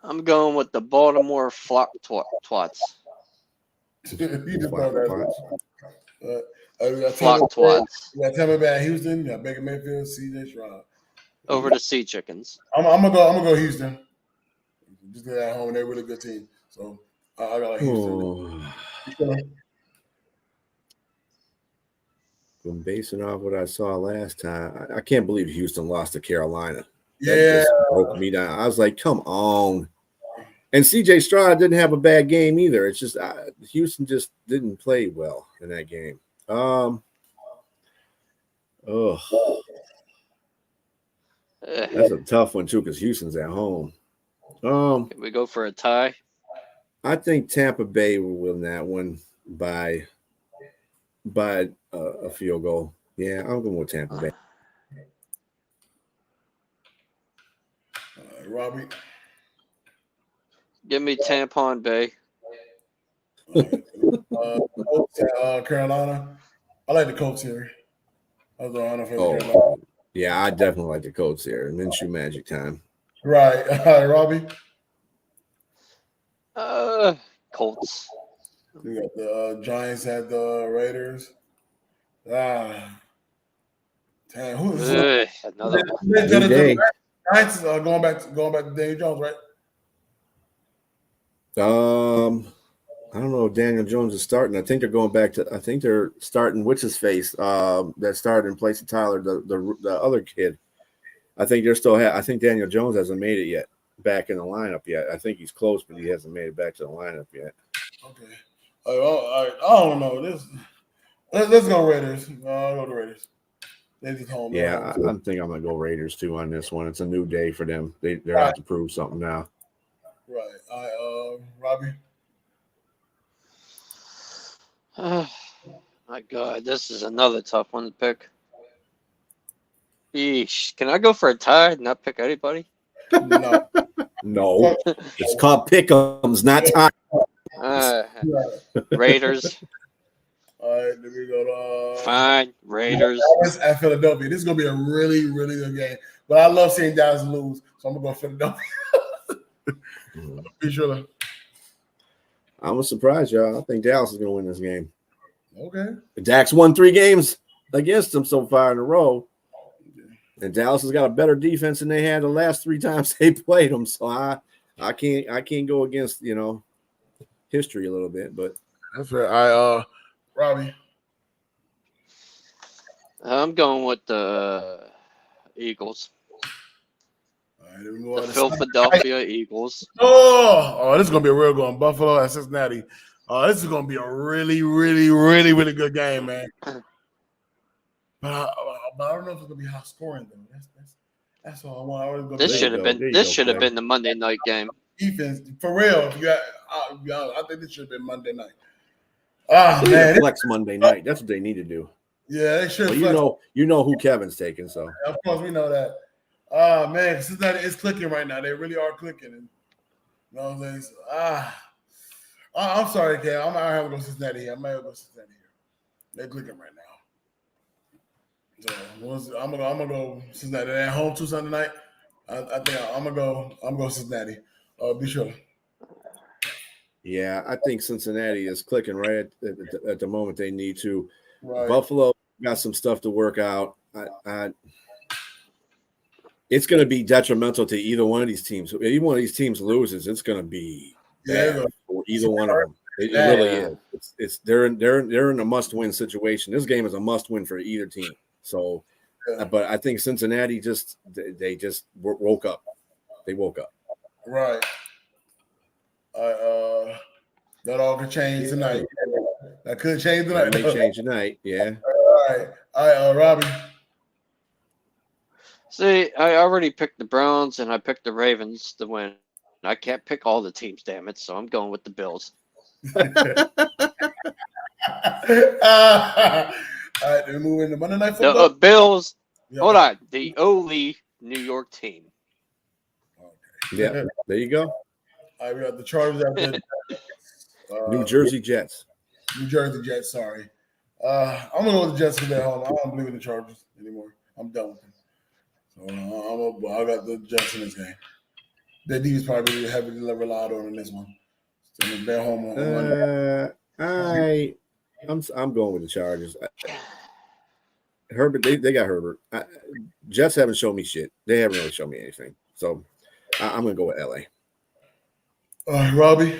C: I'm going with the Baltimore flock twats. Flock twats.
A: You got Tampa Bay at Houston. You got Baker Mayfield, CJ Stroud.
C: Over the Sea Chickens.
A: I'm gonna go Houston. Just at home, they're a really good team. So I got like Houston.
B: I'm basing off what I saw last time. I can't believe Houston lost to Carolina. That
A: Yeah.
B: just broke me down. I was like, come on. And CJ Stroud didn't have a bad game either. It's just Houston just didn't play well in that game. That's a tough one too because Houston's at home.
C: Can we go for a tie?
B: I think Tampa Bay will win that one by a field goal. Yeah, I'm going with Tampa Bay.
A: Robbie,
C: give me Tampon Bay.
A: Carolina. I like the Colts here.
B: Yeah, I definitely like the Colts here. Minshew magic time.
A: Right. All right, Robbie.
C: Colts.
A: We got the Giants at the Raiders. Damn. Who's
C: another
A: one? Giants going back to Daniel Jones, right?
B: I don't know if Daniel Jones is starting. I think they're going back to. I think they're starting what's his face. That started in place of Tyler, the other kid. I think they're still. I think Daniel Jones hasn't made it yet back in the lineup yet. I think he's close, but he hasn't made it back to the lineup yet.
A: Okay. I don't know. Let's go Raiders. I'll go to Raiders. They just home.
B: Yeah, I think I'm gonna go Raiders too on this one. It's a new day for them. They're out to prove something now.
A: Right. Robbie.
C: My God, this is another tough one to pick. Eesh. Can I go for a tie and not pick anybody?
B: No. It's called pick'ems, not tie.
C: Raiders.
A: All right, then we go to
C: fine Raiders
A: at Philadelphia. This is gonna be a really, really good game. But I love seeing Dallas lose, so I'm gonna go Philadelphia. Be sure.
B: I'm surprised, y'all. I think Dallas is gonna win this game.
A: Okay.
B: Dak's won 3 games against them so far in a row. And Dallas has got a better defense than they had the last 3 times they played them. So I can't go against, history a little bit, but
A: that's right. Robbie.
C: I'm going with the Eagles.
A: All right,
C: the Philadelphia Eagles.
A: Oh, this is gonna be a real good one. Buffalo at Cincinnati. This is gonna be a really, really, really, really good game, man. But I don't know if it's gonna be high scoring though. That's all I want.
C: This should have been the Monday night game.
A: Defense for real. I think this should have been Monday night. Man,
B: flex Monday night. That's what they need to do.
A: Yeah, they should.
B: Well, you know who Kevin's taking, so
A: of course we know that. Man, Cincinnati is clicking right now. They really are clicking. And you know what I'm saying? I'm sorry, Kev. I'm not having to go Cincinnati here. I might have to go Cincinnati here. They're clicking right now. So I'm gonna go Cincinnati. They're at home too Sunday night. I think I'm gonna go Cincinnati. Be sure.
B: Yeah, I think Cincinnati is clicking right at the moment they need to.
A: Right.
B: Buffalo got some stuff to work out. It's going to be detrimental to either one of these teams. If either one of these teams loses, it's going to be bad for either one of them. It really is. They're in a must-win situation. This game is a must-win for either team. So, but I think Cincinnati they just woke up. They woke up.
A: Right. That all could change tonight. That could change tonight.
B: That may change tonight. Yeah.
A: All right, Robbie.
C: See, I already picked the Browns and I picked the Ravens to win. I can't pick all the teams, damn it. So I'm going with the Bills.
A: All right, we move into Monday Night Football.
C: The Bills. Yeah. Hold on. The only New York team.
B: Okay. Yeah, there you go.
A: All right, we got the Chargers at the
B: New Jersey Jets.
A: New Jersey Jets, sorry. I'm going to go with the Jets because they're home. I don't believe in the Chargers anymore. I'm done with them. So I got the Jets in this game. Their D is probably heavily relied on in this one. So they're home on Monday.
B: I'm going with the Chargers. Herbert, they got Herbert. Jets haven't shown me shit. They haven't really shown me anything. So I'm going to go with LA.
A: Robbie?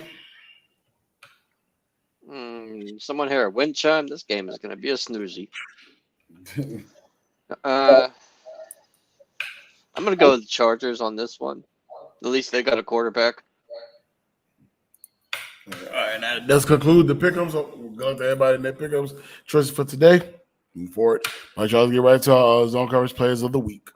C: Someone hear a wind chime? This game is going to be a snoozy. I'm going to go with the Chargers on this one. At least they got a quarterback.
A: All right, that does conclude the pick'ems. We'll go to everybody in their pick'ems choices for today. Move forward. All right, y'all, get right to our zone coverage players of the week.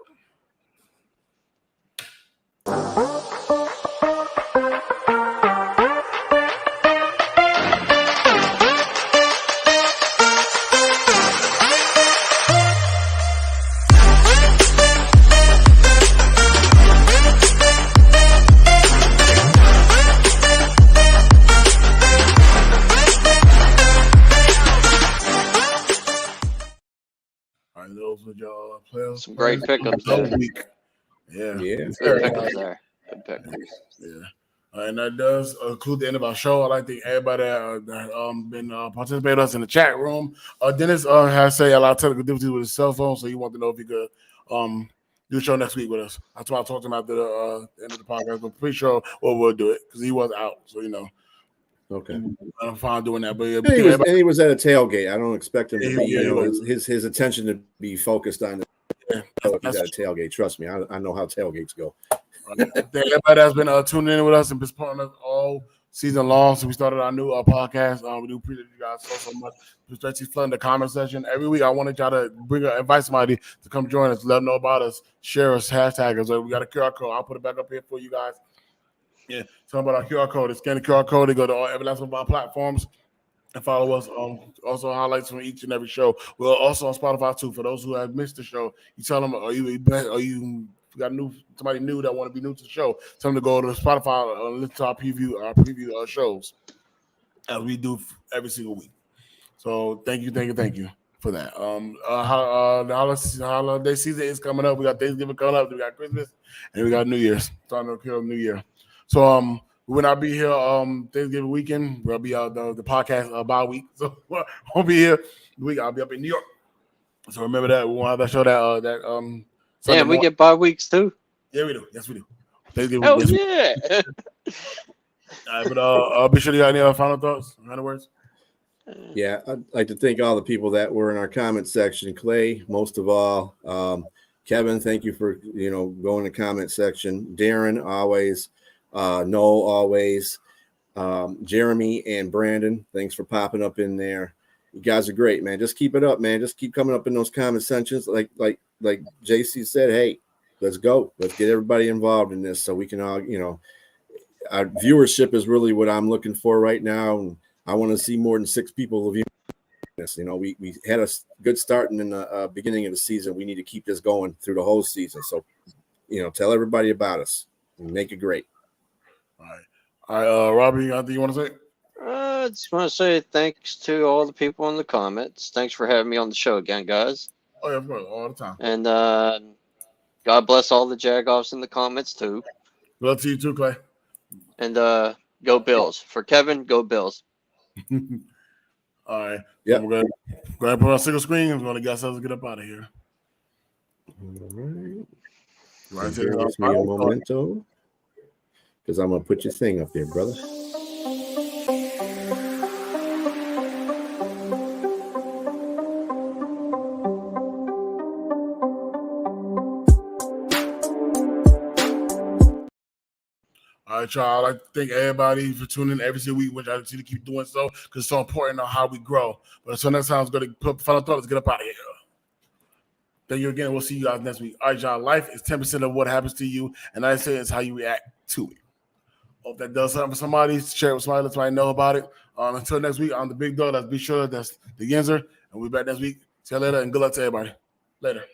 A: Y'all players.
C: Some great pick'ems there.
A: Yeah.
C: Good pick'ems there. Good pick'ems.
A: Yeah. And that does conclude the end of our show. I'd like to thank everybody that been participating with us in the chat room. Dennis has a lot of technical difficulties with his cell phone, so he wants to know if he could do a show next week with us. That's why I talked to him after the end of the podcast. But pretty sure we'll do it because he was out. So
B: Okay.
A: I'm fine doing that. But yeah,
B: he was at a tailgate. I don't expect him to be, his attention to be focused on it. Yeah, he's at a tailgate. Trust me, I know how tailgates go.
A: Everybody that's been tuning in with us and been supporting us all season long. So we started our new podcast. We do appreciate you guys so much. Especially flooding the comment section every week. I wanted y'all to invite somebody to come join us, let them know about us, share us, hashtag us. We got a QR code. I'll put it back up here for you guys. Yeah, talking about our QR code. Scan the QR code. They go to every last one of our platforms and follow us. Also highlights from each and every show. We're also on Spotify too. For those who have missed the show, you tell them, you got somebody new that want to be new to the show, tell them to go to Spotify and listen to our preview shows as we do every single week. So thank you for that. The holiday season is coming up. We got Thanksgiving coming up. We got Christmas and we got New Year's. Starting to kill New Year. So we will not be here Thanksgiving weekend. We'll be out the podcast bye week. So we won't be here the week. I'll be up in New York. So remember that. We won't have that show that
C: yeah, we get bye weeks too.
A: Yeah, we do. Yes, we do. Thanksgiving
C: Hell yeah.
A: All right, but be sure you got any final thoughts, final words?
B: Yeah, I'd like to thank all the people that were in our comment section. Clay, most of all. Kevin, thank you for going to comment section. Darren, always. Noel, always. Jeremy and Brandon, thanks for popping up in there. You guys are great, man. Just keep it up, man. Just keep coming up in those comment sections. Like JC said, hey, let's go. Let's get everybody involved in this so we can all, our viewership is really what I'm looking for right now. And I want to see more than 6 people viewing this. We had a good start in the beginning of the season. We need to keep this going through the whole season. So, tell everybody about us and make it great.
A: All right, Robbie, anything you want to say?
C: I just want to say thanks to all the people in the comments. Thanks for having me on the show again, guys.
A: Oh, yeah, of course, all the time.
C: And God bless all the Jagoffs in the comments, too.
A: Love to you, too, Clay.
C: And go Bills. For Kevin, go Bills.
A: All right.
B: Yeah.
A: We're going to put on single screen. I'm going to get ourselves to get up out of here.
B: All right.
A: Right,
B: give me a momento. Because I'm going to put your thing up there, brother.
A: All right, y'all. I'd like to thank everybody for tuning in every single week, which I see to keep doing so because it's so important on how we grow. But until next time, I'm going to put final thought. Let's get up out of here. Thank you again. We'll see you guys next week. All right, y'all. Life is 10% of what happens to you, and I say it's how you react to it. Hope that does something for somebody. Share it with somebody. Let somebody know about it. Until next week, I'm the big dog. Let's be sure that's the Yenzer, and we'll be back next week. See you later, and good luck to everybody. Later.